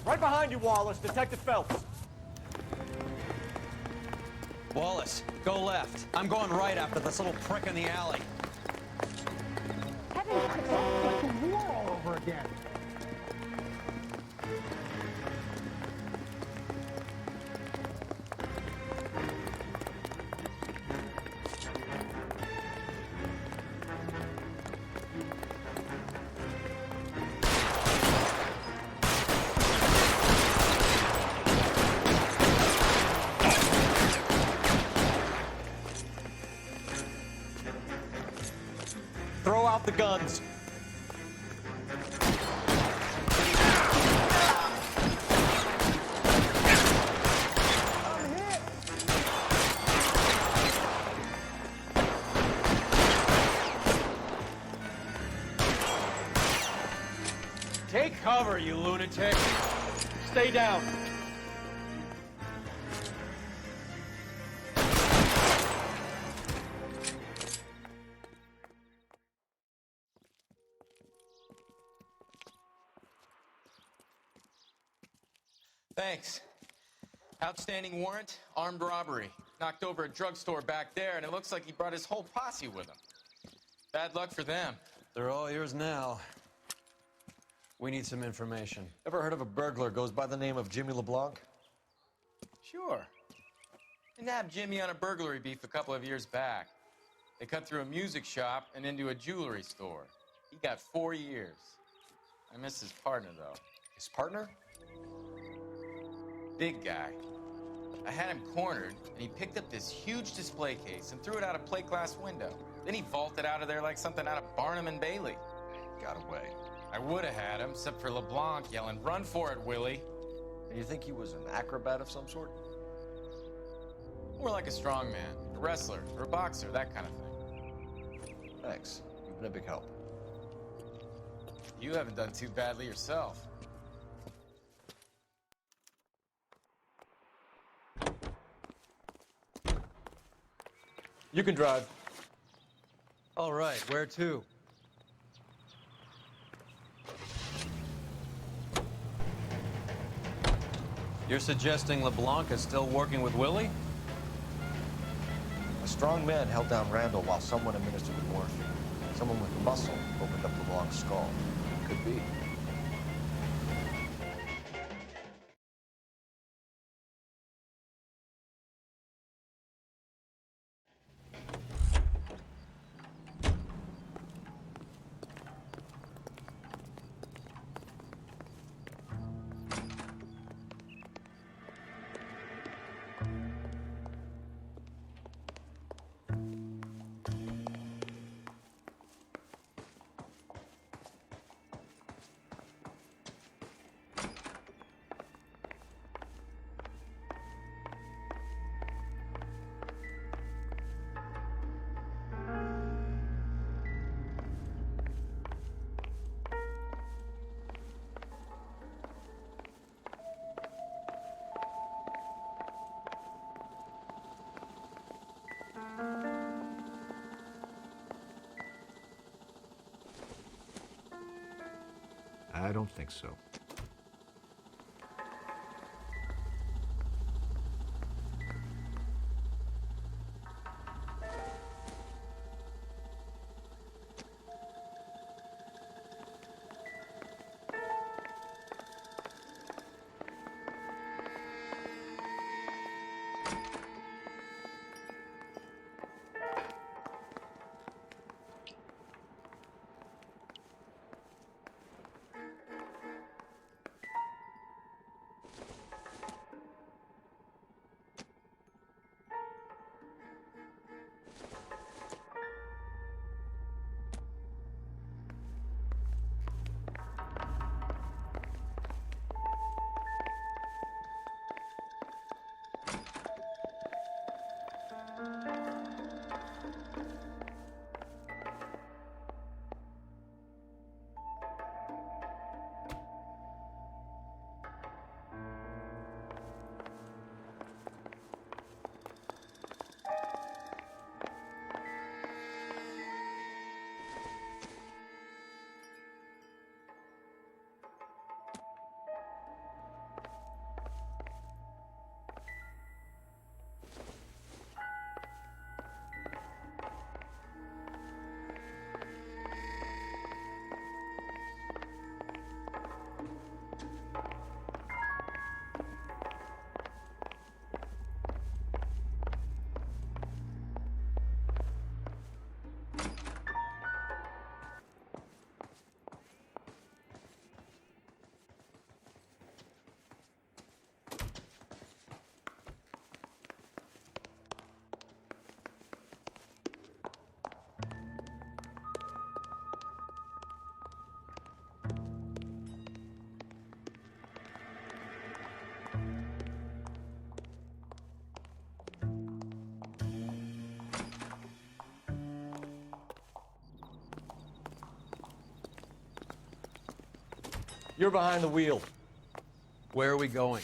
Right behind you, Wallace. Detective Phelps. Wallace, go left. I'm going right after this little prick in the alley. Heavens, it's like a war all over again. Throw out the guns. Take cover, you lunatic. Stay down. Thanks. Outstanding warrant, armed robbery. Knocked over a drugstore back there, and it looks like he brought his whole posse with him. Bad luck for them. They're all yours now. We need some information. Ever heard of a burglar goes by the name of Jimmy LeBlanc? Sure. They nabbed Jimmy on a burglary beef a couple of years back. They cut through a music shop and into a jewelry store. He got 4 years. I miss his partner, though. His partner? Big guy. I had him cornered, and he picked up this huge display case and threw it out a plate glass window. Then he vaulted out of there like something out of Barnum and Bailey. Got away. I would have had him, except for LeBlanc yelling, "Run for it, Willie!" And you think he was an acrobat of some sort? More like a strongman, a wrestler, or a boxer, that kind of thing. Thanks. You've been a big help. You haven't done too badly yourself. You can drive. All right, where to? You're suggesting LeBlanc is still working with Willie? A strong man held down Randall while someone administered the morphine. Someone with muscle opened up LeBlanc's skull. Could be. I don't think so. You're behind the wheel. Where are we going?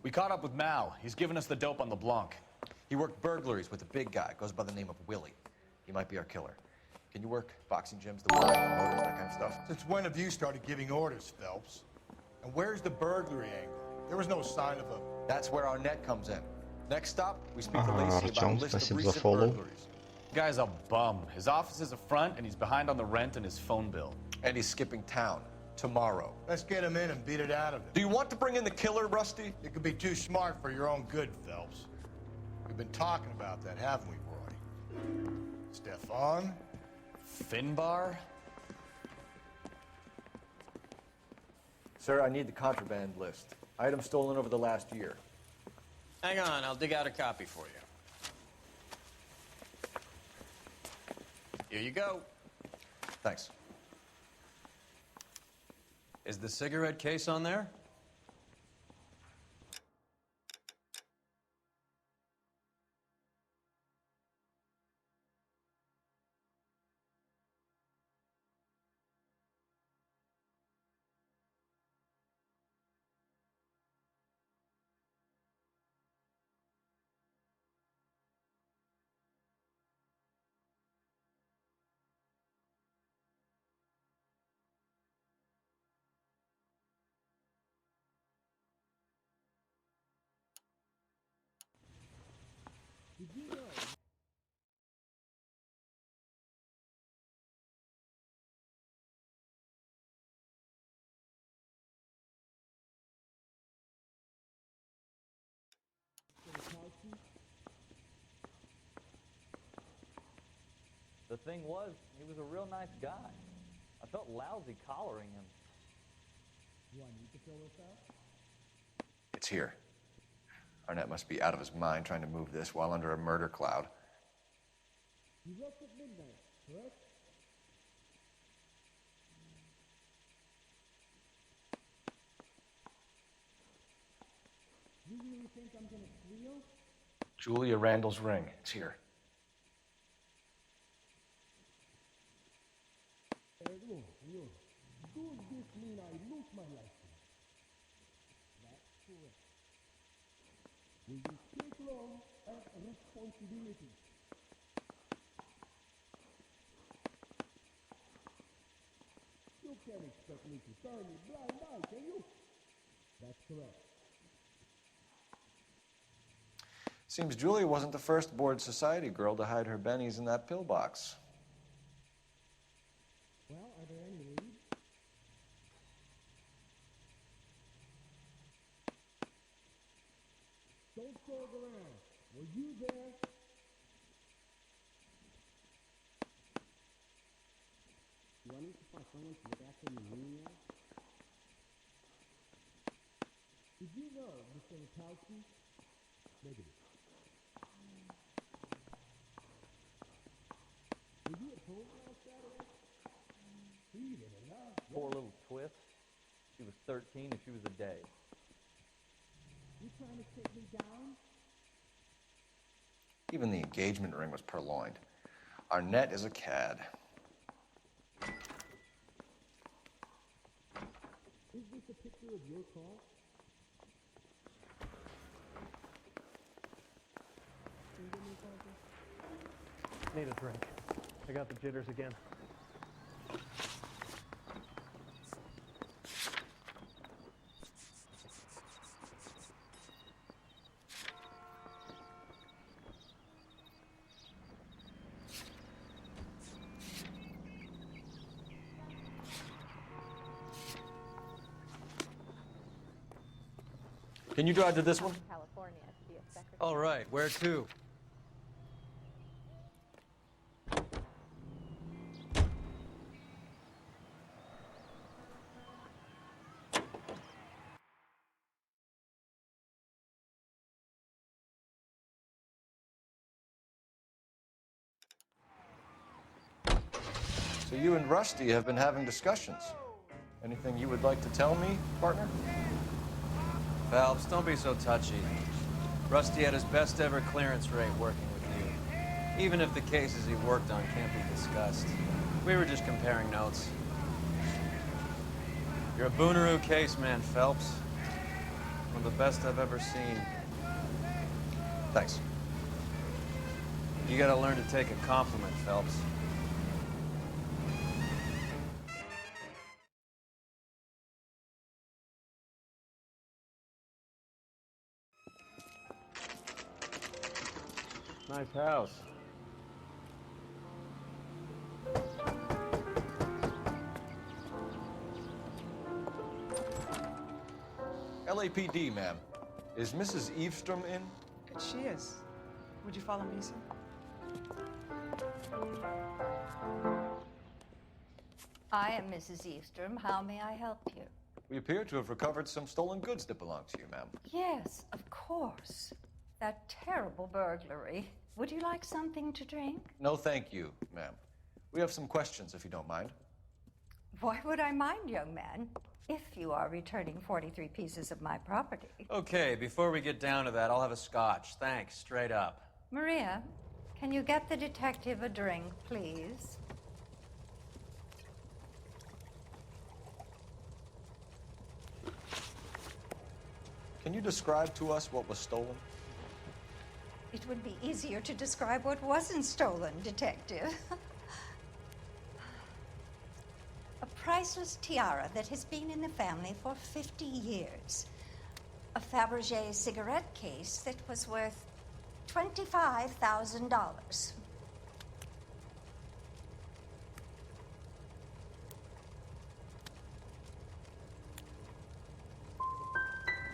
We caught up with Mal. He's given us the dope on LeBlanc. He worked burglaries with a big guy. Goes by the name of Willie. He might be our killer. Can you work boxing gyms, the motors, that kind of stuff? Since when have you started giving orders, Phelps? And where's the burglary angle? There was no sign of a... That's where our net comes in. Next stop, we speak to Lacey about a Артем, list of спасибо за recent фоллоу. burglaries. Guy's a bum. His office is a front, and he's behind on the rent and his phone bill. And he's skipping town tomorrow. Let's get him in and beat it out of him. Do you want to bring in the killer, Rusty? You could be too smart for your own good, Phelps. We've been talking about that, haven't we, Roy? Stefan? Finbar? Sir, I need the contraband list. Items stolen over the last year. Hang on, I'll dig out a copy for you. Here you go. Thanks. Is the cigarette case on there? The thing was, he was a real nice guy. I felt lousy collaring him. Do I need to fill this out? It's here. Arnett must be out of his mind trying to move this while under a murder cloud. You left at midnight, correct? You really think I'm gonna squeal? Julia Randall's ring. It's here. Does this mean I lose my license? That's correct. Will you take long and responsibility? You can't expect me to turn a blind eye, can you? That's correct. Seems Julia wasn't the first bored society girl to hide her bennies in that pillbox. Well, are there any leads? Don't talk around. Were you there? Do I need to find someone to look after me now? Did you know, Mr. Rakowski? Negative. Were you at home last Saturday? Even enough. Poor little twist. She was 13 and she was a day. You trying to take me down? Even the engagement ring was purloined. Arnett is a cad. Is this a picture of your car? Can you give me something? Need a drink. I got the jitters again. Can you drive to this one? California to be a secretary. All right, where to? So you and Rusty have been having discussions. Anything you would like to tell me, partner? Phelps, don't be so touchy. Rusty had his best ever clearance rate working with you. Even if the cases he worked on can't be discussed. We were just comparing notes. You're a Booneroo case man, Phelps. One of the best I've ever seen. Thanks. You gotta learn to take a compliment, Phelps. Nice house. LAPD, ma'am. Is Mrs. Eavestrom in? She is. Would you follow me, sir? I am Mrs. Eavestrom. How may I help you? We appear to have recovered some stolen goods that belong to you, ma'am. Yes, of course. That terrible burglary. Would you like something to drink? No, thank you, ma'am. We have some questions, if you don't mind. Why would I mind, young man? If you are returning 43 pieces of my property. Okay, before we get down to that, I'll have a scotch. Thanks, straight up. Maria, can you get the detective a drink, please? Can you describe to us what was stolen? It would be easier to describe what wasn't stolen, Detective. A priceless tiara that has been in the family for 50 years. A Fabergé cigarette case that was worth $25,000.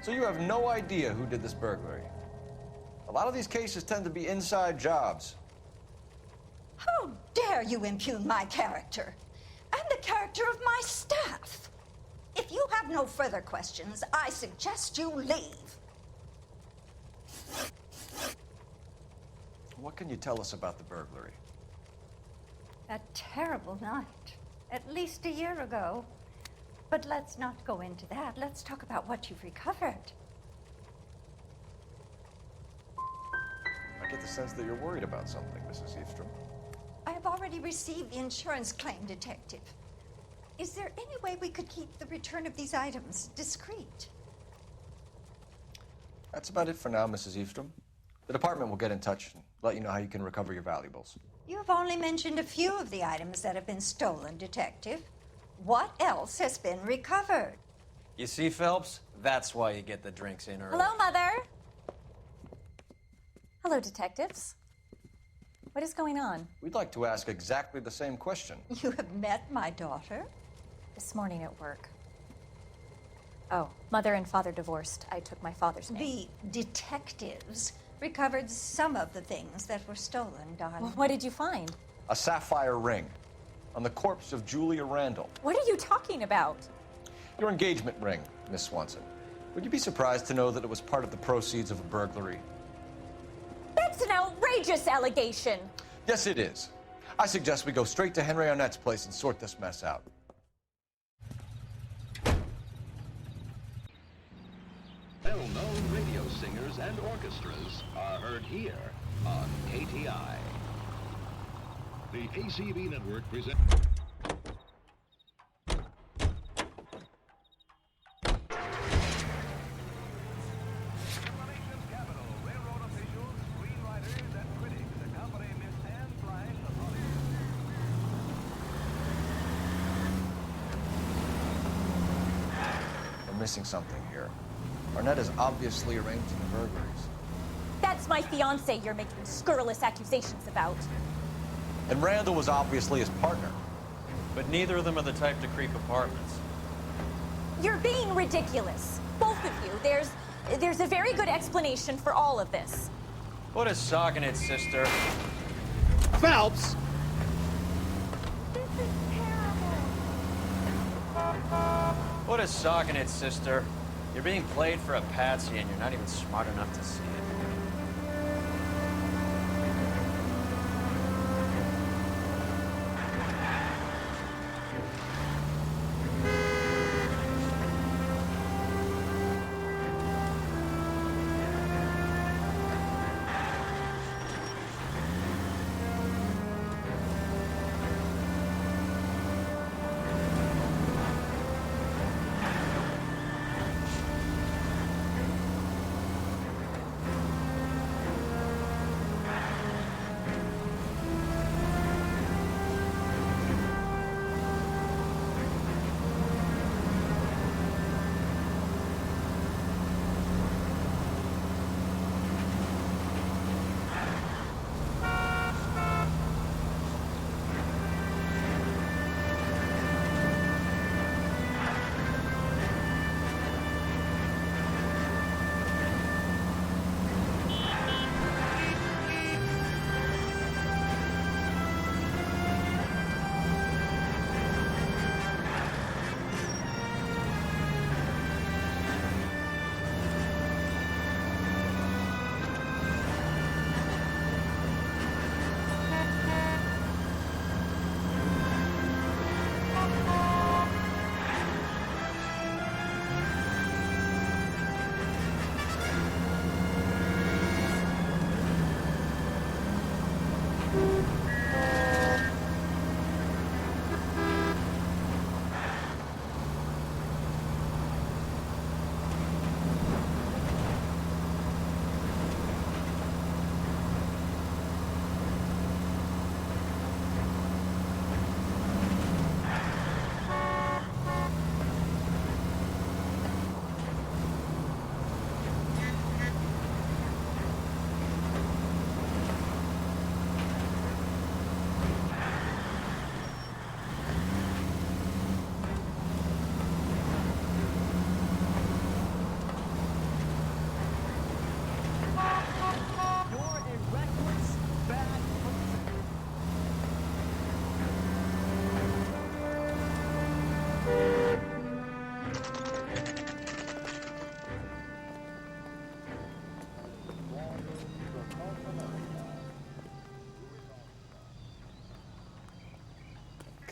So you have no idea who did this burglary? A lot of these cases tend to be inside jobs. How dare you impugn my character and the character of my staff? If you have no further questions, I suggest you leave. What can you tell us about the burglary? That terrible night, at least a year ago. But let's not go into that. Let's talk about what you've recovered. I get the sense that you're worried about something, Mrs. Eavestrom. I have already received the insurance claim, Detective. Is there any way we could keep the return of these items discreet? That's about it for now, Mrs. Eavestrom. The department will get in touch and let you know how you can recover your valuables. You have only mentioned a few of the items that have been stolen, Detective. What else has been recovered? You see, Phelps? That's why you get the drinks in early. Hello, Mother. Hello, detectives. What is going on? We'd like to ask exactly the same question. You have met my daughter? This morning at work. Oh, mother and father divorced. I took my father's name. The detectives recovered some of the things that were stolen, darling. Well, what did you find? A sapphire ring on the corpse of Julia Randall. What are you talking about? Your engagement ring, Miss Swanson. Would you be surprised to know that it was part of the proceeds of a burglary? That's an outrageous allegation. Yes, it is. I suggest we go straight to Henry Arnett's place and sort this mess out. Well-known radio singers and orchestras are heard here on KTI. The ACB network presents... We're missing something here. Arnett is obviously arranging the burglaries. That's my fiance you're making scurrilous accusations about. And Randall was obviously his partner. But neither of them are the type to creep apartments. You're being ridiculous. Both of you. There's a very good explanation for all of this. What a sock in it, sister. Phelps! What a sock in it, sister. You're being played for a patsy and you're not even smart enough to see it.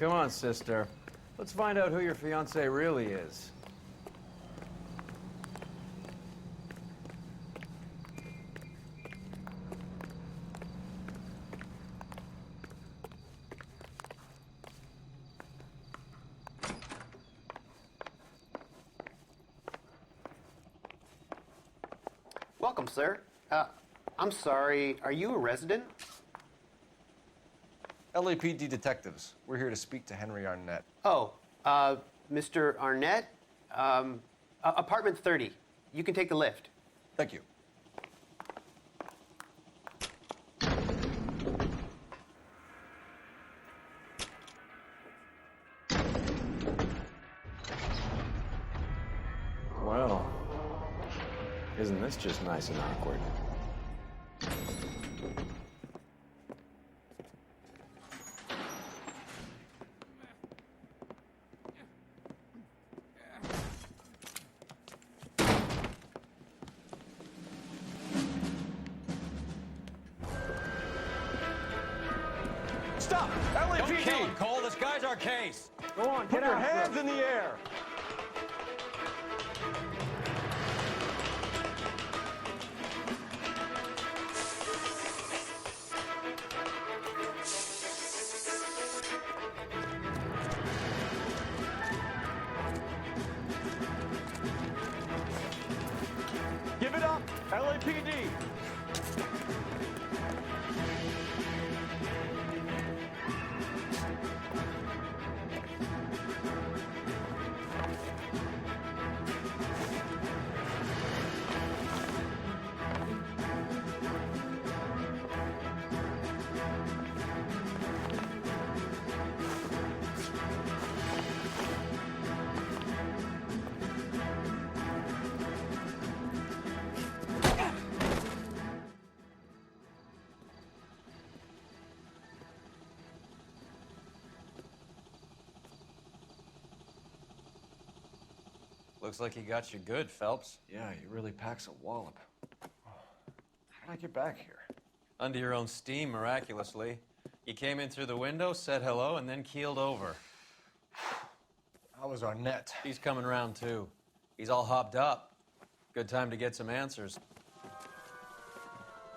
Come on, sister. Let's find out who your fiance really is. Welcome, sir. I'm sorry, are you a resident? LAPD detectives. We're here to speak to Henry Arnett. Oh, Mr. Arnett? Apartment 30. You can take the lift. Thank you. Well, isn't this just nice and awkward? Stop! Don't kill LAPD! him, Cole. This guy's our case. Go on, put your hands in the air! Give it up, LAPD! Looks like he got you good, Phelps. Yeah, he really packs a wallop. How'd I get back here? Under your own steam, miraculously. You came in through the window, said hello, and then keeled over. How was Arnett? He's coming round, too. He's all hopped up. Good time to get some answers.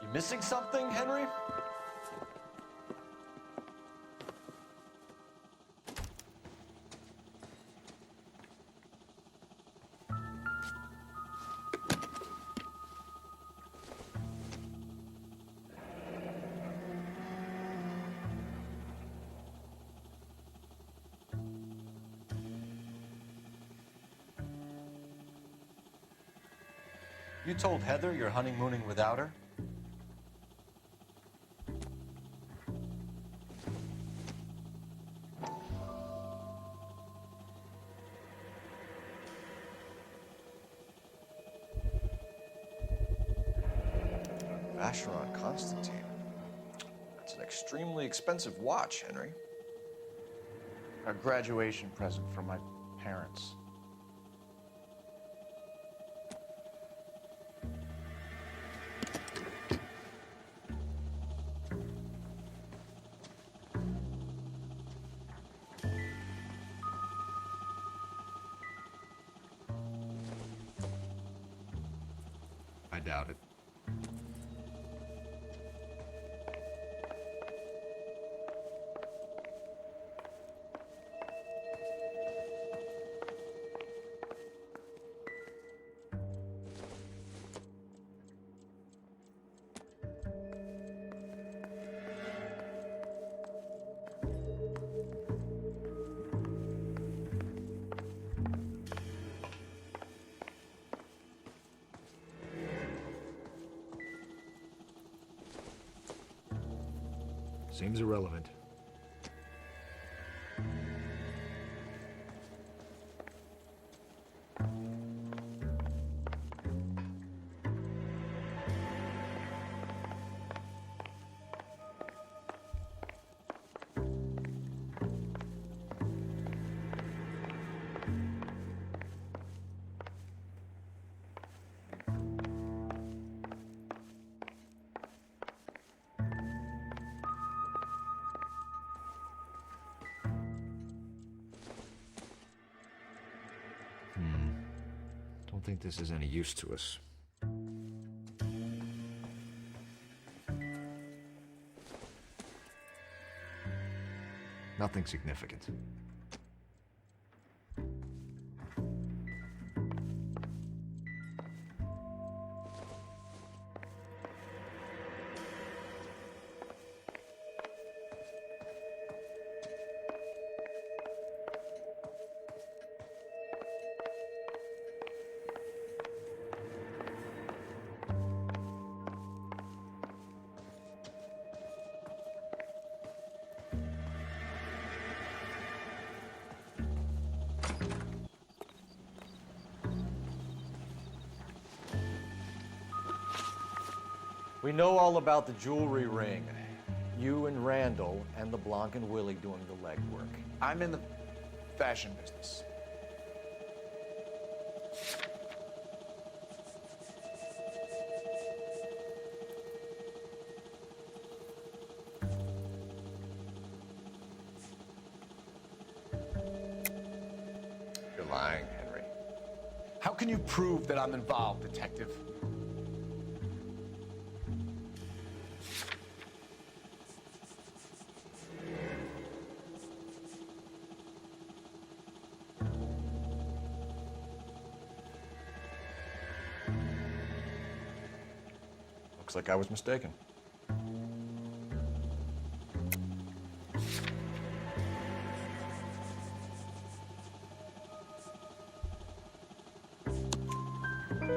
You missing something, Henry? You told Heather you're honeymooning without her? Vacheron Constantine. That's an extremely expensive watch, Henry. A graduation present from my parents. I doubt it. Seems irrelevant. don't think this is any use to us. Nothing significant. We know all about the jewelry ring. You and Randall and LeBlanc and Willie doing the legwork. I'm in the fashion business. You're lying, Henry. How can you prove that I'm involved, Detective? Looks like I was mistaken.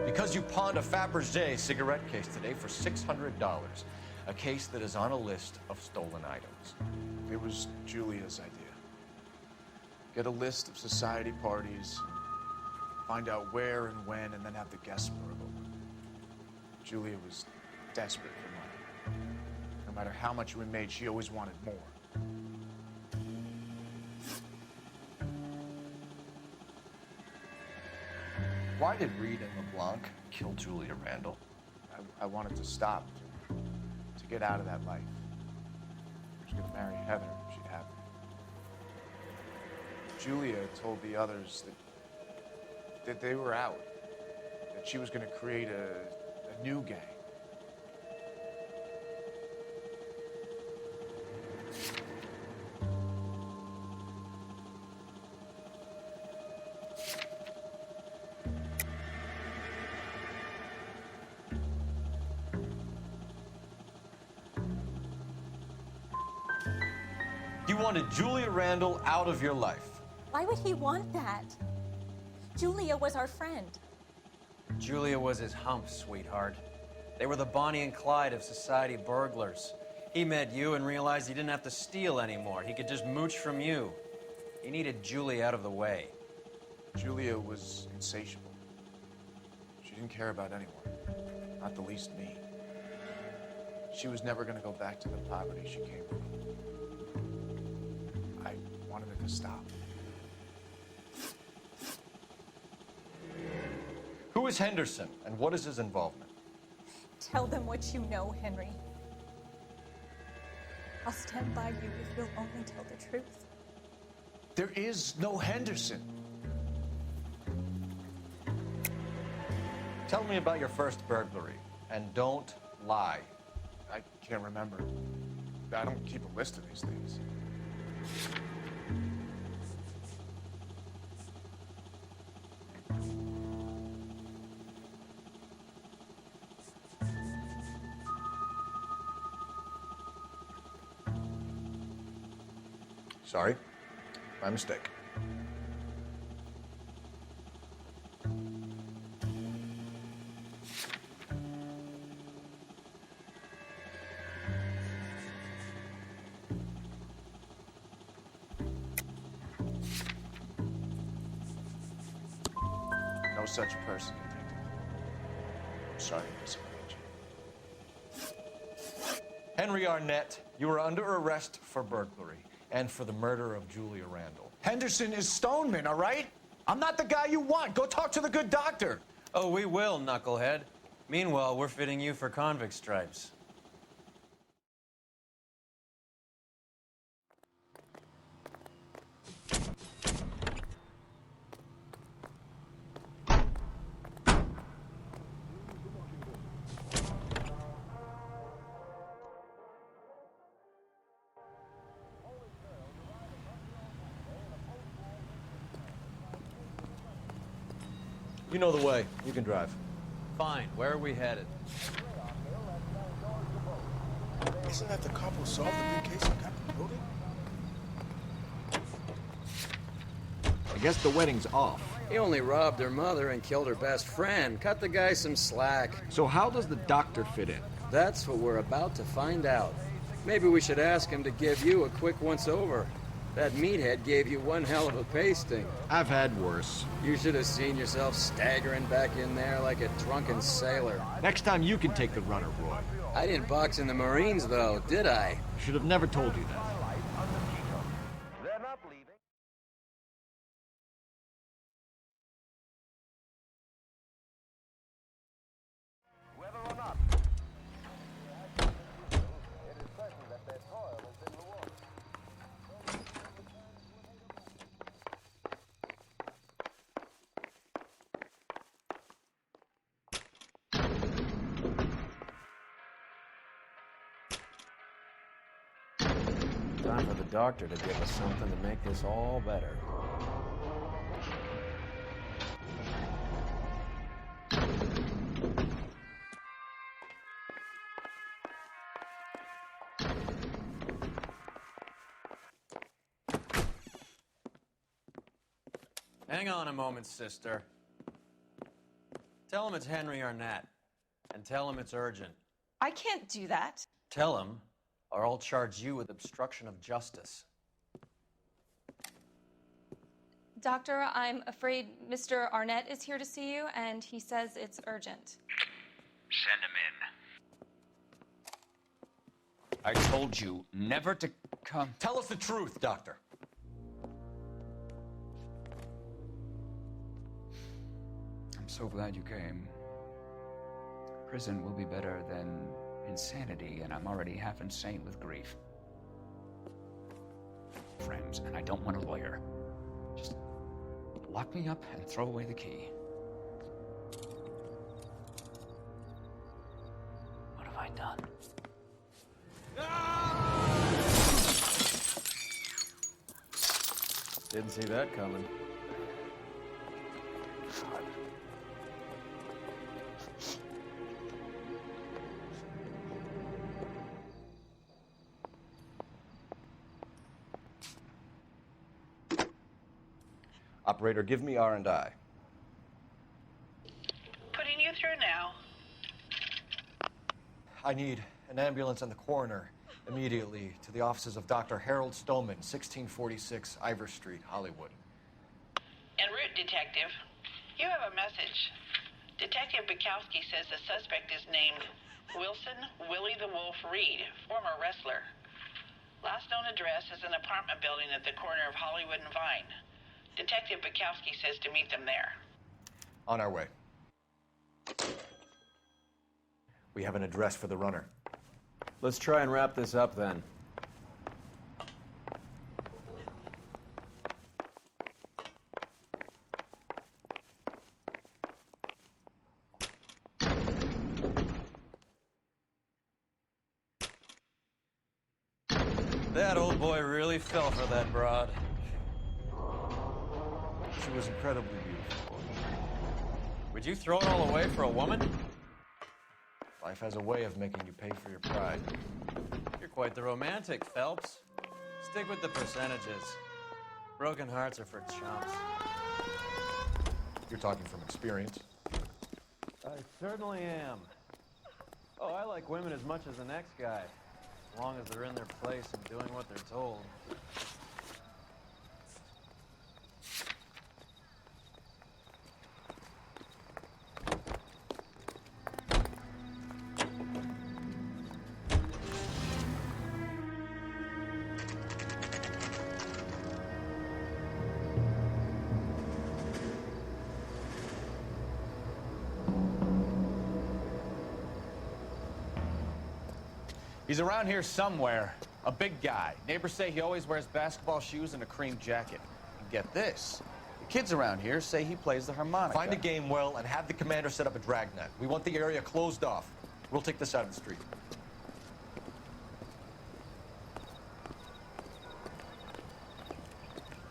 Because you pawned a Fabergé cigarette case today for $600. A case that is on a list of stolen items. It was Julia's idea. Get a list of society parties, find out where and when, and then have the guests burgled. Julia was desperate for money. No matter how much we made, she always wanted more. Why did Reed and LeBlanc kill Julia Randall? I wanted to stop, to get out of that life. I was going to marry Heather if she'd have me. Julia told the others that they were out, that she was going to create a new gang. You wanted Julia Randall out of your life. Why would he want that? Julia was our friend. Julia was his hump, sweetheart. They were the Bonnie and Clyde of society burglars. He met you and realized he didn't have to steal anymore. He could just mooch from you. He needed Julia out of the way. Julia was insatiable. She didn't care about anyone, not the least me. She was never going to go back to the poverty she came from. I wanted it to stop. Who is Henderson, and what is his involvement? Tell them what you know, Henry. I'll stand by you if you'll only tell the truth. There is no Henderson. Tell me about your first burglary, and don't lie. I can't remember. I don't keep a list of these things. Sorry, my mistake. No such person, Detective. I'm sorry to disappoint you. Henry Arnett, you are under arrest for burglary and for the murder of Julia Randall. Henderson is Stoneman, all right? I'm not the guy you want. Go talk to the good doctor. Oh, we will, knucklehead. Meanwhile, we're fitting you for convict stripes. You know the way. You can drive. Fine. Where are we headed? Isn't that the cop who solved the big case in Captain Building? I guess the wedding's off. He only robbed her mother and killed her best friend. Cut the guy some slack. So how does the doctor fit in? That's what we're about to find out. Maybe we should ask him to give you a quick once-over. That meathead gave you one hell of a pasting. I've had worse. You should have seen yourself staggering back in there like a drunken sailor. Next time you can take the runner, Roy. I didn't box in the Marines, though, did I? Should have never told you that. Time for the doctor to give us something to make this all better. Hang on a moment, sister. Tell him it's Henry Arnett. And tell him it's urgent. I can't do that. Tell him, or I'll charge you with obstruction of justice. Doctor, I'm afraid Mr. Arnett is here to see you, and he says it's urgent. Send him in. I told you never to come. Tell us the truth, Doctor. I'm so glad you came. Prison will be better than insanity, and I'm already half insane with grief. Friends, and I don't want a lawyer. Just lock me up and throw away the key. What have I done? Didn't see that coming. Operator, give me R&I. Putting you through now. I need an ambulance and the coroner immediately to the offices of Dr. Harold Stoneman, 1646 Ivor Street, Hollywood. En route, Detective. You have a message. Detective Bukowski says the suspect is named Wilson Willie the Wolf Reed, former wrestler. Last known address is an apartment building at the corner of Hollywood and Vine. Detective Bukowski says to meet them there. On our way. We have an address for the runner. Let's try and wrap this up then. That old boy really fell for that broad. She was incredibly beautiful. Would you throw it all away for a woman? Life has a way of making you pay for your pride. You're quite the romantic, Phelps. Stick with the percentages. Broken hearts are for chumps. You're talking from experience. I certainly am. Oh, I like women as much as the next guy. As long as they're in their place and doing what they're told. He's around here somewhere. A big guy. Neighbors say he always wears basketball shoes and a cream jacket. And get this. The kids around here say he plays the harmonica. Find a game well and have the commander set up a dragnet. We want the area closed off. We'll take this out of the street.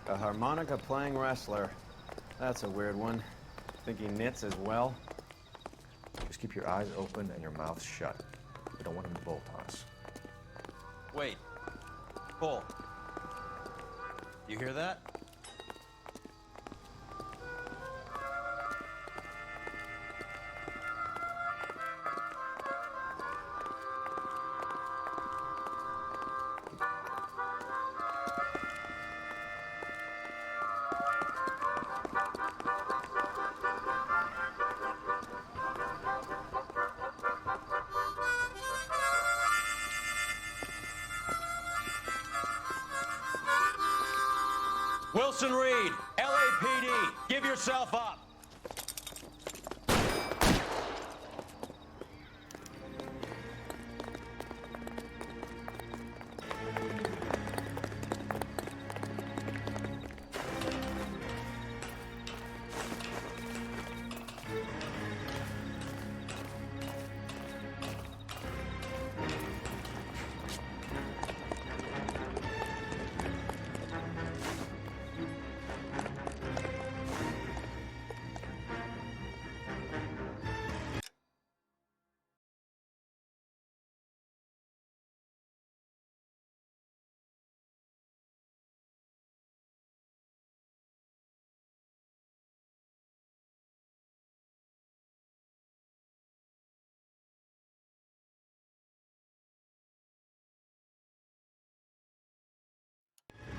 A harmonica playing wrestler. That's a weird one. Think he knits as well? Just keep your eyes open and your mouth shut. We don't want him to bolt on us. Wait. Pull. You hear that? Wilson Reed, LAPD, give yourself up.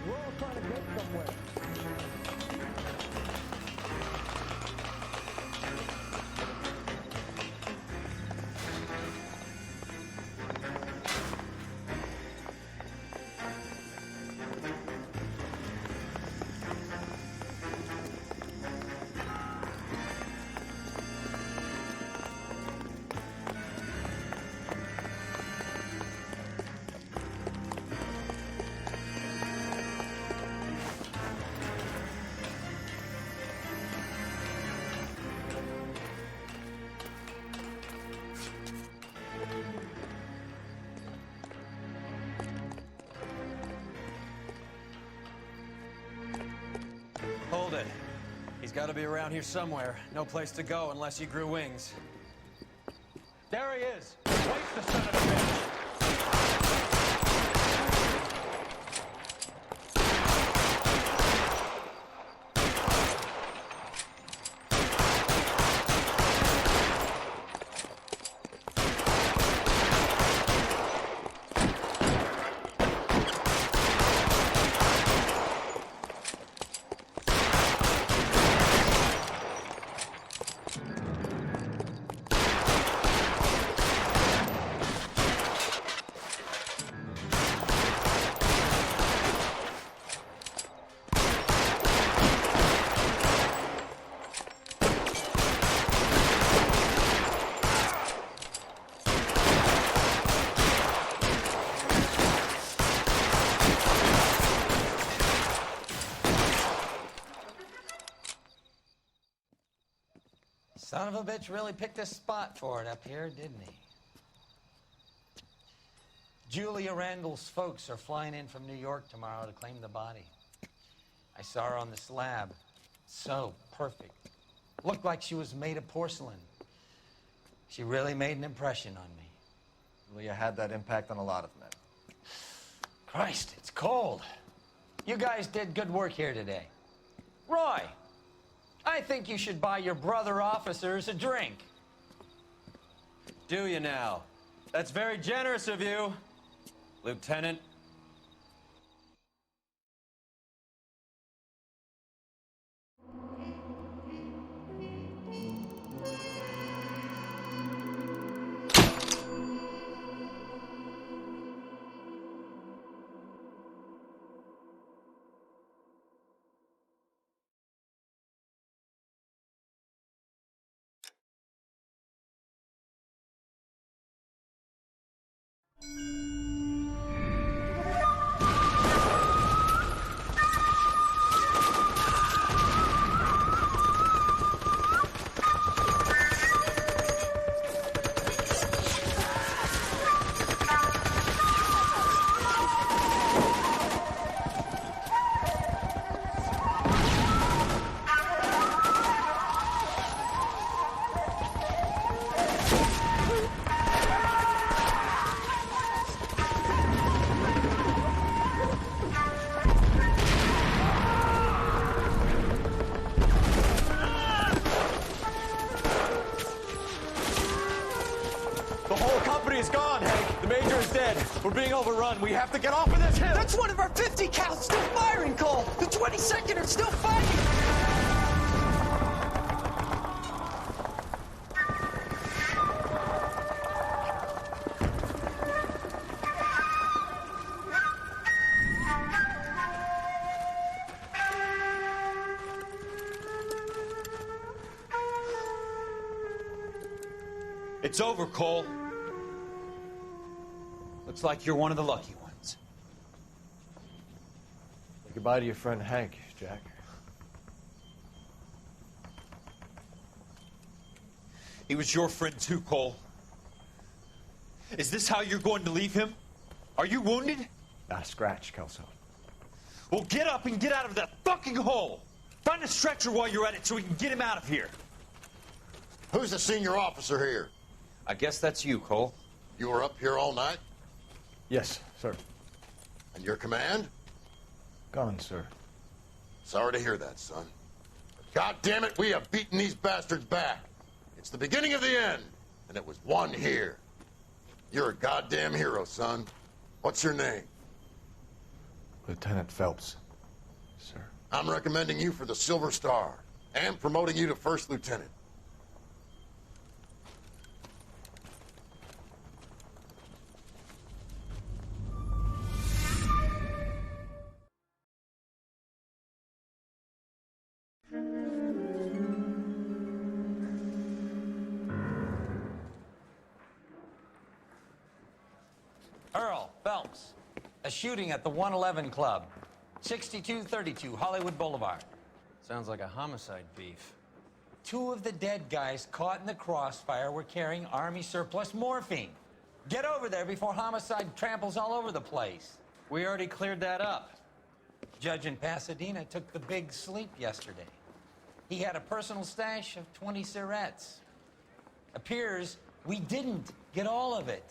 We're all trying to get somewhere. Hold it. He's got to be around here somewhere. No place to go unless he grew wings. There he is. Wait the son of a bitch. Son of a bitch really picked a spot for it up here, didn't he? Julia Randall's folks are flying in from New York tomorrow to claim the body. I saw her on the slab. So perfect. Looked like she was made of porcelain. She really made an impression on me. Julia had that impact on a lot of men. Christ, it's cold. You guys did good work here today. Roy, I think you should buy your brother officers a drink. Do you now? That's very generous of you, Lieutenant. The whole company is gone, Hank. The major is dead. We're being overrun. We have to get off of this hill. That's one of our 50 cals still firing, Cole. The 22nd are still fighting. It's over, Cole. Looks like you're one of the lucky ones. Say goodbye to your friend Hank, Jack. He was your friend too, Cole. Is this how you're going to leave him? Are you wounded? Not a scratch, Kelso. Well, get up and get out of that fucking hole. Find a stretcher while you're at it so we can get him out of here. Who's the senior officer here? I guess that's you, Cole. You were up here all night? Yes, sir. And your command? Gone, sir. Sorry to hear that, son. God damn it, we have beaten these bastards back. It's the beginning of the end, and it was one here. You're a goddamn hero, son. What's your name? Lieutenant Phelps, sir. I'm recommending you for the Silver Star and promoting you to first lieutenant. Earl Phelps, a shooting at the 111 Club, 6232 Hollywood Boulevard. Sounds like a homicide beef. 2 of the dead guys caught in the crossfire were carrying Army surplus morphine. Get over there before homicide tramples all over the place. We already cleared that up. Judge in Pasadena took the big sleep yesterday. He had a personal stash of 20 cigarettes. Appears we didn't get all of it.